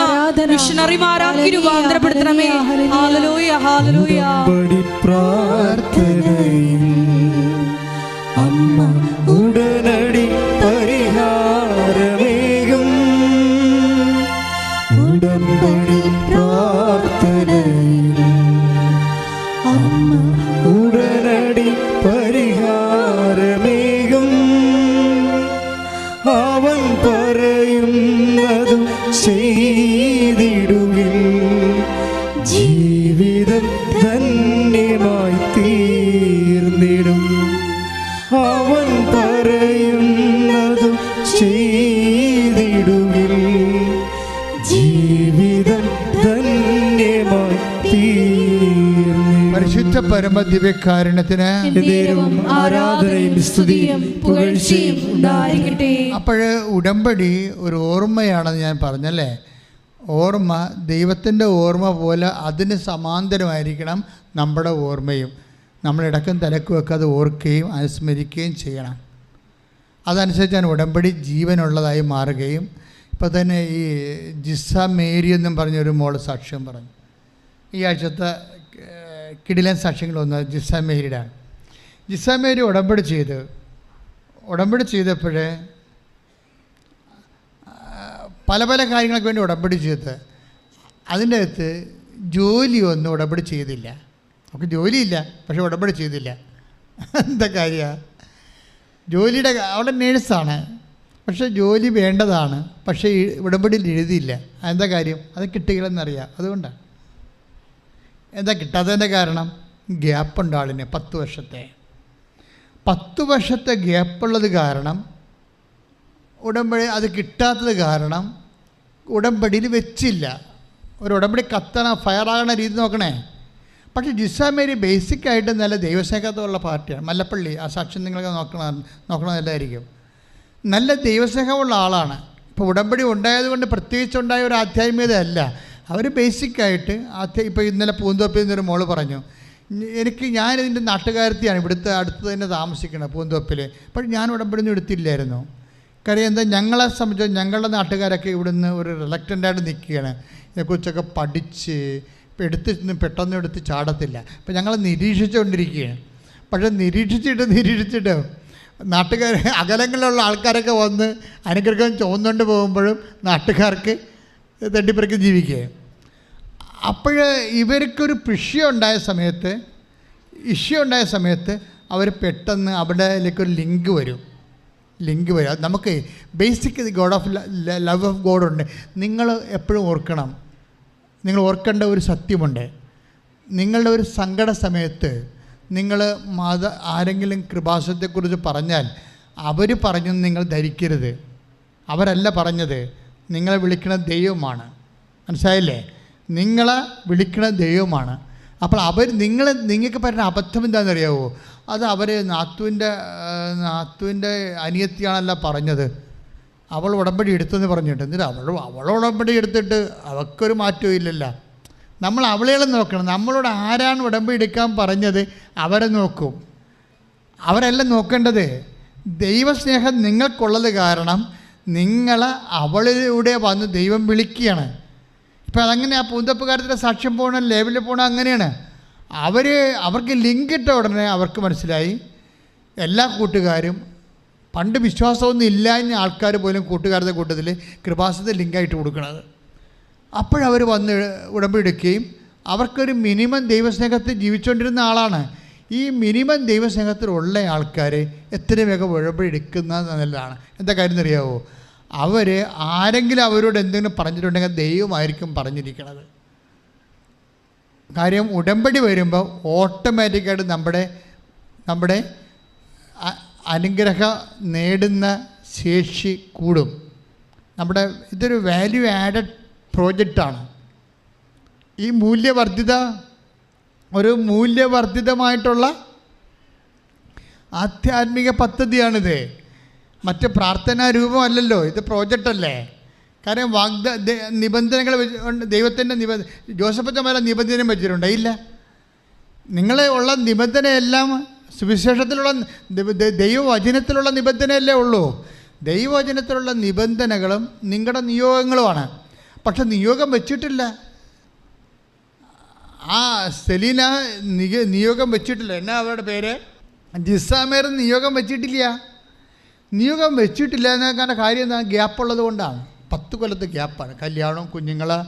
മിഷണറിമാരാക്കി രൂപാന്തരപ്പെടുത്തണമേ. Hallelujah, hallelujah. അമ്മ ഉടനടി പരിഹാരമേകും. ഉടമ്പടി പ്രാർത്ഥനയിൽ അമ്മ ഉടനടി പരിഹാരമേകും. അവൻ പറയുന്നതും ചെയ്തിടുകിൽ ജീവിതം ധന്യമായി തീർന്നിടും. അവൻ പറയുന്നതും ചെയ്തിടും പരമദിവ്യകാരുണ്യത്തിന് എന്നേരവും ആരാധനയും സ്തുതിയും പുകഴ്ചയും ഉണ്ടായിരിക്കട്ടെ. അപ്പോൾ ഉടമ്പടി ഒരു ഓർമ്മയാണെന്ന് ഞാൻ പറഞ്ഞല്ലേ. ഓർമ്മ ദൈവത്തിൻ്റെ ഓർമ്മ പോലെ അതിന് സമാന്തരമായിരിക്കണം നമ്മുടെ ഓർമ്മയും. നമ്മളിടക്കും തലക്കുമൊക്കെ അത് ഓർക്കുകയും അനുസ്മരിക്കുകയും ചെയ്യണം. അതനുസരിച്ചാണ് ഉടമ്പടി ജീവനുള്ളതായി മാറുകയും. ഇപ്പോൾ തന്നെ ഈ ജിസ മേരി എന്നും പറഞ്ഞൊരു മോള് സാക്ഷ്യം പറഞ്ഞു. ഈ ആഴ്ചത്തെ കിടിലൻ സാക്ഷ്യങ്ങളൊന്ന് ജിസ മേരിയുടെ. ജിസ മേരി ഉടമ്പടി ചെയ്തപ്പോൾ പല പല കാര്യങ്ങൾക്ക് വേണ്ടി ഉടമ്പടി ചെയ്ത് അതിൻ്റെ അകത്ത് ജോലിയൊന്നും ഉടമ്പടി ചെയ്തില്ല. നമുക്ക് ജോലിയില്ല, പക്ഷെ ഉടമ്പടി ചെയ്തില്ല. എന്താ കാര്യമാണ്? ജോലിയുടെ അവിടെ നേഴ്സാണ്, പക്ഷേ ജോലി വേണ്ടതാണ്, പക്ഷേ ഉടമ്പടിയിൽ എഴുതിയില്ല. എന്താ കാര്യം? അത് കിട്ടുകയില്ലെന്നറിയാം. അതുകൊണ്ടാണ്. എന്താ കിട്ടാത്തതിൻ്റെ കാരണം? ഗ്യാപ്പുണ്ട് ആളിന് 10 വർഷത്തെ. 10 വർഷത്തെ ഗ്യാപ്പുള്ളത് കാരണം ഉടമ്പടി അത് കിട്ടാത്തത് കാരണം ഉടമ്പടിയിൽ വെച്ചില്ല. ഒരു ഉടമ്പടി ഫയറാകണ രീതി നോക്കണേ. പക്ഷേ ജിസ മേരി ബേസിക്കായിട്ട് നല്ല ദൈവസ്നേഹത്തുള്ള പാർട്ടിയാണ്. മല്ലപ്പള്ളി ആ സാക്ഷ്യം നിങ്ങൾക്ക് നോക്കണമെന്നല്ലായിരിക്കും. നല്ല ദൈവസ്നേഹമുള്ള ആളാണ്. ഇപ്പോൾ ഉടമ്പടി ഉണ്ടായതുകൊണ്ട് പ്രത്യേകിച്ചുണ്ടായ ഒരു ആധ്യാത്മികതയല്ല. അവർ ബേസിക്കായിട്ട് ഇപ്പോൾ ഇന്നലെ പൂന്തോപ്പിൽ നിന്നൊരു മോള് പറഞ്ഞു, ഞാനിതിൻ്റെ നാട്ടുകാരത്തിയാണ്, ഇവിടുത്തെ അടുത്ത് തന്നെ താമസിക്കുന്നത് പൂന്തോപ്പിൽ. അപ്പോൾ ഞാൻ ഉടമ്പടിയൊന്നും എടുത്തില്ലായിരുന്നു. കാര്യം എന്താ, ഞങ്ങളെ സംബന്ധിച്ച് ഞങ്ങളുടെ നാട്ടുകാരൊക്കെ ഇവിടുന്ന് ഒരു റിലക്റ്റൻ്റായിട്ട് നിൽക്കുകയാണ്. ഇതിനെക്കുറിച്ചൊക്കെ പഠിച്ച് പെട്ടെന്ന് എടുത്ത് ചാടത്തില്ല. അപ്പം ഞങ്ങൾ നിരീക്ഷിച്ചുകൊണ്ടിരിക്കുകയാണ്. പക്ഷേ നിരീക്ഷിച്ചിട്ട് നാട്ടുകാർ അകലങ്ങളിലുള്ള ആൾക്കാരൊക്കെ വന്ന് അനുഗ്രഹം ചോന്നുകൊണ്ട് പോകുമ്പോഴും നാട്ടുകാർക്ക് തട്ടിപ്പറിക്ക് ജീവിക്കുക. അപ്പോൾ ഇവർക്കൊരു ഇഷ്യൂ ഉണ്ടായ സമയത്ത് അവർ പെട്ടെന്ന് അവിടേക്കൊരു ലിങ്ക് വരും. അത് നമുക്ക് basic God of love of God ഉണ്ട്. നിങ്ങൾ എപ്പോഴും ഓർക്കണം, നിങ്ങൾ ഓർക്കേണ്ട ഒരു സത്യമുണ്ട്. നിങ്ങളുടെ ഒരു സങ്കട സമയത്ത് നിങ്ങൾ ആരെങ്കിലും കൃപാസനത്തെക്കുറിച്ച് പറഞ്ഞാൽ അവർ പറഞ്ഞെന്ന് നിങ്ങൾ ധരിക്കരുത്. അവരല്ല പറഞ്ഞത്, നിങ്ങളെ വിളിക്കുന്ന ദൈവമാണ്. മനസ്സിലായില്ലേ? നിങ്ങളെ വിളിക്കുന്ന ദൈവമാണ്. അപ്പോൾ നിങ്ങൾക്ക് പറ്റുന്ന അബദ്ധം എന്താണെന്നറിയാവോ? അത് അവർ നാത്തുവിൻ്റെ അനിയത്തിയാണല്ല പറഞ്ഞത്. അവൾ ഉടമ്പടി എടുത്തെന്ന് പറഞ്ഞിട്ട്, എന്നിട്ട് അവൾ ഉടമ്പടി എടുത്തിട്ട് അവൾക്കൊരു മാറ്റവും ഇല്ലല്ലോ. നമ്മൾ അവളെയും നോക്കണം. നമ്മളോട് ആരാണ് ഉടമ്പടി എടുക്കാൻ പറഞ്ഞത് അവരെ നോക്കും. അവരല്ല നോക്കേണ്ടത്. ദൈവസ്നേഹം നിങ്ങൾക്കുള്ളത് കാരണം അവളിലൂടെ വന്ന് ദൈവം വിളിക്കുകയാണ്. ഇപ്പം അതങ്ങനെ ആ പൂന്തപ്പുകാരത്തിൻ്റെ സാക്ഷ്യം പോകണം, ലേബലിൽ പോകണം, അങ്ങനെയാണ്. അവർക്ക് ലിങ്ക് ഇട്ട ഉടനെ അവർക്ക് മനസ്സിലായി. എല്ലാ കൂട്ടുകാരും പണ്ട് വിശ്വാസമൊന്നും ഇല്ലാഞ്ഞ ആൾക്കാർ പോലും കൂട്ടുകാരുടെ കൂട്ടത്തിൽ കൃപാസനത്തിൽ ലിങ്കായിട്ട് കൊടുക്കണത്. അപ്പോഴവർ വന്ന് ഉടമ്പടി എടുക്കുകയും അവർക്കൊരു മിനിമം ദൈവസ്നേഹത്തിൽ ജീവിച്ചുകൊണ്ടിരുന്ന ആളാണ്. ഈ മിനിമം ദൈവസ്നേഹത്തിലുള്ള ആൾക്കാർ എത്രയും വേഗം ഉടമ്പടി എടുക്കുന്നത് നല്ലതാണ്. എന്താ കാര്യം എന്നറിയാവോ? ആരെങ്കിലും അവരോട് എന്തെങ്കിലും പറഞ്ഞിട്ടുണ്ടെങ്കിൽ ദൈവമായിരിക്കും പറഞ്ഞിരിക്കുന്നത്. കാര്യം ഉടമ്പടി വരുമ്പോൾ ഓട്ടോമാറ്റിക്കായിട്ട് നമ്മുടെ അനുഗ്രഹം നേടുന്ന ശേഷി കൂടും. ഇതൊരു വാല്യൂ ആഡഡ് പ്രോജക്റ്റാണ്. ഈ മൂല്യവർദ്ധിതമായിട്ടുള്ള ആധ്യാത്മിക പദ്ധതിയാണിത്. മറ്റ് പ്രാർത്ഥനാ രൂപമല്ലല്ലോ, ഇത് പ്രോജക്റ്റല്ലേ. കാര്യം നിബന്ധനകൾ ദൈവത്തിൻ്റെ ജോസഫച്ചന്മാരെ നിബന്ധനയും വെച്ചിട്ടുണ്ട്. ഇല്ല, നിങ്ങളെ ഉള്ള നിബന്ധനയെല്ലാം സുവിശേഷത്തിലുള്ള ദൈവവചനത്തിലുള്ള നിബന്ധനയല്ലേ ഉള്ളൂ. ദൈവവചനത്തിലുള്ള നിബന്ധനകളും നിങ്ങളുടെ നിയോഗങ്ങളുമാണ്. പക്ഷെ നിയോഗം വെച്ചിട്ടില്ല. ആ സെലീന നിയോഗം വെച്ചിട്ടില്ല. എന്നാ അവരുടെ പേര്? ജിസാമേർ നിയോഗം വെച്ചിട്ടില്ല. നിയോഗം വെച്ചിട്ടില്ല എന്നൊക്കെ കാര്യം എന്താ? ഗ്യാപ്പുള്ളത് കൊണ്ടാണ്. 10 കൊല്ലത്തെ ഗ്യാപ്പാണ്. കല്യാണവും കുഞ്ഞുങ്ങളെ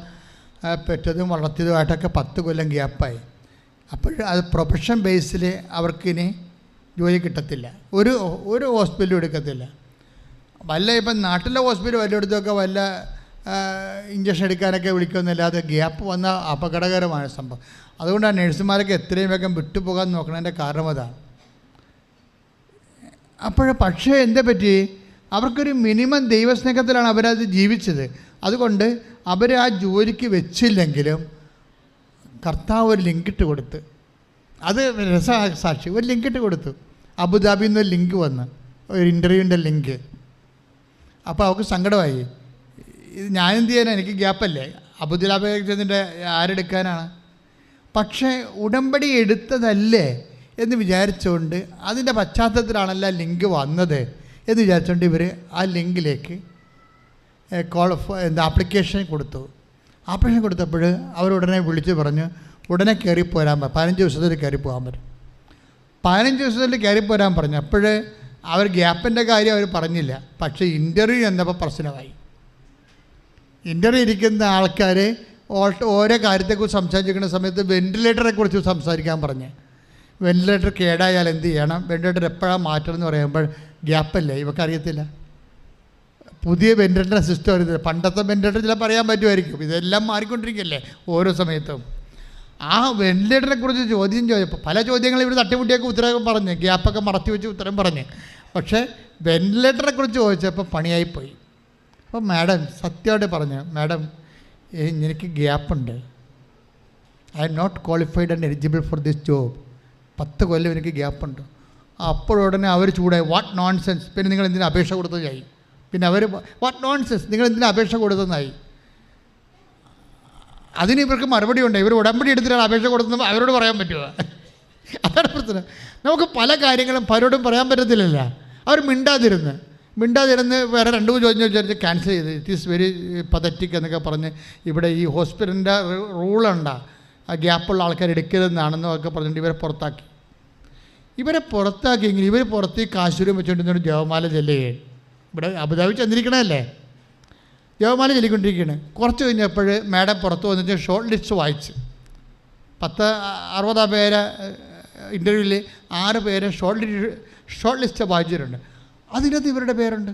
പെറ്റതും വളർത്തിയതുമായിട്ടൊക്കെ 10 കൊല്ലം ഗ്യാപ്പായി. അപ്പോൾ അത് പ്രൊഫഷൻ ബേസിൽ അവർക്കിനി ജോലി കിട്ടത്തില്ല. ഒരു ഹോസ്പിറ്റലും എടുക്കത്തില്ല. ഇപ്പം നാട്ടിലെ ഹോസ്പിറ്റൽ വല്ലയിടത്തൊക്കെ വല്ല ഇഞ്ചക്ഷൻ എടുക്കാനൊക്കെ വിളിക്കുമെന്നല്ലാതെ ഗ്യാപ്പ് വന്ന അപകടകരമായ സംഭവം. അതുകൊണ്ടാണ് നഴ്സുമാരൊക്കെ എത്രയും വേഗം വിട്ടുപോകാൻ നോക്കണതിൻ്റെ കാരണം അതാണ്. പക്ഷേ എന്താ പറ്റി? അവർക്കൊരു മിനിമം ദൈവസ്നേഹത്തിലാണ് അവരത് ജീവിച്ചത്. അതുകൊണ്ട് അവർ ആ ജോലിക്ക് വെച്ചില്ലെങ്കിലും കർത്താവ് ഒരു ലിങ്കിട്ട് കൊടുത്ത് അത് സാക്ഷി ഒരു ലിങ്ക് ഇട്ട് കൊടുത്തു. അബുദാബിയിൽ നിന്ന് ഒരു ലിങ്ക് വന്ന്, ഒരു ഇൻ്റർവ്യൂവിൻ്റെ ലിങ്ക്. അപ്പോൾ അവൾക്ക് സങ്കടമായി. ഇത് ഞാനെന്ത് ചെയ്യാനാണ്, എനിക്ക് ഗ്യാപ്പല്ലേ, അബുദാബിൻ്റെ ആരെടുക്കാനാണ്. പക്ഷേ ഉടമ്പടി എടുത്തതല്ലേ എന്ന് വിചാരിച്ചുകൊണ്ട്, അതിൻ്റെ പശ്ചാത്തലത്തിലാണല്ലോ ലിങ്ക് വന്നത് എന്ന് വിചാരിച്ചുകൊണ്ട് ഇവർ ആ ലിങ്കിലേക്ക് ആപ്ലിക്കേഷൻ കൊടുത്തു. ആപ്ലിക്കേഷൻ കൊടുത്തപ്പോൾ അവരുടനെ വിളിച്ച് പറഞ്ഞു ഉടനെ കയറിപ്പോരാൻ പറഞ്ഞു, 15 ദിവസത്തിൽ കയറിപ്പോകാൻ പറ്റും. 15 ദിവസത്തിൽ കയറിപ്പോരാൻ പറഞ്ഞു. അപ്പോൾ അവർ ഗ്യാപ്പിൻ്റെ കാര്യം അവർ പറഞ്ഞില്ല. പക്ഷേ ഇൻ്റർവ്യൂ എന്നപ്പോൾ പ്രശ്നമായി. ഇൻ്റർവ്യൂ ഇരിക്കുന്ന ആൾക്കാർ ഓരോ കാര്യത്തെക്കുറിച്ച് സംസാരിക്കുന്ന സമയത്ത് വെൻറ്റിലേറ്ററെക്കുറിച്ച് സംസാരിക്കാൻ പറഞ്ഞ്, വെൻറ്റിലേറ്റർ കേടായാൽ എന്ത് ചെയ്യണം, വെൻറ്റിലേറ്റർ എപ്പോഴാണ് മാറ്റണം എന്ന് പറയുമ്പോൾ ഗ്യാപ്പല്ലേ, ഇവക്കറിയത്തില്ല. പുതിയ വെൻറ്റിലേറ്റർ സിസ്റ്റം വരുന്നില്ല. പണ്ടത്തെ വെൻറ്റിലേറ്റർ ചില പറയാൻ പറ്റുമായിരിക്കും, ഇതെല്ലാം മാറിക്കൊണ്ടിരിക്കുകയല്ലേ ഓരോ സമയത്തും. ആ വെൻറ്റിലേറ്ററിനെ കുറിച്ച് ചോദ്യം ചോദിച്ചപ്പോൾ പല ചോദ്യങ്ങൾ ഇവർ തട്ടിമുട്ടിയൊക്കെ ഉത്തരം പറഞ്ഞ്, ഗ്യാപ്പൊക്കെ മറത്തി വെച്ച് ഉത്തരം പറഞ്ഞ്. പക്ഷേ വെൻറ്റിലേറ്ററെ കുറിച്ച് ചോദിച്ചപ്പോൾ പണിയായിപ്പോയി. അപ്പോൾ മാഡം സത്യമായിട്ട് പറഞ്ഞു, മാഡം എനിക്ക് ഗ്യാപ്പുണ്ട്, I am not qualified and eligible for this job, 10 കൊല്ലം എനിക്ക് ഗ്യാപ്പുണ്ട്. അപ്പോഴുടനെ അവർ ചൂടായി, വാട്ട് നോൺസെൻസ്, പിന്നെ നിങ്ങൾ എന്തിനാ അപേക്ഷ കൊടുത്തതായി. പിന്നെ അവർ വാട്ട് നോൺസെൻസ്, നിങ്ങൾ എന്തിനാ അപേക്ഷ കൊടുത്തതായി. അതിന് ഇവർക്ക് മറുപടി ഉണ്ട്. ഇവർ ഉടമ്പടി എടുത്തിട്ടാണ് അപേക്ഷ കൊടുത്തത്, അവരോട് പറയാൻ പറ്റുമോ? അതാണ് പ്രശ്നം. നമുക്ക് പല കാര്യങ്ങളും പലരോടും പറയാൻ പറ്റത്തില്ലല്ലോ. അവർ മിണ്ടാതിരുന്ന് വേറെ 2 ചോദ്യം ചോദിച്ചാൽ ക്യാൻസൽ ചെയ്ത്, ഇറ്റ് ഈസ് വെരി പതറ്റിക് എന്നൊക്കെ പറഞ്ഞ് ഇവിടെ ഈ ഹോസ്പിറ്റലിൻ്റെ റൂളുണ്ടാ, ആ ഗ്യാപ്പുള്ള ആൾക്കാർ എടുക്കരുതെന്നാണെന്നൊക്കെ പറഞ്ഞിട്ട് ഇവരെ പുറത്താക്കി. ഇവരെ പുറത്താക്കിയെങ്കിൽ ഇവർ പുറത്ത് കാശുരം വെച്ചുകൊണ്ടിരുന്നൊരു ജപമാല ചെല്ലുകയാണ്. ഇവിടെ അബുദാബി ചെന്നിരിക്കണമല്ലേ, ജപമാല ചൊല്ലിക്കൊണ്ടിരിക്കുകയാണ്. കുറച്ച് കഴിഞ്ഞപ്പോൾ മാഡം പുറത്ത് വന്നിട്ട് ഷോർട്ട് ലിസ്റ്റ് വായിച്ച് 60 പേരെ ഇൻ്റർവ്യൂവിൽ 6 പേരെ ഷോർട്ട് ലിസ്റ്റ് വായിച്ചിട്ടുണ്ട്. അതിനകത്ത് ഇവരുടെ പേരുണ്ട്.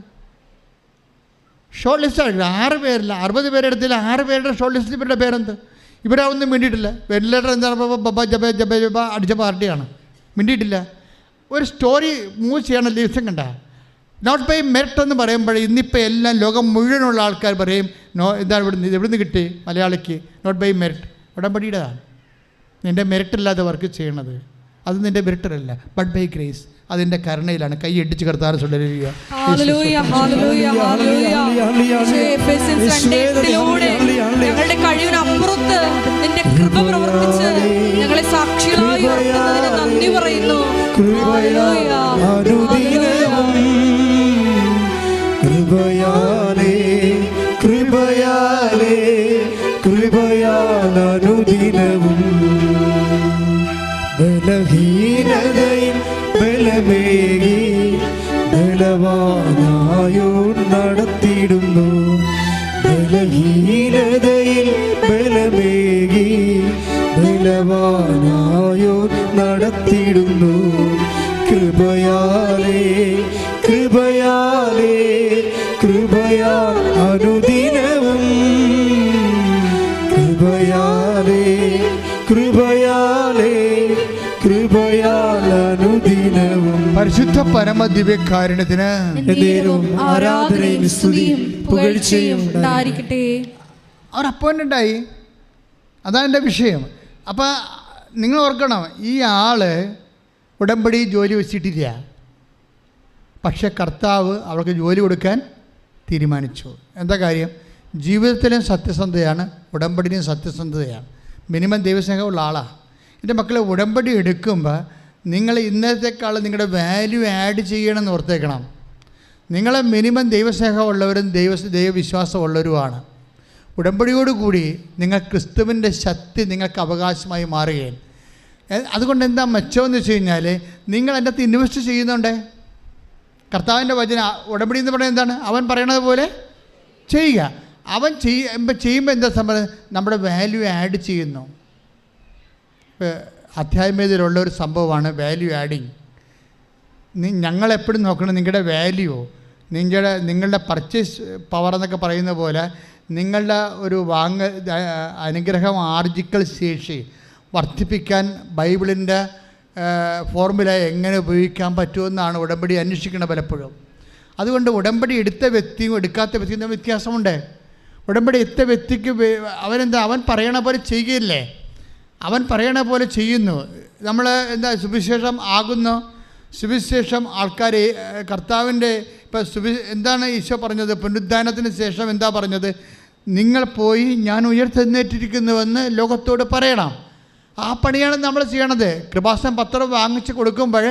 ഷോർട്ട് ലിസ്റ്റ് ആയിട്ടില്ല, 6 പേരില്ല, 60 പേരെടുത്തില്ല, 6 പേരുടെ ഷോർട്ട് ലിസ്റ്റിൽ ഇവരുടെ പേരെന്ത്. ഇവരൊന്നും മിണ്ടിയിട്ടില്ല. വെന്റിലേറ്റർ എന്താണ് ബബ ജബ ജബ ജബ അടിച്ച പാർട്ടിയാണ്, മിണ്ടിയിട്ടില്ല. ഒരു സ്റ്റോറി മൂവ് ചെയ്യണം ദിവസം കണ്ട. നോട്ട് ബൈ മെറിറ്റ് എന്ന് പറയുമ്പോൾ ഇന്നിപ്പോൾ എല്ലാം ലോകം മുഴുവനുള്ള ആൾക്കാർ പറയും എന്താണ് ഇവിടുന്ന് കിട്ടി മലയാളിക്ക് നോട്ട് ബൈ മെറിറ്റ്. ഉടമ്പടിയുടേതാണ്. നിൻ്റെ മെറിറ്റില്ലാതെ വർക്ക് ചെയ്യണത്, അത് നിൻ്റെ മെറിറ്റല്ല, ബട്ട് ബൈ ഗ്രേസ്, അതിൻ്റെ കരുണയിലാണ്. കൈ ഇടിച്ച് കർത്താൻ ഞങ്ങളുടെ കഴിവിനപ്പുറത്ത് നിന്റെ കൃപ പ്രവർത്തിച്ച് ഞങ്ങളെ സാക്ഷികളായി ഉയർത്തുന്നതിന് നന്ദി പറയുന്നു. കൃപയാലേ കൃപയാലേ കൃപയാലനുദിനവും ബലഹീനതയിൽ ബലമേകി ബലവാനായോ നടത്തിയിടുന്നു. ബലഹീനതയിൽ ബലമേകി ബലവാനായോ നടത്തിയിടുന്നു. കൃപയാലേ കൃപയാലേ കൃപയാ അനുദിനവും കൃപയാലേ കൃപയാലേ കൃപയാലനുദിനവും. പരിശുദ്ധ പരമ ദിവ്യകാരുണ്യത്തിന് ആരാധനയും സ്തുതിയും പുകഴ്ചയും ഉണ്ടായിരിക്കട്ടെ. അവർ അപ്പോയിൻ്റഡായി, അതാണ് എൻ്റെ വിഷയം. അപ്പോൾ നിങ്ങൾ ഓർക്കണം, ഈ ആൾ ഉടമ്പടി ജോലി വെച്ചിട്ടില്ല, പക്ഷേ കർത്താവ് അവൾക്ക് ജോലി കൊടുക്കാൻ തീരുമാനിച്ചു. എന്താ കാര്യം? ജീവിതത്തിലും സത്യസന്ധതയാണ്, ഉടമ്പടിയിലും സത്യസന്ധതയാണ്. മിനിമം ദൈവസ്നേഹമുള്ള ആളാണ്. എൻ്റെ മക്കളെ ഉടമ്പടി എടുക്കുമ്പോൾ നിങ്ങൾ ഇന്നത്തേക്കാൾ നിങ്ങളുടെ വാല്യൂ ആഡ് ചെയ്യണമെന്ന് ഓർത്തേക്കണം. നിങ്ങളെ മിനിമം ദൈവസ്നേഹമുള്ളവരും ദൈവവിശ്വാസമുള്ളവരുമാണ്. ഉടമ്പടിയോടുകൂടി നിങ്ങൾ ക്രിസ്തുവിൻ്റെ ശക്തി നിങ്ങൾക്ക് അവകാശമായി മാറുകയാണ്. അതുകൊണ്ട് എന്താ മെച്ചമെന്ന് വെച്ച് കഴിഞ്ഞാൽ നിങ്ങൾ എൻ്റെ അകത്ത് ഇൻവെസ്റ്റ് ചെയ്യുന്നുണ്ട്. കർത്താവിൻ്റെ വചന ഉടമ്പടി എന്ന് പറയുന്നത് എന്താണ്? അവൻ പറയണത് പോലെ ചെയ്യുക. അവൻ ചെയ്യുമ്പോൾ എന്താ സംഭവം? നമ്മുടെ വാല്യൂ ആഡ് ചെയ്യുന്നു. അധ്യാത്മീയതയിലുള്ള ഒരു സംഭവമാണ് വാല്യൂ ആഡിങ്. ഞങ്ങളെപ്പോഴും നോക്കണം നിങ്ങളുടെ വാല്യൂ, നിങ്ങളുടെ പർച്ചേസ് പവർ എന്നൊക്കെ പറയുന്ന പോലെ നിങ്ങളുടെ ഒരു അനുഗ്രഹം ആർജിക്കൽ ശേഷി വർദ്ധിപ്പിക്കാൻ ബൈബിളിൻ്റെ ഫോർമുല എങ്ങനെ ഉപയോഗിക്കാൻ പറ്റുമെന്നാണ് ഉടമ്പടി അന്വേഷിക്കുന്നത് പലപ്പോഴും. അതുകൊണ്ട് ഉടമ്പടി എടുത്ത വ്യക്തിയും എടുക്കാത്ത വ്യക്തിയും തമ്മിൽ വ്യത്യാസമുണ്ട്. ഉടമ്പടി എടുത്ത വ്യക്തിക്ക് അവൻ പറയണ പോലെ ചെയ്യുകയില്ലേ, അവൻ പറയണ പോലെ ചെയ്യുന്നു. നമ്മൾ എന്താ സുവിശേഷം ആകുന്നു, സുവിശേഷം ആൾക്കാരെ കർത്താവിൻ്റെ ഇപ്പം എന്താണ് ഈശോ പറഞ്ഞത്? പുനരുദ്ധാനത്തിന് ശേഷം എന്താ പറഞ്ഞത്? നിങ്ങൾ പോയി ഞാൻ ഉയർത്തെഴുന്നേറ്റിരിക്കുന്നുവെന്ന് ലോകത്തോട് പറയണം. ആ പണിയാണ് നമ്മൾ ചെയ്യണത്. കൃപാസനം പത്രം വാങ്ങിച്ച് കൊടുക്കുമ്പോൾ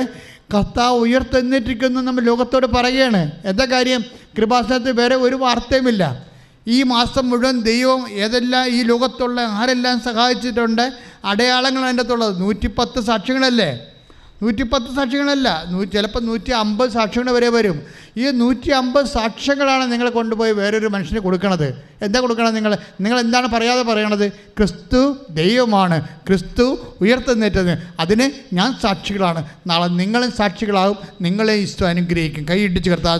കർത്താവ് ഉയർത്തെഴുന്നേറ്റിരിക്കുന്നു നമ്മൾ ലോകത്തോട് പറയുകയാണ്. എന്താ കാര്യം? കൃപാസനത്തിൽ വേറെ ഒരു വാർത്തയുമില്ല. ഈ മാസം മുഴുവൻ ദൈവം ഏതെല്ലാം ഈ ലോകത്തുള്ള ആരെല്ലാം സഹായിച്ചിട്ടുണ്ട്, അടയാളങ്ങൾ അതിൻ്റെ അകത്തുള്ളത്. 110 സാക്ഷ്യങ്ങളല്ലേ? 110 സാക്ഷ്യങ്ങളല്ല, ചിലപ്പോൾ 150 സാക്ഷ്യങ്ങൾ വരെ വരും. ഈ 150 സാക്ഷ്യങ്ങളാണ് നിങ്ങൾ കൊണ്ടുപോയി വേറൊരു മനുഷ്യന് കൊടുക്കണത്. എന്താ കൊടുക്കണം? നിങ്ങൾ എന്താണ് പറയാതെ പറയണത്? ക്രിസ്തു ദൈവമാണ്, ക്രിസ്തു ഉയർത്തെഴുന്നേറ്റത്, അതിന് ഞാൻ സാക്ഷികളാണ്. നാളെ നിങ്ങളും സാക്ഷികളാകും, നിങ്ങളെ ഈശോ അനുഗ്രഹിക്കും. കൈയിടിച്ച് കർത്താവ്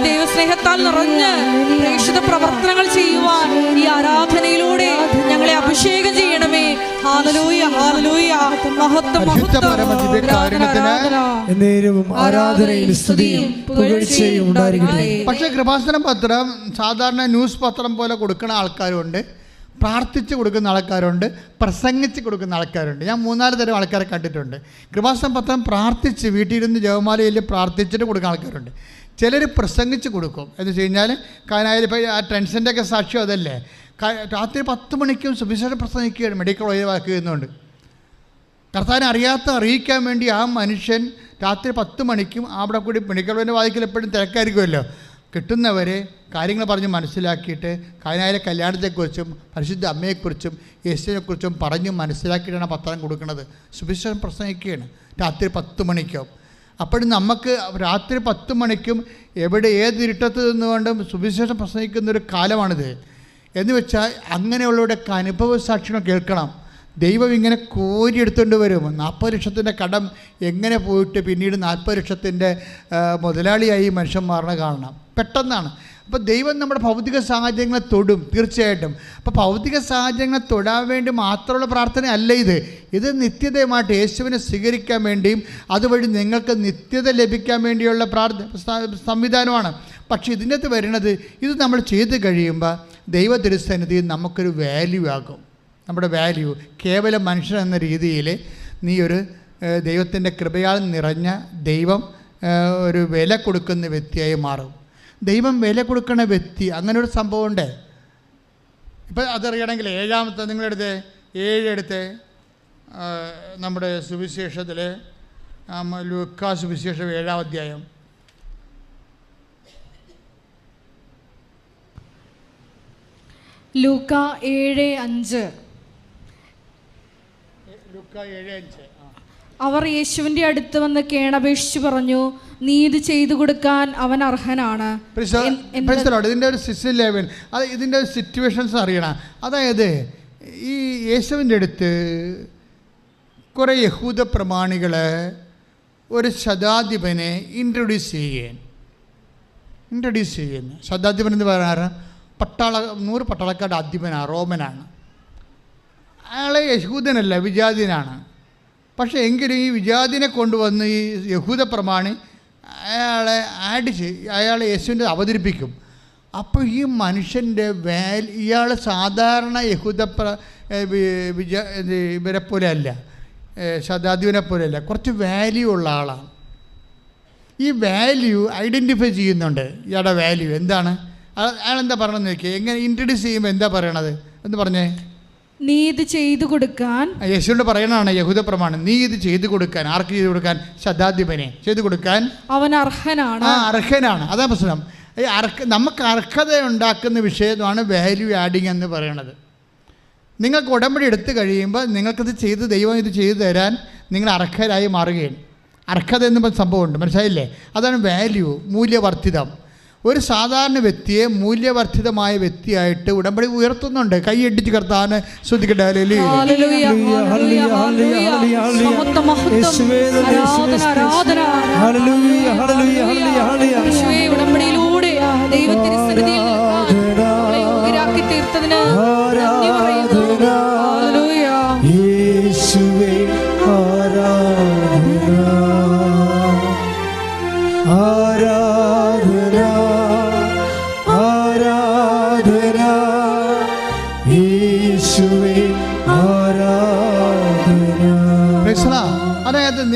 ദൈവസ്നേഹത്താൽ നിറഞ്ഞ് പ്രേക്ഷിത പ്രവർത്തനങ്ങൾ ചെയ്യുവാൻ ഈ ആരാധനയിലൂടെ ഞങ്ങളെ അഭിഷേകം ചെയ്യണമേ. ഹല്ലേലൂയ, ഹല്ലേലൂയ. മഹത്വം, ആരാധനയും സ്തുതിയും പുകഴ്ചയും ഉണ്ടായിരിക്കട്ടെ. പക്ഷേ കൃപാസന പത്രം സാധാരണ ന്യൂസ് പത്രം പോലെ കൊടുക്കുന്ന ആൾക്കാരുണ്ട്, പ്രാർത്ഥിച്ച് കൊടുക്കുന്ന ആൾക്കാരുണ്ട്, പ്രസംഗിച്ച് കൊടുക്കുന്ന ആൾക്കാരുണ്ട്. ഞാൻ 3-4 തരം ആൾക്കാരെ കണ്ടിട്ടുണ്ട്. കൃപാസന പത്രം പ്രാർത്ഥിച്ച് വീട്ടിലിരുന്ന് ജപമാലയിൽ പ്രാർത്ഥിച്ചിട്ട് കൊടുക്കുന്ന ആൾക്കാരുണ്ട്. ചിലർ പ്രസംഗിച്ച് കൊടുക്കും. എന്ന് വെച്ച് കഴിഞ്ഞാൽ കാനായാലും ഇപ്പോൾ ആ ടെൻഷൻ്റെയൊക്കെ സാക്ഷ്യം അതല്ലേ, രാത്രി 10 മണിക്കും സുവിശേഷം പ്രസംഗിക്കുകയാണ്, മെഡിക്കൽ ഒഴിവാക്കുന്നുണ്ട്. കർത്താവിനെ അറിയിക്കാൻ വേണ്ടി ആ മനുഷ്യൻ രാത്രി 10 മണിക്കും അവിടെ കൂടി മെഡിക്കൽ കോളേജിൻ്റെ വാതിക്കൽ എപ്പോഴും തിരക്കായിരിക്കുമല്ലോ. കിട്ടുന്നവരെ കാര്യങ്ങൾ പറഞ്ഞ് മനസ്സിലാക്കിയിട്ട് കാനായിലെ കല്യാണത്തെക്കുറിച്ചും പരിശുദ്ധ അമ്മയെക്കുറിച്ചും യേശുവിനെക്കുറിച്ചും പറഞ്ഞ് മനസ്സിലാക്കിയിട്ടാണ് പത്രം കൊടുക്കുന്നത്. സുവിശേഷം പ്രസംഗിക്കുകയാണ് രാത്രി 10 മണിക്കും. അപ്പോഴും നമുക്ക് രാത്രി 10 മണിക്കും ഏത് ഇരുട്ടത്ത് നിന്നുകൊണ്ടും സുവിശേഷം പ്രസംഗിക്കുന്നൊരു കാലമാണിത്. എന്ന് വെച്ചാൽ അങ്ങനെയുള്ളവരുടെയൊക്കെ അനുഭവ സാക്ഷ്യങ്ങൾ കേൾക്കണം. ദൈവം ഇങ്ങനെ കോരിയെടുത്തുകൊണ്ട് വരും. 40 ലക്ഷത്തിൻ്റെ കടം എങ്ങനെ പോയിട്ട് പിന്നീട് 40 ലക്ഷത്തിൻ്റെ മുതലാളിയായി മനുഷ്യൻ മാറണ കാണണം. പെട്ടെന്നാണ്. അപ്പോൾ ദൈവം നമ്മുടെ ഭൗതിക സാഹചര്യങ്ങളെ തൊടും തീർച്ചയായിട്ടും. അപ്പോൾ ഭൗതിക സാഹചര്യങ്ങളെ തൊടാൻ വേണ്ടി മാത്രമുള്ള പ്രാർത്ഥന അല്ല ഇത് നിത്യതയുമായിട്ട് യേശുവിനെ സ്വീകരിക്കാൻ വേണ്ടിയും അതുവഴി നിങ്ങൾക്ക് നിത്യത ലഭിക്കാൻ വേണ്ടിയുള്ള സംവിധാനമാണ്. പക്ഷേ ഇതിൻ്റെ അകത്ത് വരുന്നത്, ഇത് നമ്മൾ ചെയ്ത് കഴിയുമ്പോൾ ദൈവ തിരുസന്നിധിയിൽ നമുക്കൊരു വാല്യൂ ആകും. നമ്മുടെ വാല്യൂ കേവലം മനുഷ്യൻ എന്ന രീതിയിൽ നീ ഒരു ദൈവത്തിൻ്റെ കൃപയാൽ നിറഞ്ഞ ദൈവം ഒരു വില കൊടുക്കുന്ന വ്യക്തിയായി മാറും. ദൈവം വില കൊടുക്കുന്ന വ്യക്തി, അങ്ങനെ ഒരു സംഭവമുണ്ട്. ഇപ്പം അതറിയണമെങ്കിൽ 7-ാമത്തെ നിങ്ങളെടുത്ത് 7 നമ്മുടെ സുവിശേഷത്തിൽ ലൂക്കാ സുവിശേഷം 7-ാം അധ്യായം. ലൂക്ക 7:5. അവർ യേശുവിൻ്റെ അടുത്ത് വന്ന് കേണപേക്ഷിച്ച് പറഞ്ഞു, നീ ഇത് ചെയ്തു കൊടുക്കാൻ അവൻ അർഹനാണ്. ഇതിൻ്റെ ഒരു ലെവൽ, അത് ഇതിൻ്റെ സിറ്റുവേഷൻസ് അറിയണം. അതായത് ഈ യേശുവിൻ്റെ അടുത്ത് കുറേ യഹൂദ പ്രമാണികൾ ഒരു ശതാധിപനെ ഇൻട്രൊഡ്യൂസ് ചെയ്യുന്നു. ശതാധിപൻ എന്ന് പറയാറ് 100 പട്ടാളക്കാരുടെ അധിപനാണ്, റോമനാണ്. അയാളെ യഹൂദനല്ല, വിജാതിനാണ്. പക്ഷേ എങ്കിലും ഈ വിജാതിനെ കൊണ്ടുവന്ന് ഈ യഹൂദ പ്രമാണി അയാളെ യേശുവിൻ്റെ അവതരിപ്പിക്കും. അപ്പോൾ ഈ മനുഷ്യൻ്റെ ഇയാൾ സാധാരണ യഹൂദ ഇവരെ പോലെ അല്ല, ശതാധിപനെ പോലെയല്ല, കുറച്ച് വാല്യൂ ഉള്ള ആളാണ്. ഈ വാല്യൂ ഐഡൻറ്റിഫൈ ചെയ്യുന്നുണ്ട്. ഇയാളുടെ വാല്യൂ എന്താണ്? അയാളെന്താ പറയണമെന്ന് നോക്കിയാൽ, എങ്ങനെ ഇൻട്രൊഡ്യൂസ് ചെയ്യുമ്പോൾ എന്താ പറയണത് എന്ന് പറഞ്ഞേ? നീ ഇത് ചെയ്തു കൊടുക്കാൻ. യേശുവിനോട് പറയണതാണ് യഹൂദ പ്രമാണം, നീ ഇത് ചെയ്തു കൊടുക്കാൻ. ആർക്ക് ചെയ്തു കൊടുക്കാൻ? ശതാധിപനെ ചെയ്തു കൊടുക്കാൻ അവൻ അർഹനാണ്. അർഹനാണ്. അതാ പ്രശ്നം. ഈ നമുക്ക് അർഹത ഉണ്ടാക്കുന്ന വിഷയമാണ് വാല്യൂ ആഡിങ് എന്ന് പറയണത്. നിങ്ങൾക്ക് ഉടമ്പടി എടുത്തു കഴിയുമ്പോൾ നിങ്ങൾക്കിത് ചെയ്ത് ദൈവം ഇത് ചെയ്തു തരാൻ നിങ്ങൾ അർഹരായി മാറുകയാണ്. അർഹത എന്ന് സംഭവമുണ്ട്, മനസ്സിലായില്ലേ? അതാണ് വാല്യൂ, മൂല്യവർദ്ധിതം. ഒരു സാധാരണ വ്യക്തിയെ മൂല്യവർദ്ധിതമായ വ്യക്തിയായിട്ട് ഉടമ്പടി ഉയർത്തുന്നുണ്ട്. കൈയടിച്ച് കർത്താവിനെ ശ്രദ്ധിക്കട്ടെ. ഉടമ്പടിയിലൂടെ ദൈവത്തിനുസന്നിധിയിൽ തീർത്തതിന്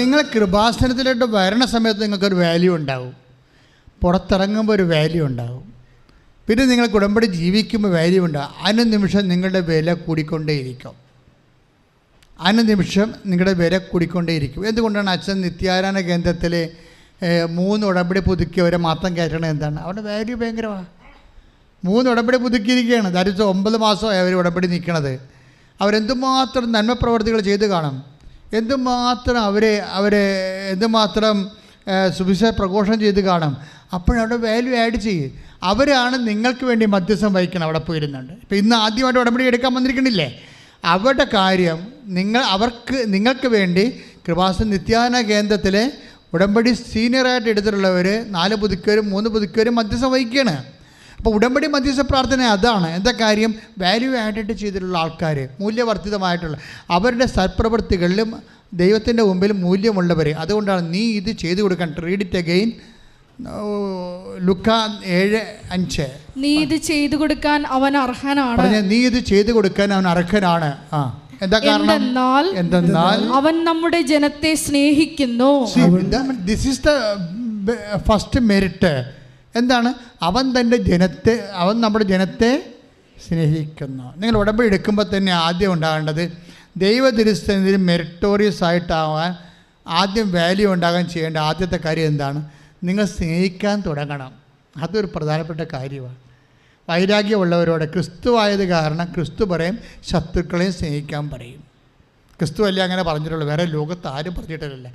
നിങ്ങൾ കൃപാസനത്തിലോട്ട് വരണ സമയത്ത് നിങ്ങൾക്കൊരു വാല്യൂ ഉണ്ടാവും, പുറത്തിറങ്ങുമ്പോൾ ഒരു വാല്യൂ ഉണ്ടാവും, പിന്നെ നിങ്ങൾക്ക് ഉടമ്പടി ജീവിക്കുമ്പോൾ വാല്യൂ ഉണ്ടാവും. അനുനിമിഷം നിങ്ങളുടെ വില കൂടിക്കൊണ്ടേയിരിക്കും. അനുനിമിഷം നിങ്ങളുടെ വില കൂടിക്കൊണ്ടേയിരിക്കും. എന്തുകൊണ്ടാണ് അച്ഛൻ നിത്യാരാധന കേന്ദ്രത്തിൽ 3 ഉടമ്പടി പുതുക്കിയവരെ മാത്രം കയറ്റണത്? എന്താണ്? അവരുടെ വാല്യൂ ഭയങ്കരമാണ്. 3 ഉടമ്പടി പുതുക്കിയിരിക്കുകയാണ്. ദാരിദ്ര്യ 9 മാസമായി അവർ ഉടമ്പടി നിൽക്കണത്. അവരെന്തുമാത്രം നന്മ പ്രവർത്തികൾ ചെയ്ത് കാണും, എന്തുമാത്രം എന്തുമാത്രം സുവിശേഷ പ്രഘോഷണം ചെയ്ത് കാണും. അപ്പോഴവിടെ വാല്യൂ ആഡ് ചെയ്യും. അവരാണ് നിങ്ങൾക്ക് വേണ്ടി മധ്യസ്ഥം വഹിക്കണം. അവിടെ പോയിരുന്നുണ്ട്. ഇപ്പോൾ ഇന്ന് ആദ്യമായിട്ട് ഉടമ്പടി എടുക്കാൻ വന്നിരിക്കണില്ലേ, അവരുടെ കാര്യം നിങ്ങൾക്ക് വേണ്ടി കൃപാസന നിത്യാന കേന്ദ്രത്തിലെ ഉടമ്പടി സീനിയറായിട്ട് എടുത്തിട്ടുള്ളവർ 4 പുതുക്കവരും 3 പുതുക്കവരും മധ്യസ്ഥം വഹിക്കുകയാണ്. അപ്പോൾ ഉടമ്പടി മധ്യസ്ഥ പ്രാർത്ഥന അതാണ്. എന്താ കാര്യം? വാല്യൂ ആഡഡ് ചെയ്തിട്ടുള്ള ആൾക്കാർ, മൂല്യവർദ്ധിതമായിട്ടുള്ള അവരുടെ സൽപ്രവൃത്തികളിലും ദൈവത്തിൻ്റെ മുമ്പിൽ മൂല്യമുള്ളവർ. അതുകൊണ്ടാണ് നീ ഇത് ചെയ്തു കൊടുക്കാൻ. റീഡ് ഇറ്റ് അഗെയിൻ, ലുക്കാ 7:5. നീ ഇത് ചെയ്തു കൊടുക്കാൻ അവൻ അർഹനാണ്. നീ ഇത് ചെയ്തു കൊടുക്കാൻ അവൻ അർഹനാണ്. എന്താ കാരണം? എന്തെന്നാൽ അവൻ നമ്മുടെ ജനത്തെ സ്നേഹിക്കുന്നു. This is the first merit. എന്താണ്? അവൻ നമ്മുടെ ജനത്തെ സ്നേഹിക്കുന്നു. നിങ്ങൾ ഉടമ്പടി എടുക്കുമ്പോൾ തന്നെ ആദ്യം ഉണ്ടാകേണ്ടത് ദൈവതിരുസന്നിധിയിൽ മെറിറ്റോറിയസ് ആയിട്ടാവാൻ ആദ്യം വാല്യൂ ഉണ്ടാകാൻ ചെയ്യേണ്ട ആദ്യത്തെ കാര്യം എന്താണ്? നിങ്ങൾ സ്നേഹിക്കാൻ തുടങ്ങണം. അതൊരു പ്രധാനപ്പെട്ട കാര്യമാണ്. വൈരാഗ്യമുള്ളവരോട് ക്രിസ്തുവായത് കാരണം ക്രിസ്തു പറയും ശത്രുക്കളെയും സ്നേഹിക്കാൻ പറയും. ക്രിസ്തു അല്ലേ അങ്ങനെ പറഞ്ഞിട്ടുള്ളൂ, വേറെ ലോകത്ത് ആരും പറഞ്ഞിട്ടില്ല.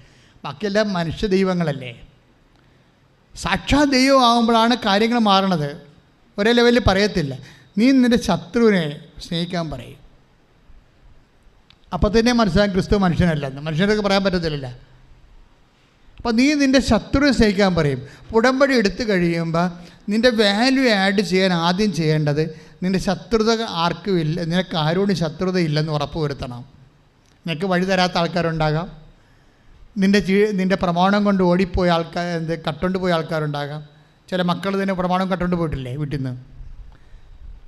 ബാക്കിയെല്ലാം മനുഷ്യ ദൈവങ്ങളല്ലേ. സാക്ഷാത് ദൈവം ആകുമ്പോഴാണ് കാര്യങ്ങൾ മാറണത്. ഒരേ ലെവലിൽ പറയത്തില്ല. നീ നിൻ്റെ ശത്രുവിനെ സ്നേഹിക്കാൻ പറയും. അപ്പം തന്നെ മനസ്സിലാക്കും ക്രിസ്തു മനുഷ്യനല്ലെന്ന്. മനുഷ്യർക്ക് പറയാൻ പറ്റത്തില്ല. അപ്പോൾ നീ നിൻ്റെ ശത്രുവിനെ സ്നേഹിക്കാൻ പറയും. ഉടമ്പടി എടുത്തു കഴിയുമ്പോൾ നിൻ്റെ വാല്യൂ ആഡ് ചെയ്യാൻ ആദ്യം ചെയ്യേണ്ടത് നിൻ്റെ ശത്രുത ആർക്കും ഇല്ല, നിനക്ക് ആരോടും ശത്രുത ഇല്ലെന്ന് ഉറപ്പ് വരുത്തണം. നിനക്ക് വഴി തരാത്ത ആൾക്കാരുണ്ടാകാം, നിൻ്റെ പ്രമാണം കൊണ്ട് ഓടിപ്പോയ ആൾക്കാർ, കട്ടുകൊണ്ട് പോയ ആൾക്കാരുണ്ടാകാം. ചില മക്കൾ തന്നെ പ്രമാണം കട്ടുകൊണ്ട് പോയിട്ടില്ലേ വീട്ടിൽ നിന്ന്.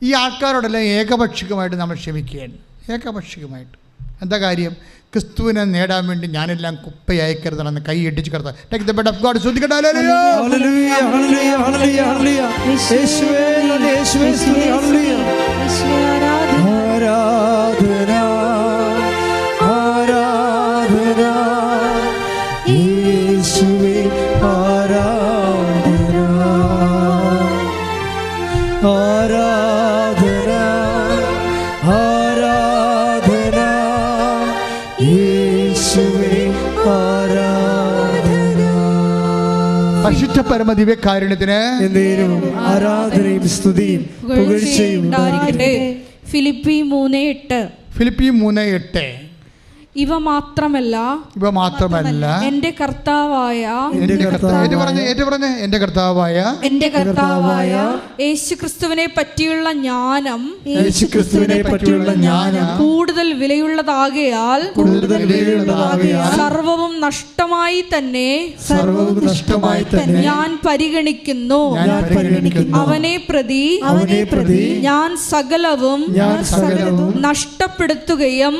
ഈ ആൾക്കാരോടെല്ലാം ഏകപക്ഷികമായിട്ട് നമ്മൾ ക്ഷമിക്കുകയാണ്. ഏകപക്ഷികമായിട്ട് എന്താ കാര്യം? ക്രിസ്തുവിനെ നേടാൻ വേണ്ടി ഞാനെല്ലാം കുപ്പയായി കരുതണമെന്ന് കൈ ഇടിച്ച് കരുതാം. Take the bed of God. ശ്രദ്ധിക്കട്ടെ. ഹല്ലേലൂയ ഹല്ലേലൂയ ഹല്ലേലൂയ ഹല്ലേലൂയ ഹല്ലേലൂയ. യേശുവേ നന്ദി, യേശുവേ സ്തുതി. ഹല്ലേലൂയ. ആരാധന ആരാധന യേശുവേ ആരാധന ആരാധന ആരാധന യേശുവേ ആരാധന. പരിശുദ്ധ പരമദിവ്യകാരുണ്യത്തിന് ആരാധനയും സ്തുതിയും പുകഴ്ചയും ഉണ്ടായിരിക്കട്ടെ. ഫിലിപ്പി 3:8. ഇവ മാത്രമല്ല എന്റെ കർത്താവായ യേശുക്രിസ്തുവിനെ പറ്റിയുള്ള ജ്ഞാനം കൂടുതൽ വിലയുള്ളതാകയാൽ സർവവും നഷ്ടമായി തന്നെ ഞാൻ പരിഗണിക്കുന്നു. അവനെ പ്രതി ഞാൻ സകലവും നഷ്ടപ്പെടുത്തുകയും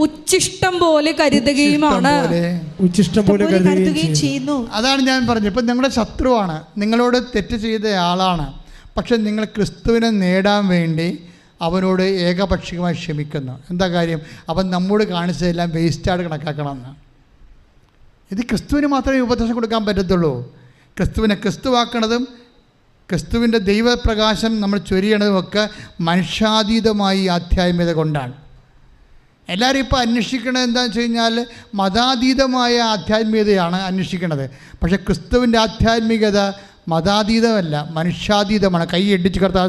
ഉച്ചിഷ്ടം പോലെ കരുതുകയുമാണ്. അതാണ് ഞാൻ പറഞ്ഞത്. ഇപ്പം നിങ്ങളുടെ ശത്രുവാണ്, നിങ്ങളോട് തെറ്റ് ചെയ്ത ആളാണ്. പക്ഷെ നിങ്ങൾ ക്രിസ്തുവിനെ നേടാൻ വേണ്ടി അവനോട് ഏകപക്ഷികമായി ക്ഷമിക്കുന്നു. എന്താ കാര്യം? അവൻ നമ്മോട് കാണിച്ചതെല്ലാം വേസ്റ്റായിട്ട് കണക്കാക്കണമെന്ന്. ഇത് ക്രിസ്തുവിന് മാത്രമേ ഉപദേശം കൊടുക്കാൻ പറ്റത്തുള്ളൂ. ക്രിസ്തുവിനെ ക്രിസ്തുവാക്കണതും ക്രിസ്തുവിൻ്റെ ദൈവപ്രകാശം നമ്മൾ ചൊരിയണതുമൊക്കെ മനുഷ്യാതീതമായി ആധ്യാത്മികത കൊണ്ടാണ്. എല്ലാവരും ഇപ്പോൾ അന്വേഷിക്കണത് എന്താണെന്ന് വെച്ച് കഴിഞ്ഞാൽ മതാതീതമായ ആധ്യാത്മികതയാണ് അന്വേഷിക്കുന്നത്. പക്ഷേ ക്രിസ്തുവിൻ്റെ ആധ്യാത്മികത മതാതീതമല്ല, മനുഷ്യാതീതമാണ്. കൈ ഇടിച്ച് കർത്താവ്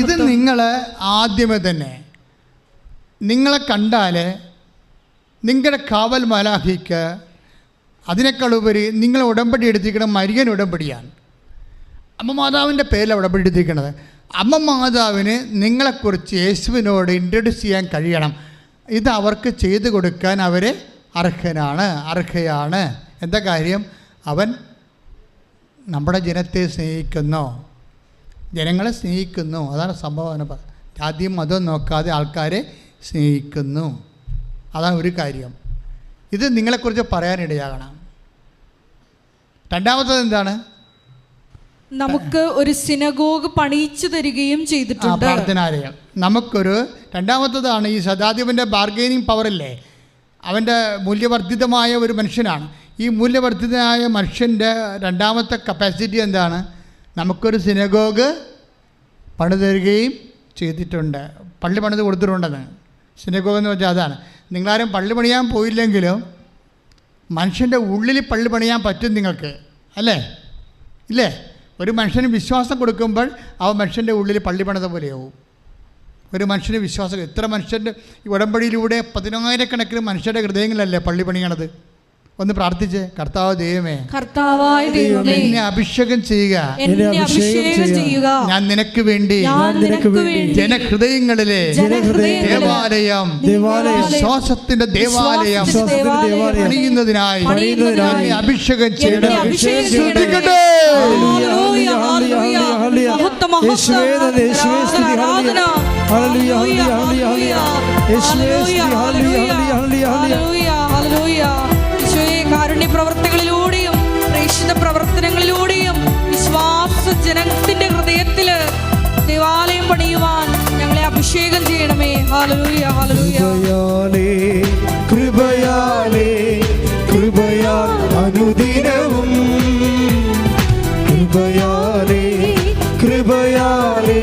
ഇത് നിങ്ങൾ ആദ്യമേ തന്നെ നിങ്ങളെ കണ്ടാൽ നിങ്ങളുടെ കാവൽ മലാഹിക്ക് അതിനേക്കാൾ ഉപരി നിങ്ങൾ ഉടമ്പടി എടുത്തിരിക്കണം മരിയൻ ഉടമ്പടിയാണ്. അമ്മ മാതാവിൻ്റെ പേരിലാണ് ഉടമ്പടി എടുത്തിരിക്കുന്നത്. അമ്മ മാതാവിന് നിങ്ങളെക്കുറിച്ച് യേശുവിനോട് ഇൻട്രൊഡ്യൂസ് ചെയ്യാൻ കഴിയണം. ഇത് അവർക്ക് ചെയ്തു കൊടുക്കാൻ അവർ അർഹയാണ്. എന്താ കാര്യം? അവൻ നമ്മുടെ ജനത്തെ സ്നേഹിക്കുന്നു, ജനങ്ങളെ സ്നേഹിക്കുന്നു. അതാണ് സംഭവം. ജാതിയും മതവും നോക്കാതെ ആൾക്കാരെ സ്നേഹിക്കുന്നു. അതാണ് ഒരു കാര്യം. ഇത് നിങ്ങളെക്കുറിച്ച് പറയാനിടയാകണം. രണ്ടാമത്തത് എന്താണ്? നമുക്ക് ഒരു സിനഗോഗ് പണിയിച്ചു തരികയും ചെയ്തിട്ടുണ്ട്. പ്രാർത്ഥനാലയം നമുക്കൊരു രണ്ടാമത്തതാണ്. ഈ ശതാധിപൻ്റെ ബാർഗെയിനിങ് പവറല്ലേ, അവൻ്റെ മൂല്യവർദ്ധിതമായ ഒരു മനുഷ്യനാണ്. ഈ മൂല്യവർദ്ധിതനായ മനുഷ്യൻ്റെ രണ്ടാമത്തെ കപ്പാസിറ്റി എന്താണ്? നമുക്കൊരു സിനഗോഗ് പണിതരികയും ചെയ്തിട്ടുണ്ട്. പള്ളി പണിത് കൊടുത്തിട്ടുണ്ടെന്ന്. സിനഗോഗ് എന്ന് വെച്ചാൽ അതാണ്. നിങ്ങളാരും പള്ളി പണിയാൻ പോയില്ലെങ്കിലും മനുഷ്യൻ്റെ ഉള്ളിൽ പള്ളി പണിയാൻ പറ്റും നിങ്ങൾക്ക്, അല്ലേ? ഇല്ലേ? ഒരു മനുഷ്യന് വിശ്വാസം കൊടുക്കുമ്പോൾ ആ മനുഷ്യൻ്റെ ഉള്ളിൽ പള്ളി പണിത പോലെയാവും. ഒരു മനുഷ്യന് വിശ്വാസം, എത്ര മനുഷ്യൻ്റെ ഈ ഉടമ്പടിയിലൂടെ 10,000 മനുഷ്യരുടെ ഹൃദയങ്ങളല്ലേ പള്ളി പണിയണത്. ഒന്ന് പ്രാർത്ഥിച്ച്, കർത്താവ് ദൈവമേ, കർത്താവായ ദൈവമേ, എന്നെ അഭിഷേകം ചെയ്യുക, ഞാൻ നിനക്ക് വേണ്ടി ജനഹൃദയങ്ങളിലെ ദേവാലയം, വിശ്വാസത്തിന്റെ ദേവാലയം പണിയുന്നതിനായി എന്നെ അഭിഷേകം ചെയ്യണം. കാരുണ്യ പ്രവർത്തനങ്ങളിലൂടെയും പ്രേക്ഷിത പ്രവർത്തനങ്ങളിലൂടെയും വിശ്വാസ ജനത്തിന്റെ ഹൃദയത്തില് ദേവാലയം പണിയുവാൻ ഞങ്ങളെ അഭിഷേകം ചെയ്യണമേ. ഹല്ലേലൂയ, ഹല്ലേലൂയ. കൃപയാലേ കൃപയാൽ അനുദിനവും, കൃപയാലേ കൃപയാലേ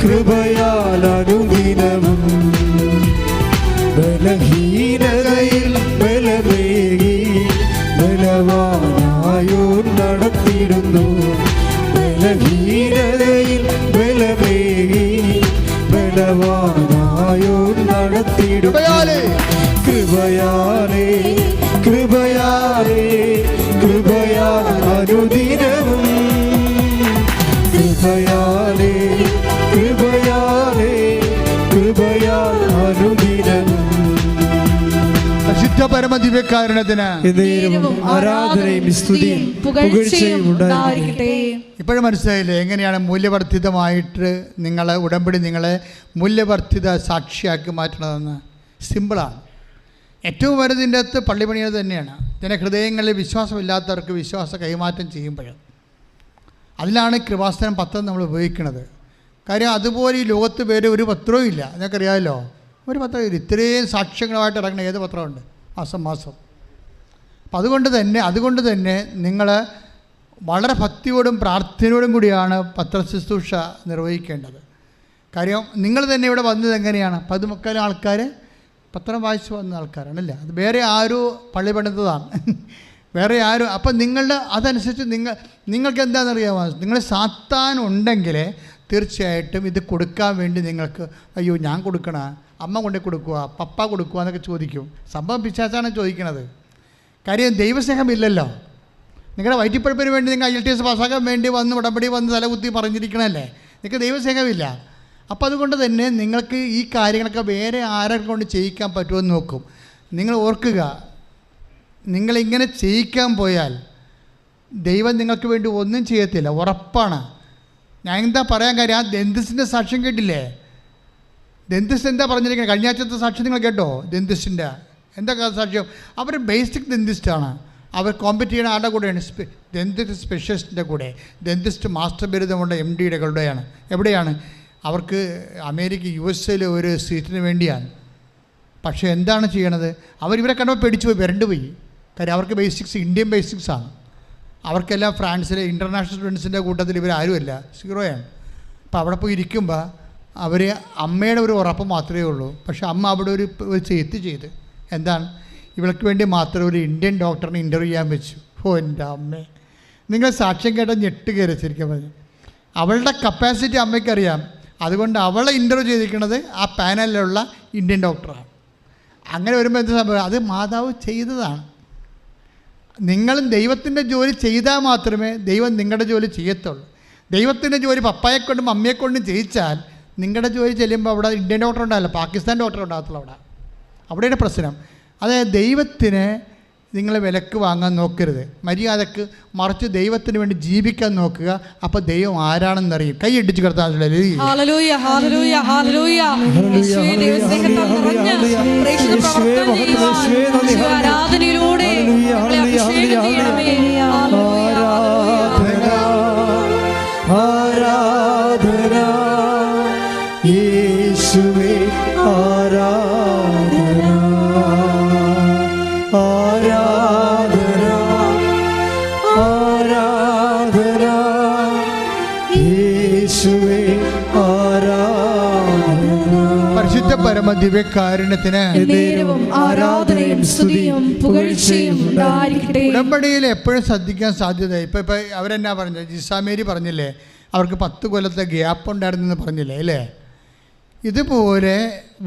കൃപയാൽ അനുദിനവും, ബലഹീനതയിൽ ബലമേകി ബലവാനായോർ നടത്തിയിടുന്നു, ബലഹീനതയിൽ ബലമേകി ബലവാനായോർ നടത്തിയിടുന്നു. കൃപയാലേ കൃപയാലേ കൃപയാൽ അനുദിനവും, കൃപയാലേ കൃപയാലേ കൃപയാൽ അനുദിനവും. പരിശുദ്ധ പരമ ദിവ്യകാരുണ്യത്തിന് ആരാധനയും സ്തുതിയും പുകഴ്ചയും ഉണ്ടായിരിക്കട്ടെ. ഇപ്പോഴും മനസ്സിലായില്ലേ എങ്ങനെയാണ് മൂല്യവർദ്ധിതമായിട്ട് നിങ്ങളെ ഉടമ്പടി നിങ്ങളെ മൂല്യവർദ്ധിത സാക്ഷിയാക്കി മാറ്റണതെന്ന്? സിമ്പിളാണ്. ഏറ്റവും വലുതിൻ്റെ അകത്ത് പള്ളി പണിയത് തന്നെയാണ്. ജനഹൃദയങ്ങളിൽ വിശ്വാസമില്ലാത്തവർക്ക് വിശ്വാസ കൈമാറ്റം ചെയ്യുമ്പോഴും അതിലാണ് കൃപാസനം പത്രം നമ്മൾ ഉപയോഗിക്കുന്നത്. കാര്യം അതുപോലെ ഈ ലോകത്ത് വേറെ ഒരു പത്രവും ഇല്ല. നിങ്ങൾക്കറിയാമല്ലോ, ഒരു പത്രം ഇല്ല. ഇത്രയും സാക്ഷ്യങ്ങളുമായിട്ട് ഇറങ്ങുന്ന ഏത് പത്രമുണ്ട് മാസം മാസം? അപ്പം അതുകൊണ്ട് തന്നെ നിങ്ങൾ വളരെ ഭക്തിയോടും പ്രാർത്ഥനയോടും കൂടിയാണ് പത്രശുശ്രൂഷ നിർവഹിക്കേണ്ടത്. കാര്യം നിങ്ങൾ തന്നെ ഇവിടെ വന്നത് എങ്ങനെയാണ്? 10 ആൾക്കാർ പത്രം വായിച്ച് വന്ന ആൾക്കാരാണല്ലേ. അത് വേറെ ആരും പള്ളി പണിതതാണ്, വേറെ ആരും. അപ്പം നിങ്ങളുടെ അതനുസരിച്ച് നിങ്ങൾക്ക് എന്താണെന്നറിയാമോ? നിങ്ങൾ സാത്താൻ ഉണ്ടെങ്കിൽ തീർച്ചയായിട്ടും ഇത് കൊടുക്കാൻ വേണ്ടി നിങ്ങൾക്ക് അയ്യോ ഞാൻ കൊടുക്കണ, അമ്മ കൊണ്ടേ കൊടുക്കുക, പപ്പ കൊടുക്കുക എന്നൊക്കെ ചോദിക്കും. സംഭവം പിശാചാണ് ചോദിക്കണത്. കാര്യം ദൈവസ്നേഹമില്ലല്ലോ. നിങ്ങളുടെ വയറ്റിപ്പഴപ്പിന് വേണ്ടി നിങ്ങൾ IELTS പാസ്സാക്കാൻ വേണ്ടി വന്ന് ഉടമ്പടി വന്ന് തലകുത്തി പറഞ്ഞിരിക്കണമല്ലേ. നിങ്ങൾക്ക് ദൈവസ്നേഹമില്ല. അപ്പോൾ അതുകൊണ്ട് തന്നെ നിങ്ങൾക്ക് ഈ കാര്യങ്ങളൊക്കെ വേറെ ആരെ കൊണ്ട് ചെയ്യിക്കാൻ പറ്റുമെന്ന് നോക്കും. നിങ്ങൾ ഓർക്കുക, നിങ്ങളിങ്ങനെ ചെയ്യിക്കാൻ പോയാൽ ദൈവം നിങ്ങൾക്ക് വേണ്ടി ഒന്നും ചെയ്യത്തില്ല, ഉറപ്പാണ്. ഞാൻ എന്താ പറയാൻ കാര്യം, ആ ദന്തിസ്റ്റിൻ്റെ സാക്ഷ്യം കേട്ടില്ലേ? ദന്തിസ്റ്റ് എന്താ പറഞ്ഞിരിക്കുന്നത്? കഴിഞ്ഞ ആഴ്ചത്തെ സാക്ഷ്യം നിങ്ങൾ കേട്ടോ? ദന്തിസ്റ്റിൻ്റെ എന്താ സാക്ഷ്യം? അവർ ബേസിക് ദന്തിസ്റ്റാണ്. അവർ കോമ്പറ്റ് ചെയ്യുന്ന ആരുടെ കൂടെയാണ്? ദന്തിസ്റ്റ് സ്പെഷ്യലിസ്റ്റിൻ്റെ കൂടെ. ദന്തിസ്റ്റ് മാസ്റ്റർ ബിരുദമുള്ള MDയുടെ കൂടെയാണ്. എവിടെയാണ്? അവർക്ക് അമേരിക്ക USA ഒരു സീറ്റിന് വേണ്ടിയാണ്. പക്ഷേ എന്താണ് ചെയ്യണത്? അവരിവരെ കണ്ടപ്പോൾ പേടിച്ചു പോയി, വരണ്ടു പോയി. കാര്യം അവർക്ക് ബേസിക്സ് ഇന്ത്യൻ ബേസിക്സാണ്. അവർക്കെല്ലാം ഫ്രാൻസിലെ ഇൻ്റർനാഷണൽ സ്റ്റുഡൻസിൻ്റെ കൂട്ടത്തിൽ ഇവരാരുമല്ല, സീറോയാണ്. അപ്പോൾ അവിടെ പോയി ഇരിക്കുമ്പോൾ അവർ അമ്മയുടെ ഒരു ഉറപ്പ് മാത്രമേ ഉള്ളൂ. പക്ഷേ അമ്മ അവിടെ ഒരു ചെയ്ത് എന്താണ്? ഇവൾക്ക് വേണ്ടി മാത്രം ഒരു ഇന്ത്യൻ ഡോക്ടറിനെ ഇൻ്റർവ്യൂ ചെയ്യാൻ വെച്ചു. ഓ എൻ്റെ അമ്മേ, നിങ്ങൾ സാക്ഷ്യം കേട്ടാൽ ഞെട്ട് കയറി. ശരിക്കും പറഞ്ഞു അവളുടെ കപ്പാസിറ്റി അമ്മയ്ക്കറിയാം. അതുകൊണ്ട് അവളെ ഇൻ്റർവ്യൂ ചെയ്തിരിക്കുന്നത് ആ പാനലിലുള്ള ഇന്ത്യൻ ഡോക്ടറാണ്. അങ്ങനെ വരുമ്പോൾ എന്ത് സംഭവം? അത് മാതാവ് ചെയ്തതാണ്. നിങ്ങളും ദൈവത്തിൻ്റെ ജോലി ചെയ്താൽ മാത്രമേ ദൈവം നിങ്ങളുടെ ജോലി ചെയ്യത്തുള്ളൂ. ദൈവത്തിൻ്റെ ജോലി പപ്പായെക്കൊണ്ടും അമ്മയെക്കൊണ്ടും ചെയ്യിച്ചാൽ നിങ്ങളുടെ ജോലി ചെല്ലുമ്പോൾ അവിടെ ഇന്ത്യൻ ഡോക്ടർ ഉണ്ടാവില്ല, പാകിസ്ഥാൻ ഡോക്ടർ ഉണ്ടാകത്തുള്ളൂ. അവിടെയാണ് പ്രശ്നം. അതായത് ദൈവത്തിന് നിങ്ങൾ വിലക്ക് വാങ്ങാൻ നോക്കരുത്. മര്യാദക്ക് മറിച്ച് ദൈവത്തിന് വേണ്ടി ജീവിക്കാൻ നോക്കുക. അപ്പോൾ ദൈവം ആരാണെന്നറിയും. കൈ ഇടിച്ച് കിടത്താൻ ഹല്ലേലൂയ ഹല്ലേലൂയ ഹല്ലേലൂയ. യേശുവേ, ദൈവസ്നേഹത്താൽ നിറഞ്ഞ പ്രേക്ഷിത പ്രവർത്തനം ചെയ്യുവാൻ ആരാധനയിലൂടെ ഞങ്ങളെ അഭിഷേകം ചെയ്യണമേ. ആരാധന ആരാധന യേശുവേ ആരാധന ആരാധന ആരാധന യേശുവേ ആരാധന. പരിശുദ്ധ പരമദിവ്യകാരുണ്യത്തിന് നേരവും ആരാധനയും സ്തുതിയും പുകഴ്ചയും ഉണ്ടായിരിക്കട്ടെ. ഉടമ്പടിയിൽ എപ്പോഴും ശ്രദ്ധിക്കാൻ സാധ്യത. ഇപ്പം അവരെന്നാ പറഞ്ഞത്, ജിസാമേരി പറഞ്ഞില്ലേ, അവർക്ക് 10 കൊല്ലത്തെ ഗ്യാപ്പ് ഉണ്ടായിരുന്നെന്ന് പറഞ്ഞില്ലേ അല്ലേ? ഇതുപോലെ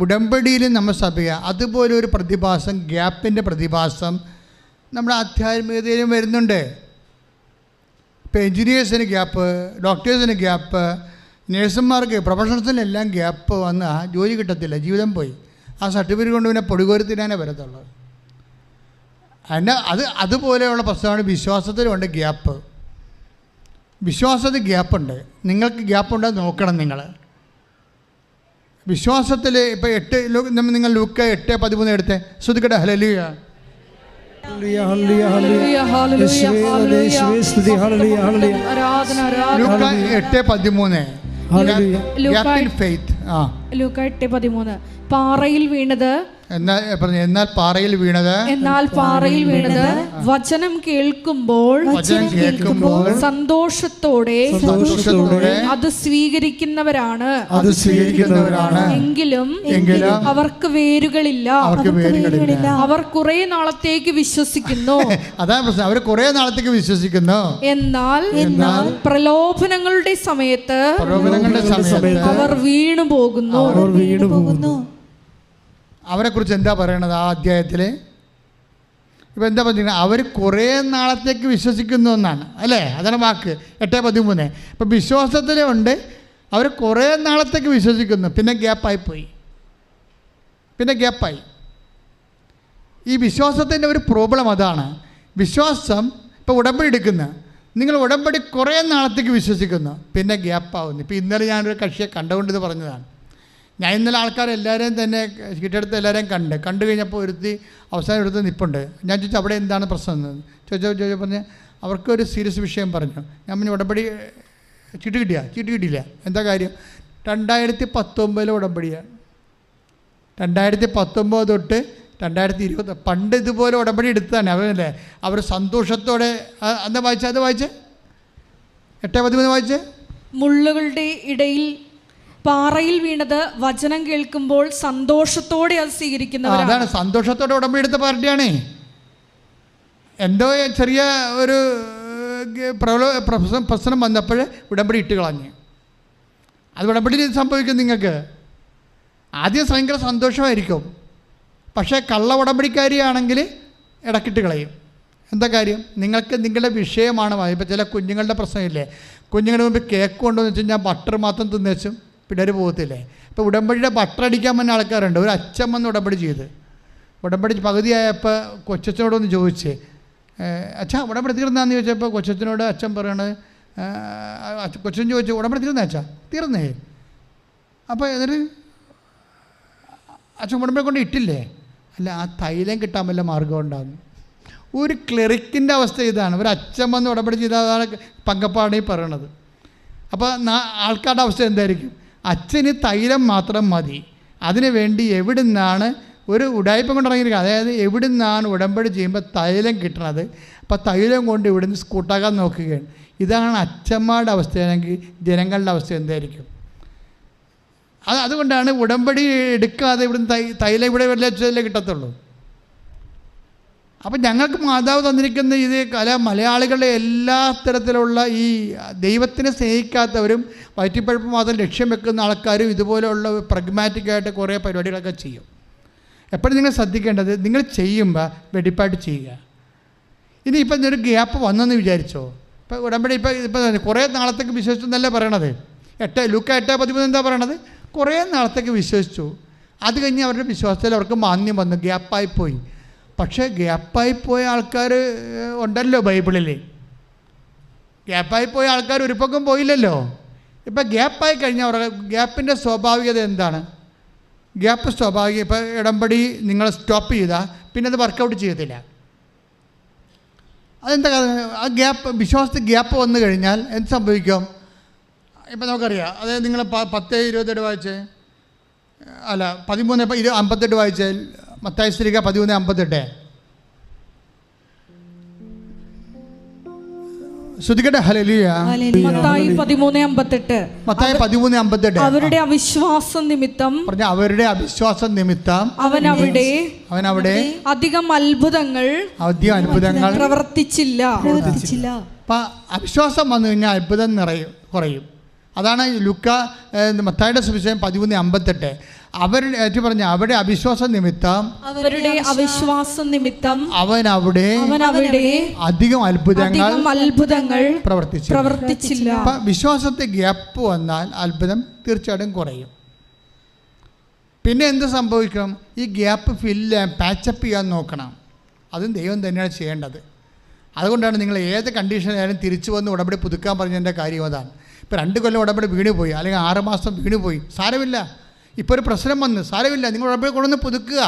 ഉടമ്പടിയിൽ നമ്മൾ സഭയ അതുപോലെ ഒരു പ്രതിഭാസം, ഗ്യാപ്പിൻ്റെ പ്രതിഭാസം നമ്മുടെ ആധ്യാത്മികതയിലും വരുന്നുണ്ട്. ഇപ്പോൾ എൻജിനീയേഴ്സിന് ഗ്യാപ്പ്, ഡോക്ടേഴ്സിന് ഗ്യാപ്പ്, നേഴ്സുമാർക്ക്, പ്രൊഫഷണൽസിനെല്ലാം ഗ്യാപ്പ് വന്ന് ജോലി കിട്ടത്തില്ല, ജീവിതം പോയി. ആ സർട്ടിഫിക്കറ്റ് കൊണ്ട് പിന്നെ പൊടികോരി തിന്നാനേ വരത്തുള്ളൂ. അതുപോലെയുള്ള പ്രശ്നമാണ് വിശ്വാസത്തിലുണ്ട് ഗ്യാപ്പ്. വിശ്വാസത്തിൽ ഗ്യാപ്പുണ്ട്. നിങ്ങൾക്ക് ഗ്യാപ്പുണ്ടെന്ന് നോക്കണം. നിങ്ങൾ വിശ്വാസത്തിൽ ഇപ്പോൾ നിങ്ങൾ ലൂക്ക 8:13 എടുത്തേ, ശ്രദ്ധിക്കട്ടെ. ഹല്ലേലൂയ ലൂക്ക 8:13 ലൂക്ക 8:13 പാറയിൽ വീണത് എന്നാൽ പാറയിൽ വീണത് വചനം കേൾക്കുമ്പോൾ സന്തോഷത്തോടെ അത് സ്വീകരിക്കുന്നവരാണ്. എങ്കിലും അവർക്ക് വേരുകളില്ല. അവർ കുറെ നാളത്തേക്ക് വിശ്വസിക്കുന്നു. അതാണ് പ്രശ്നം. അവർ കുറെ നാളത്തേക്ക് വിശ്വസിക്കുന്നു. എന്നാൽ പ്രലോഭനങ്ങളുടെ സമയത്ത് അവർ വീണു പോകുന്നു. അവരെക്കുറിച്ച് എന്താ പറയണത് ആ അധ്യായത്തിൽ? ഇപ്പോൾ എന്താ പറഞ്ഞിരിക്കുന്നത്? അവർ കുറേ നാളത്തേക്ക് വിശ്വസിക്കുന്നു എന്നാണ് അല്ലേ? അതാണ് വാക്ക് 8:13. ഇപ്പം വിശ്വാസത്തിലുണ്ട് അവർ കുറേ നാളത്തേക്ക് വിശ്വസിക്കുന്നു, പിന്നെ ഗ്യാപ്പായി. ഈ വിശ്വാസത്തിൻ്റെ ഒരു പ്രോബ്ലം അതാണ്. വിശ്വാസം ഇപ്പോൾ ഉടമ്പടി എടുക്കുന്ന നിങ്ങൾ ഉടമ്പടി കുറേ നാളത്തേക്ക് വിശ്വസിക്കുന്നു, പിന്നെ ഗ്യാപ്പാവുന്നു. ഇപ്പോൾ ഇന്നലെ ഞാനൊരു കക്ഷിയെ കണ്ടുകൊണ്ടിത് പറഞ്ഞതാണ്. ഞാൻ ഇന്നലെ ആൾക്കാരെല്ലാവരെയും തന്നെ കിട്ടിയെടുത്ത് എല്ലാവരെയും കണ്ടു കഴിഞ്ഞപ്പോൾ അവസാനം എടുത്ത് നിൽപ്പുണ്ട്. ഞാൻ ചോദിച്ചു അവിടെ എന്താണ് പ്രശ്നം എന്ന് ചോദിച്ചു പറഞ്ഞ് അവർക്കൊരു സീരിയസ് വിഷയം പറഞ്ഞു. ഞാൻ പിന്നെ ഉടമ്പടി ചീട്ട് കിട്ടിയില്ല. എന്താ കാര്യം? 2019 ഉടമ്പടിയാണ്. 2019 തൊട്ട് 2020 പണ്ട് ഇതുപോലെ ഉടമ്പടി എടുത്തതാണ് അവരല്ലേ. അവർ സന്തോഷത്തോടെ എന്താ വായിച്ചത്? അത് വായിച്ചേ 8:13 വായിച്ചേ. മുള്ളുകളുടെ ഇടയിൽ പാറയിൽ വീണത് വചനം കേൾക്കുമ്പോൾ സന്തോഷത്തോടെ അത് സ്വീകരിക്കുന്നവരാണ്. അതാണ് സന്തോഷത്തോടെ ഉടമ്പടി എടുത്ത പാർട്ടിയാണേ. എന്തോ ചെറിയ ഒരു പ്രശ്നം വന്നപ്പോൾ ഉടമ്പടി ഇട്ട് കളഞ്ഞ്. അത് ഉടമ്പടി സംഭവിക്കും. നിങ്ങൾക്ക് ആദ്യം ഭയങ്കര സന്തോഷമായിരിക്കും, പക്ഷേ കള്ള ഉടമ്പടിക്കാരിയാണെങ്കിൽ ഇടക്കിട്ട് കളയും. എന്താ കാര്യം? നിങ്ങൾക്ക് നിങ്ങളുടെ വിഷയമാണ്. ഇപ്പോൾ ചില കുഞ്ഞുങ്ങളുടെ പ്രശ്നമില്ലേ, കുഞ്ഞുങ്ങളുടെ മുമ്പ് കേക്ക് കൊണ്ടുവന്ന് വെച്ച് കഴിഞ്ഞാൽ ബട്ടർ മാത്രം തിന്നുവെച്ചും പിള്ളേർ പോകത്തില്ലേ. ഇപ്പോൾ ഉടമ്പടിയുടെ ബട്ടർ അടിക്കാൻ വന്ന ആൾക്കാരുണ്ട്. ഒരു അച്ഛൻ വന്ന് ഉടമ്പടി ചെയ്ത് ഉടമ്പടി പകുതിയായപ്പോൾ കൊച്ചച്ഛനോടൊന്ന് ചോദിച്ചേ, അച്ഛാ ഉടമ്പടി തീർന്നാന്ന് ചോദിച്ചപ്പോൾ കൊച്ചച്ഛനോട് അച്ഛൻ പറയണത്, കൊച്ചൻ ചോദിച്ചു ഉടമ്പടി തീർന്നേ അച്ഛാ? തീർന്നേ. അപ്പോൾ എന്നിട്ട് അച്ഛൻ ഉടമ്പടി കൊണ്ട് ഇട്ടില്ലേ? അല്ല, ആ തൈലം കിട്ടാൻ വല്ല മാർഗം ഉണ്ടാകുന്നു. ഒരു ക്ലെറിക്കിൻ്റെ അവസ്ഥ ഇതാണ്. ഒരു അച്ഛൻ വന്ന് ഉടമ്പടി ചെയ്തതാണ് പങ്കപ്പാടി പറയണത്. അപ്പോൾ ആൾക്കാരുടെ അവസ്ഥ എന്തായിരിക്കും? അച്ഛന് തൈലം മാത്രം മതി. അതിനു വേണ്ടി എവിടെ നിന്നാണ് ഒരു ഉടായ്പം കൊണ്ടിറങ്ങിയിരിക്കുക? അതായത് എവിടെ നിന്നാണ് ഉടമ്പടി ചെയ്യുമ്പോൾ തൈലം കിട്ടണത്, അപ്പോൾ തൈലം കൊണ്ട് ഇവിടെ നിന്ന് സ്കൂട്ടാക്കാൻ നോക്കുകയാണ്. ഇതാണ് അച്ഛന്മാരുടെ അവസ്ഥയാണെങ്കിൽ ജനങ്ങളുടെ അവസ്ഥ എന്തായിരിക്കും? അതുകൊണ്ടാണ് ഉടമ്പടി എടുക്കാതെ ഇവിടുന്ന് തൈലം ഇവിടെ വെള്ളച്ചല്ലേ കിട്ടത്തുള്ളൂ. അപ്പം ഞങ്ങൾക്ക് മാതാവ് തന്നിരിക്കുന്ന ഇത് മലയാളികളുടെ എല്ലാ തരത്തിലുള്ള ഈ ദൈവത്തിനെ സ്നേഹിക്കാത്തവരും വയറ്റിപ്പഴപ്പ് മാത്രം ലക്ഷ്യം വെക്കുന്ന ആൾക്കാരും ഇതുപോലെയുള്ള പ്രഗ്മാറ്റിക്കായിട്ട് കുറേ പരിപാടികളൊക്കെ ചെയ്യും. എപ്പോഴും നിങ്ങൾ ശ്രദ്ധിക്കേണ്ടത്, നിങ്ങൾ ചെയ്യുമ്പോൾ വെടിപ്പായിട്ട് ചെയ്യുക. ഇനി ഇപ്പം ഒരു ഗ്യാപ്പ് വന്നെന്ന് വിചാരിച്ചോ, ഇപ്പോൾ ഉടമ്പടി ഇപ്പം കുറേ നാളത്തേക്ക് വിശ്വസിച്ചു എന്നല്ലേ പറയണത്. ലൂക്ക 8:13 എന്താ പറയണത്? കുറേ നാളത്തേക്ക് വിശ്വസിച്ചു. അത് കഴിഞ്ഞ് അവരുടെ വിശ്വാസത്തിൽ അവർക്ക് മാന്യം വന്നു, ഗ്യാപ്പായിപ്പോയി. പക്ഷേ ഗ്യാപ്പായി പോയ ആൾക്കാർ ഉണ്ടല്ലോ ബൈബിളിൽ. ഗ്യാപ്പായി പോയ ആൾക്കാർ ഒരു പക്കം പോയില്ലല്ലോ. ഇപ്പം ഗ്യാപ്പായി കഴിഞ്ഞാൽ അവരുടെ ഗ്യാപ്പിൻ്റെ സ്വാഭാവികത എന്താണ്? ഗ്യാപ്പ് സ്വാഭാവികം. ഇപ്പോൾ ഇടമ്പടി നിങ്ങൾ സ്റ്റോപ്പ് ചെയ്താൽ പിന്നെ അത് വർക്കൗട്ട് ചെയ്യത്തില്ല. അതെന്താ? ആ ഗ്യാപ്പ്, വിശ്വാസത്തിൽ ഗ്യാപ്പ് വന്നു കഴിഞ്ഞാൽ എന്ത് സംഭവിക്കും? ഇപ്പം നമുക്കറിയാം. അതായത് നിങ്ങൾ 10:27 വായിച്ചേ, അല്ല 13:58 വായിച്ചേ, മത്തായി ശ്ലീഹ 13:58. ശ്രദ്ധിക്കട്ടെ. ഹല്ലേലൂയ. മത്തായി 13:58. മത്തായി 13:58. അവരുടെ അവിശ്വാസം നിമിത്തം, പറഞ്ഞ അവരുടെ അവിശ്വാസം നിമിത്തം അവൻ അവിടെ അധികം അത്ഭുതങ്ങൾ പ്രവർത്തിച്ചില്ല. അപ്പം അവിശ്വാസം വന്നു കഴിഞ്ഞാൽ അത്ഭുതം കുറയും. അതാണ് ലുക്ക മത്തായിയുടെ സുവിശേഷം 13:58. അവരുടെ അവരുടെ അവിശ്വാസം നിമിത്തം അവൻ അവിടെ അധികം അത്ഭുതങ്ങൾ പ്രവർത്തിച്ചില്ല. അപ്പം വിശ്വാസത്തെ ഗ്യാപ്പ് വന്നാൽ അത്ഭുതം തീർച്ചയായിട്ടും കുറയും. പിന്നെ എന്ത് സംഭവിക്കും? ഈ ഗ്യാപ്പ് പാച്ചപ്പ് ചെയ്യാൻ നോക്കണം. അതും ദൈവം തന്നെയാണ് ചെയ്യേണ്ടത്. അതുകൊണ്ടാണ് നിങ്ങൾ ഏത് കണ്ടീഷനായാലും തിരിച്ചു വന്ന് ഉടമ്പടി പുതുക്കാൻ പറഞ്ഞതിൻ്റെ കാര്യം അതാണ്. ഇപ്പോൾ 2 കൊല്ലം ഉടമ്പടി വീണുപോയി, അല്ലെങ്കിൽ 6 മാസം വീണുപോയി, സാരമില്ല. ഇപ്പോൾ ഒരു പ്രശ്നം വന്ന്, സാരമില്ല, നിങ്ങൾ ഉടമ്പടി കൊണ്ടുവന്ന് പുതുക്കുക.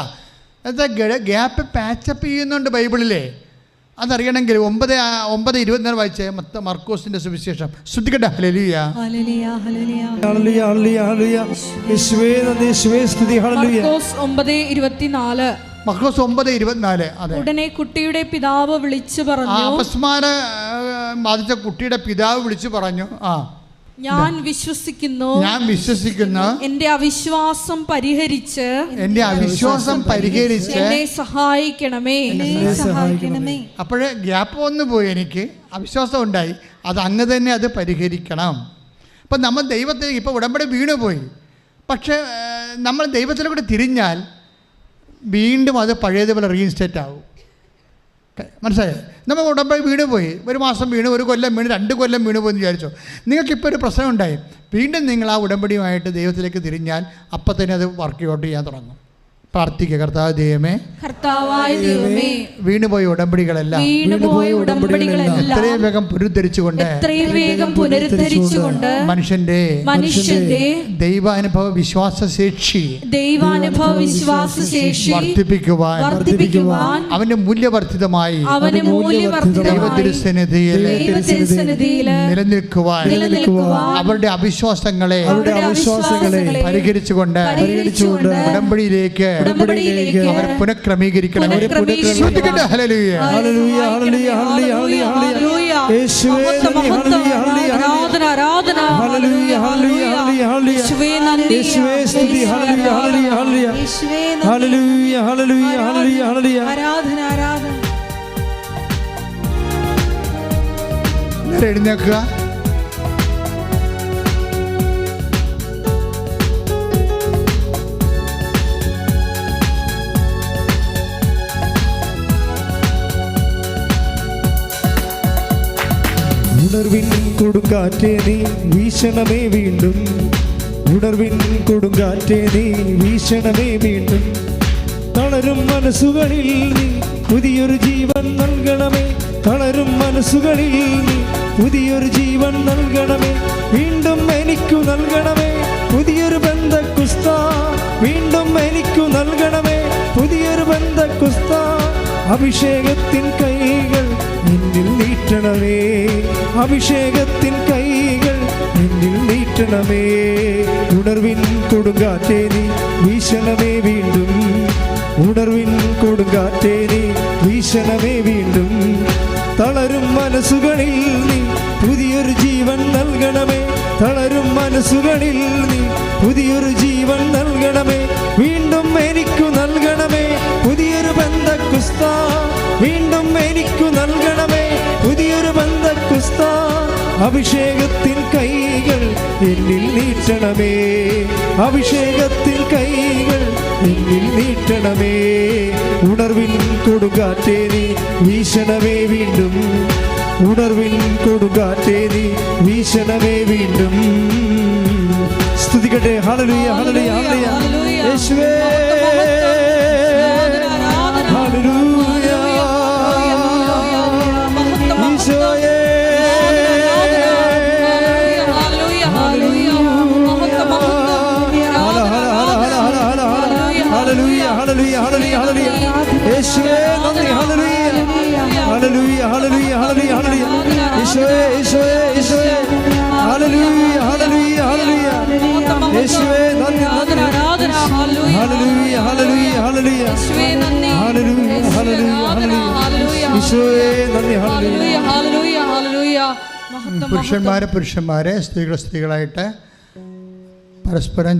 എന്താ ഗ്യാപ്പ് പാച്ചപ്പ് ചെയ്യുന്നുണ്ട് ബൈബിളിലെ. അതറിയണമെങ്കിൽ 9:24 വായിച്ചേ, മർക്കോസിന്റെ സുവിശേഷം. ശ്രദ്ധിക്കട്ടെ. ഹല്ലേലൂയ. മർക്കോസ് 9:24. അതെ. ഉടനെ കുട്ടിയുടെ പിതാവ് വിളിച്ചു പറഞ്ഞു, അപസ്മാരം ബാധിച്ച കുട്ടിയുടെ പിതാവ് വിളിച്ചു പറഞ്ഞു, ഞാൻ വിശ്വസിക്കുന്നു, എന്റെ അവിശ്വാസം പരിഹരിച്ച് എന്നെ സഹായിക്കണമേ. അപ്പോഴേ ഗ്യാപ്പ് വന്നു പോയി, എനിക്ക് അവിശ്വാസം ഉണ്ടായി, അത് അങ്ങ് തന്നെ അത് പരിഹരിക്കണം. അപ്പം നമ്മൾ ദൈവത്തെ ഇപ്പോൾ ഉടമ്പടി വീണുപോയി, പക്ഷേ നമ്മൾ ദൈവത്തിലൂടെ തിരിഞ്ഞാൽ വീണ്ടും അത് പഴയതുപോലെ റീഇൻസ്റ്റേറ്റ് ആവും. മനസ്സിലായോ? നമ്മൾ ഉടമ്പടി വീണുപോയി, 1 മാസം വീണു, 1 കൊല്ലം വീണു, 2 കൊല്ലം വീണുപോയെന്ന് വിചാരിച്ചോ. നിങ്ങൾക്കിപ്പോൾ ഒരു പ്രശ്നം ഉണ്ടായി, വീണ്ടും നിങ്ങൾ ആ ഉടമ്പടിയുമായിട്ട് ദൈവത്തിലേക്ക് തിരിഞ്ഞാൽ അപ്പം തന്നെ അത് വർക്കൗട്ട് ചെയ്യാൻ തുടങ്ങും. പ്രാർത്ഥിക്കുക. കർത്താവായ ദൈവമേ, വീണുപോയ ഉടമ്പടികളെല്ലാം എത്രയും വേഗം പുനരുദ്ധരിച്ചുകൊണ്ട് മനുഷ്യന്റെ ദൈവാനുഭവ വിശ്വാസശേഷി വർദ്ധിപ്പിക്കുവാൻ അവന്റെ മൂല്യവർദ്ധിതമായി ദൈവത്തിരുസന്നിധിയിൽ നിലനിൽക്കുവാൻ അവരുടെ അവിശ്വാസങ്ങളെ പരിഹരിച്ചുകൊണ്ട് ഉടമ്പടിയിലേക്ക് അവരെ പുനഃക്രമീകരിക്കണം. ഹല്ലേലൂയ. ഹല്ലേലൂയ. ഹല്ലേലൂയ. ഹല്ലേലൂയ. യേശുവേ നന്ദി. ഹല്ലേലൂയ. ആരാധന. ഹല്ലേലൂയ. ഹല്ലേലൂയ. ഹല്ലേലൂയ. യേശുവേ നന്ദി. യേശുവേ സ്തുതി. ഹല്ലേലൂയ. ഹല്ലേലൂയ. ഹല്ലേലൂയ. ഹല്ലേലൂയ. ഹല്ലേലൂയ. ഹല്ലേലൂയ. ഹല്ലേലൂയ. ആരാധന. എഴുന്നേൽക്കുക. ഉണർവിൻ കൊടുങ്കാറ്റേ നീ വീശണമേ വീണ്ടും, ഉണർവിൻ കൊടുങ്കാറ്റേ നീ വീശണമേ വീണ്ടും. തളരും മനസ്സുകളിൽ നീ പുതിയൊരു ജീവൻ നൽകണമേ, തളരും മനസ്സുകളിൽ നീ പുതിയൊരു ജീവൻ നൽകണമേ. വീണ്ടും എനിക്കു നൽകണമേ പുതിയൊരു ബന്ധക്കുസ്ത, വീണ്ടും എനിക്കു നൽകണമേ പുതിയൊരു ബന്ധക്കുസ്ത. അഭിഷേകത്തിൻ കൈകൾ നിന്നിൽ നീട്ടണമേ, അഭിഷേകത്തിൻ കൈകൾ നിന്നിൽ നീട്ടണമേ. ഉണർവിൻ കൊടുങ്കാറ്റേ നീ വീശണമേ വീണ്ടും, ഉണർവിൻ കൊടുങ്കാറ്റേ നീ വീശണമേ വീണ്ടും. തളരും മനസ്സുകളിൽ നീ പുതിയൊരു ജീവൻ നൽകണമേ, തളരും മനസ്സുകളിൽ നീ പുതിയൊരു ജീവൻ നൽകണമേ. വീണ്ടും എനിക്കു നൽകണമേ പുതിയൊരു ബന്ധക്കുസ്ത, വീണ്ടും എനിക്കു നൽകണമേ പുതിയൊരു ബന്ധക്കുസ്ത. അഭിഷേകത്തിൻ കൈകൾ എന്നിൽ നീട്ടണമേ, അഭിഷേകത്തിൻ കൈകൾ എന്നിൽ നീട്ടണമേ. ഉണർവിൻ കൊടുങ്കാറ്റേ നീ വീശണമേ വീണ്ടും, ഉണർവിൻ കൊടുങ്കാറ്റേ നീ വീശണമേ വീണ്ടും. സ്തുതിക്കട്ടെ. ഹല്ലേലൂയ. ഹല്ലേലൂയ. ഹല്ലേലൂയ. യേശുവേ. ഹല്ലേലൂയ. ഹല്ലേലൂയ ഹല്ലേലൂയ ഹല്ലേലൂയ യേശുവേ നന്ദി ഹല്ലേലൂയ ഹല്ലേലൂയ ഹല്ലേലൂയ ഹല്ലേലൂയ ഹല്ലേലൂയ യേശുവേ യേശുവേ യേശുവേ ഹല്ലേലൂയ ഹല്ലേലൂയ ഹല്ലേലൂയ യേശുവേ നന്ദി നന്ദി ആരാധന ഹല്ലേലൂയ ഹല്ലേലൂയ ഹല്ലേലൂയ ഹല്ലേലൂയ യേശുവേ നന്ദി ഹല്ലേലൂയ ഹല്ലേലൂയ ഹല്ലേലൂയ യേശുവേ നന്ദി ഹല്ലേലൂയ ഹല്ലേലൂയ ഹല്ലേലൂയ മഹത്വം പുരുഷന്മാരെ സ്ത്രീകളായിട്ട് പരസ്പരം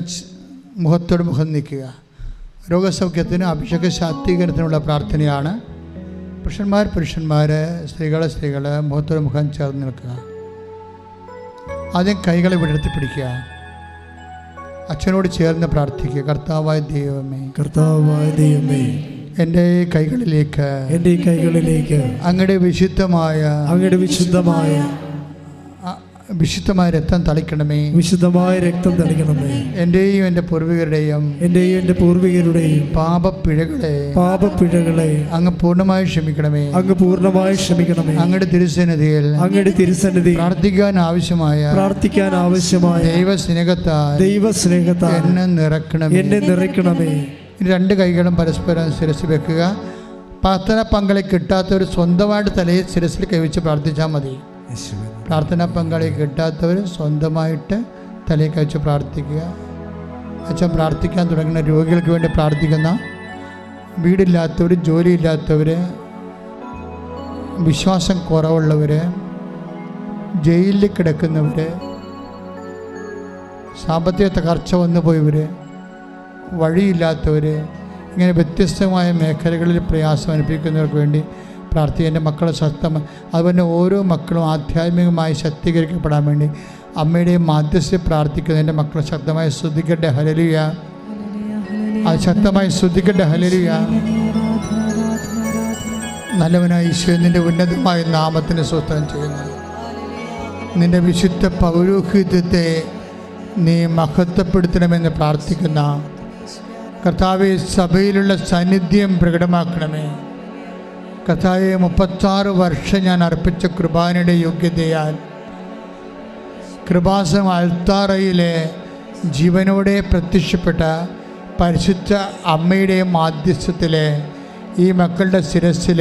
മുഖത്തോട് മുഖം നിൽക്കുക. രോഗസൗഖ്യത്തിനും അഭിഷേക ശാക്തീകരണത്തിനുള്ള പ്രാർത്ഥനയാണ്. പുരുഷന്മാർ സ്ത്രീകൾ മുഖത്തോട് മുഖം ചേർന്ന് നിൽക്കുക. ആദ്യം കൈകളെ വിടർത്തി പിടിക്കുക. അച്ഛനോട് ചേർന്ന് പ്രാർത്ഥിക്കുക. കർത്താവായ ദൈവമേ എൻ്റെ കൈകളിലേക്ക് അങ്ങയുടെ വിശുദ്ധമായ രക്തം തളിക്കണമേ. എൻ്റെയും എൻ്റെ പൂർവികരുടെയും പാപപ്പിഴകളെ അങ്ങ് പൂർണ്ണമായി ക്ഷമിക്കണമേ. അങ്ങയുടെ തിരുസന്നിധിയിൽ പ്രാർത്ഥിക്കാൻ ആവശ്യമായ ദൈവസ്നേഹത്താൽ എന്നെ നിറയ്ക്കണമേ. രണ്ട് കൈകളും പരസ്പരം ശിരസിൽ വെക്കുക. പ്രാർത്ഥന പങ്കാളി കിട്ടാത്തവർ സ്വന്തമായിട്ട് തലയിൽ ശിരസിൽ കൈവച്ച് പ്രാർത്ഥിച്ചാൽ മതി. പ്രാർത്ഥന പങ്കാളി കിട്ടാത്തവർ സ്വന്തമായിട്ട് തലയിൽ കൈവച്ച് പ്രാർത്ഥിക്കുക. അച്ഛൻ പ്രാർത്ഥിക്കാൻ തുടങ്ങുന്ന രോഗികൾക്ക് വേണ്ടി പ്രാർത്ഥിക്കുന്ന, വീടില്ലാത്തവർ, ജോലിയില്ലാത്തവർ, വിശ്വാസം കുറവുള്ളവർ, ജയിലിൽ കിടക്കുന്നവർ, സാമ്പത്തിക തകർച്ച വന്നു പോയവർ, വഴിയില്ലാത്തവർ, ഇങ്ങനെ വ്യത്യസ്തമായ മേഖലകളിൽ പ്രയാസം അനുഭവിക്കുന്നവർക്ക് വേണ്ടി പ്രാർത്ഥിക്കുക. എൻ്റെ മക്കളെ ശക്തമായി, അതുപോലെ ഓരോ മക്കളും ആധ്യാത്മികമായി ശക്തീകരിക്കപ്പെടാൻ വേണ്ടി അമ്മയുടെ മാധ്യസ്ഥ പ്രാർത്ഥിക്കുന്നു. എൻ്റെ മക്കളെ ശക്തമായി സ്തുതിക്കട്ടെ. ഹല്ലേലൂയ. അത് ശക്തമായി സ്തുതിക്കട്ടെ. ഹല്ലേലൂയ. നല്ലവനായ ഈശോയെ, നിൻ്റെ ഉന്നതമായ നാമത്തിന് സ്തോത്രം ചെയ്യുന്നു. നിൻ്റെ വിശുദ്ധ പൗരോഹിത്യത്തെ നീ മഹത്വപ്പെടുത്തണമെന്ന് പ്രാർത്ഥിക്കുന്ന കർത്താവെ, സഭയിലുള്ള സാന്നിധ്യം പ്രകടമാക്കണമേ. കർത്താവെ, 36 വർഷം ഞാൻ അർപ്പിച്ച കൃപാനയുടെ യോഗ്യതയാൽ കൃപാസനം അൾത്താറയിലെ ജീവനോടെ പ്രത്യക്ഷപ്പെട്ട പരിശുദ്ധ അമ്മയുടെ മാധ്യസ്ഥത്തിലെ ഈ മക്കളുടെ ശിരസ്സിൽ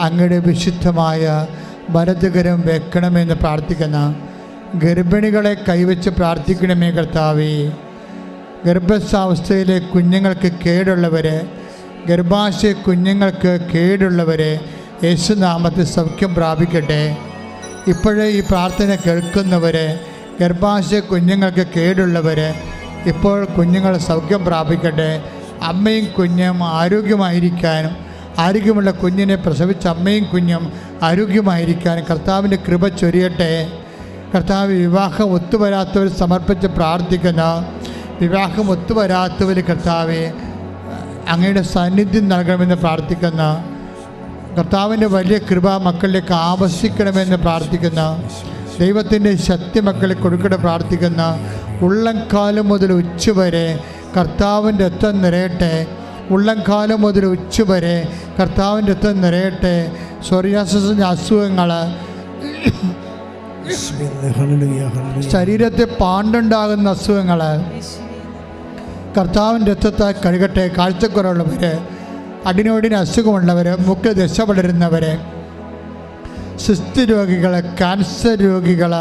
അങ്ങയുടെ വിശുദ്ധമായ വലതുകരം വെക്കണമെന്ന് പ്രാർത്ഥിക്കുന്ന ഗർഭിണികളെ കൈവച്ച് പ്രാർത്ഥിക്കണമേ. കർത്താവേ, ഗർഭാവസ്ഥയിലെ കുഞ്ഞുങ്ങൾക്ക് കേടുള്ളവർ, ഗർഭാശയ കുഞ്ഞുങ്ങൾക്ക് കേടുള്ളവർ യേശുനാമത്തിൽ സൗഖ്യം പ്രാപിക്കട്ടെ. ഇപ്പോഴേ ഈ പ്രാർത്ഥന കേൾക്കുന്നവർ, ഗർഭാശയ കുഞ്ഞുങ്ങൾക്ക് കേടുള്ളവർ, ഇപ്പോൾ കുഞ്ഞുങ്ങൾ സൗഖ്യം പ്രാപിക്കട്ടെ. അമ്മയും കുഞ്ഞും ആരോഗ്യമായിരിക്കാനും, ആരോഗ്യമുള്ള കുഞ്ഞിനെ പ്രസവിച്ച അമ്മയും കുഞ്ഞും ആരോഗ്യമായിരിക്കാനും കർത്താവിൻ്റെ കൃപ ചൊരിയട്ടെ. കർത്താവ്, വിവാഹം ഒത്തുവരാത്തവർ സമർപ്പിച്ച് പ്രാർത്ഥിക്കുന്ന, വിവാഹം ഒത്തുവരാത്തവർ കർത്താവെ അങ്ങയുടെ സാന്നിധ്യം നൽകണമെന്ന് പ്രാർത്ഥിക്കുന്ന, കർത്താവിൻ്റെ വലിയ കൃപ മക്കളിലേക്ക് ആവശ്യിക്കണമെന്ന് പ്രാർത്ഥിക്കുന്ന, ദൈവത്തിൻ്റെ ശക്തി മക്കളിൽ കൊടുക്കണ പ്രാർത്ഥിക്കുന്ന, ഉള്ളംകാലം മുതൽ ഉച്ചവരെ കർത്താവിൻ്റെ രക്തം നിറയട്ടെ. ഉള്ളംകാലം മുതൽ ഉച്ചവരെ കർത്താവിൻ്റെ രക്തം നിറയട്ടെ. സോറിയാസിൻ്റെ അസുഖങ്ങൾ, ശരീരത്തിൽ പാണ്ടുണ്ടാകുന്ന അസുഖങ്ങൾ കർത്താവിൻ്റെ രക്തത്താൽ കഴുകട്ടെ. കാഴ്ചക്കുറവുള്ളവർ, അടിനോടിന് അസുഖമുള്ളവർ, മുഖ്യ ദശ വളരുന്നവർ, സിസ്ത് രോഗികൾ, ക്യാൻസർ രോഗികൾ,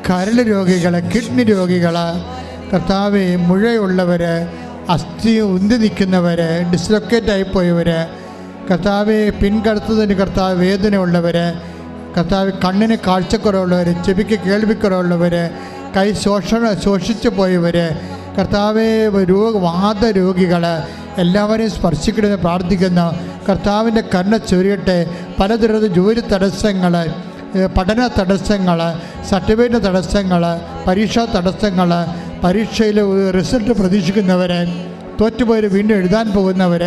കരൾ രോഗികൾ, കിഡ്നി രോഗികൾ, കർത്താവെ മുഴയുള്ളവർ, അസ്ഥി ഉന്തി നിൽക്കുന്നവർ, ഡിസ്ലൊക്കേറ്റ് ആയിപ്പോയവർ, കർത്താവെ പിൻകടത്തതിന് കർത്താവ് വേദനയുള്ളവർ, കർത്താവ് കണ്ണിന് കാഴ്ചക്കുറവുള്ളവർ, ചെവിക്ക് കേൾവിക്കുറവുള്ളവർ, കൈ ശോഷിച്ചു പോയവർ, കർത്താവെ വാദരോഗികൾ എല്ലാവരെയും സ്പർശിക്കണമെന്ന് പ്രാർത്ഥിക്കുന്ന കർത്താവിൻ്റെ കരുണ ചൊരിയട്ടെ. പലതരത്തിൽ ജോലി തടസ്സങ്ങൾ, പഠന തടസ്സങ്ങൾ, സർട്ടിഫിക്കറ്റ് തടസ്സങ്ങൾ, പരീക്ഷാ തടസ്സങ്ങൾ, പരീക്ഷയിൽ റിസൾട്ട് പ്രതീക്ഷിക്കുന്നവർ, തോറ്റുപോയവർ വീണ്ടും എഴുതാൻ പോകുന്നവർ,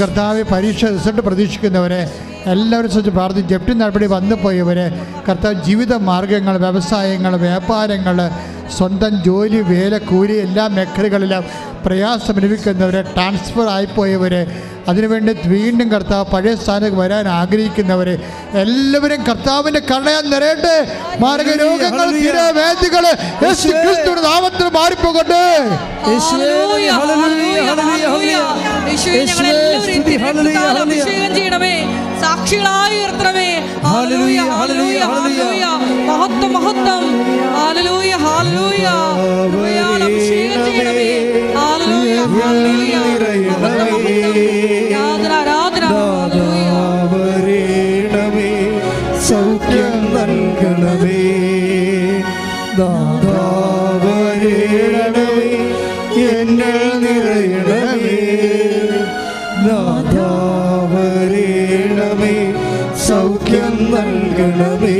കർത്താവ് പരീക്ഷ റിസൾട്ട് പ്രതീക്ഷിക്കുന്നവർ എല്ലാവരും ശ്രദ്ധിച്ച് പ്രാർത്ഥിച്ച് ജപ്തി നടപടി വന്നു പോയവർ, കർത്താവ് ജീവിത മാർഗങ്ങൾ, വ്യവസായങ്ങൾ, വ്യാപാരങ്ങൾ, സ്വന്തം ജോലി, വേല, കൂലി എല്ലാ മേഖലകളിലും പ്രയാസം അനുഭവിക്കുന്നവർ, ട്രാൻസ്ഫർ ആയിപ്പോയവർ, അതിനുവേണ്ടി വീണ്ടും കർത്താവ് പഴയ സ്ഥാനത്ത് വരാൻ ആഗ്രഹിക്കുന്നവർ എല്ലാവരും കർത്താവിൻ്റെ കരുണയാൽ നിറയട്ടെ. മാർഗരോഗങ്ങൾ, വേദികൾ യേശുക്രിസ്തുവിന്റെ നാമത്തിൽ മാറിപ്പോകട്ടെ. യേശുവേ ഞങ്ങളെല്ലാവരെയും അഭിഷേകം ചെയ്യണമേ, സാക്ഷികളായി ഉയർത്തണമേ. ഹല്ലേലൂയ ഹല്ലേലൂയ ഹല്ലേലൂയ. മഹത്വം മഹത്വം. Hallelujah hallelujah. കൃപയാൽ അഭിഷേകം ചെയ്യണമേ. ഹല്ലേലൂയ ഹല്ലേലൂയ. മഹത്വം മഹത്വം. ആരാധന ആരാധന. ഹല്ലേലൂയ. വരേണമേ, സൗഖ്യം നൽകണമേ, ദാതാ വരേണമേ, എന്നിൽ നിറയണമേ, ദാതാ വരേണമേ, സൗഖ്യം നൽകണമേ.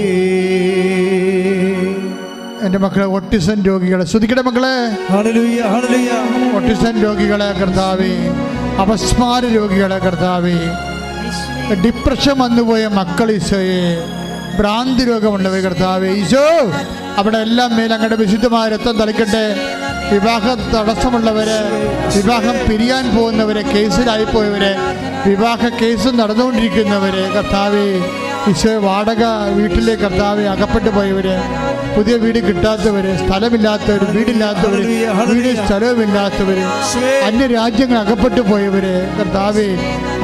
എൻ്റെ മക്കളെ, ഓട്ടിസം രോഗികളെ ശ്രദ്ധിക്കട്ടെ മക്കളെ. Hallelujah hallelujah. ഓട്ടിസം രോഗികളെ കർത്താവേ, അപസ്മാര രോഗികളെ കർത്താവേ, ഡിപ്രഷൻ വന്നുപോയ മക്കൾ ഈശോയെ, ഭ്രാന്തി രോഗമുള്ളവർ കർത്താവേ ഈശോ, അവിടെ എല്ലാം മേൽ അങ്ങയുടെ വിശുദ്ധമായ രക്തം തളിക്കട്ടെ. വിവാഹ തടസ്സമുള്ളവര്, വിവാഹം പിരിയാൻ പോകുന്നവര്, കേസിലായിപ്പോയവര്, വിവാഹ കേസ് നടന്നുകൊണ്ടിരിക്കുന്നവര് കർത്താവേ ഈശോ, വാടക വീട്ടിലെ കർത്താവെ അകപ്പെട്ടു പോയവര്, പുതിയ വീട് കിട്ടാത്തവര്, സ്ഥലമില്ലാത്തവര്, വീടില്ലാത്തവര്, വീട് സ്ഥലവുമില്ലാത്തവര്, അന്യരാജ്യങ്ങൾ അകപ്പെട്ടു പോയവര് കർത്താവെ,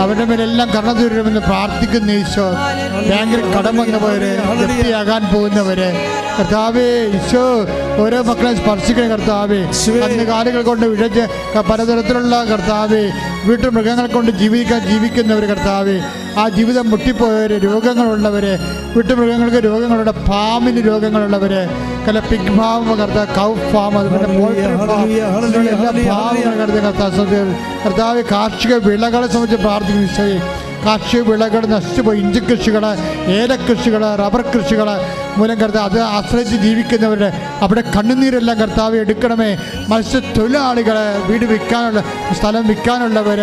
അവരുടെ മേലെല്ലാം കരുണ തരണമെന്ന് പ്രാർത്ഥിക്കുന്ന ഈശോ. ബാങ്കിൽ കടം വന്നു പോയവര്, വൃത്തിയാകാൻ പോകുന്നവര് കർത്താവേ ഈശോ, ഓരോ മക്കളെ സ്പർശിക്കുന്ന കർത്താവേ, കന്നുകാലികൾ കൊണ്ട് വിഴച്ച് പലതരത്തിലുള്ള കർത്താവേ, വീട്ടു മൃഗങ്ങൾ കൊണ്ട് ജീവിക്കുന്നവർ കർത്താവേ, ആ ജീവിതം മുട്ടിപ്പോയവര്, രോഗങ്ങളുള്ളവര്, വീട്ടുമൃഗങ്ങൾക്ക് രോഗങ്ങളുള്ള, ഫാമിന് രോഗങ്ങളുള്ളവര്, പിഗ് ഫാം കർത്താവ്, കൗ ഫാം, അതുപോലെ പോൾട്രി ഫാം, എല്ലാ ഫാമുകൾ കർത്താവ്, കാർഷിക വിളകളെ സംബന്ധിച്ച് പ്രാർത്ഥിക്കുന്നു ഈശോയെ. കാർഷിക വിളകൾ നശിച്ചുപോയി, ഇഞ്ചി കൃഷികൾ, ഏലക്കൃഷികൾ, റബ്ബർ കൃഷികൾ മൂലം കർത്താവ് അത് ആശ്രയിച്ച് ജീവിക്കുന്നവരുടെ അവിടെ കണ്ണുനീരെല്ലാം കർത്താവ് എടുക്കണമേ. മത്സ്യത്തൊഴിലാളികൾ, വീട് വിൽക്കാനുള്ള, സ്ഥലം വിൽക്കാനുള്ളവർ,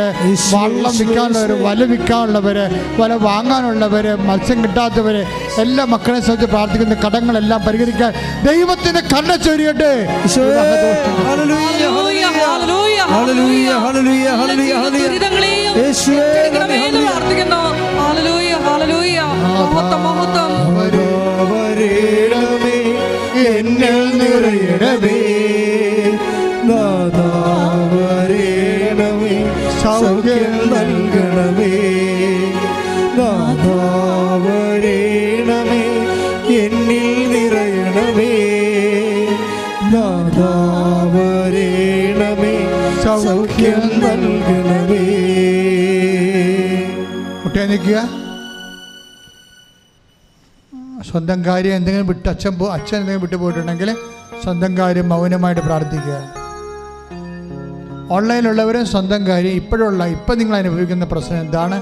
വള്ളം വിൽക്കാനുള്ളവർ, വല വിൽക്കാനുള്ളവർ, വല വാങ്ങാനുള്ളവർ, മത്സ്യം കിട്ടാത്തവർ, എല്ലാ മക്കളെ സംബന്ധിച്ച് പ്രാർത്ഥിക്കുന്ന കടങ്ങളെല്ലാം പരിഹരിക്കാൻ ദൈവത്തിന്റെ കണ്ണ ചൊരിയട്ടെ. വരേണമേ, എന്നിൽ നിറയണമേ, ദാതാ വരേണമേ, സൗഖ്യം നൽകണമേ, ദാതാ വരേണമേ, എന്നിൽ നിറയണമേ, ദാതാ വരേണമേ, സൗഖ്യം നൽകണമേ. മുട്ടേ നിൽക്കുക. സ്വന്തം കാര്യം എന്തെങ്കിലും വിട്ട് അച്ഛൻ എന്തെങ്കിലും വിട്ടു പോയിട്ടുണ്ടെങ്കിൽ സ്വന്തം കാര്യം മൗനമായിട്ട് പ്രാർത്ഥിക്കുക. ഓൺലൈനിലുള്ളവരും സ്വന്തം കാര്യം ഇപ്പം നിങ്ങൾ അനുഭവിക്കുന്ന പ്രശ്നം എന്താണ്,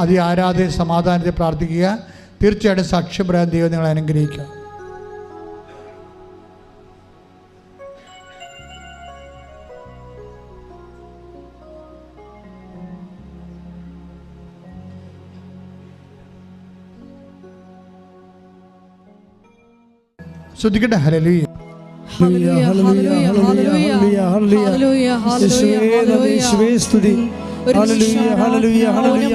അത് ആരാധന സമാധാനത്തെ പ്രാർത്ഥിക്കുക. തീർച്ചയായിട്ടും സാക്ഷ്യം പറയാൻ ദൈവം നിങ്ങൾ അനുഗ്രഹിക്കുക. ശ്രദ്ധിക്കട്ടെ. ഹല്ലേലൂയ ഹല്ലേലൂയ ഹല്ലേലൂയ ഹല്ലേലൂയ ഹല്ലേലൂയ ഹല്ലേലൂയ. യേശുവേ സ്തുതി. ഹല്ലേലൂയ ഹല്ലേലൂയ ഹല്ലേലൂയ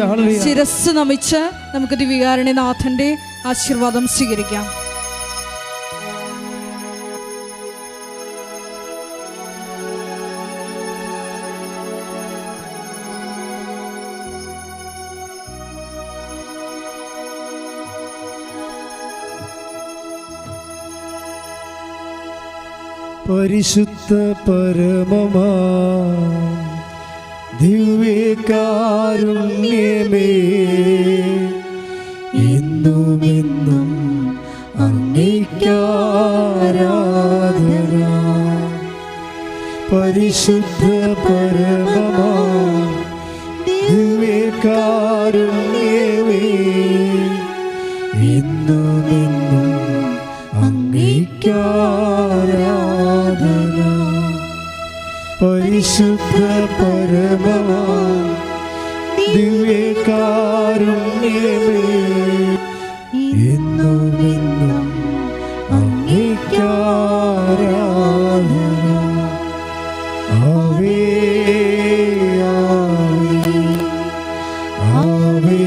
ഹല്ലേലൂയ. ശിരസ് നമിച്ച് നമുക്ക് ദിവികാരുണ്യനാഥന്റെ ആശീർവാദം സ്വീകരിക്കാം. പരിശുദ്ധ പരമമാ ദിവ്യകാരുണ്യമേ, എന്നുമെന്നും അങ്ങേയ്ക്കാരാധന. പരിശുദ്ധ പരമമാ ദിവ്യകാരുണ്യമേ, എന്നുമെന്നും അങ്ങേയ്ക്കാരാധന. പരിശുദ്ധ പരമമാ ദിവ്യകാരുണ്യമേ, എന്നുമെന്നും അങ്ങേയ്ക്കാരാധന. ആവേ ആവേ ആവേ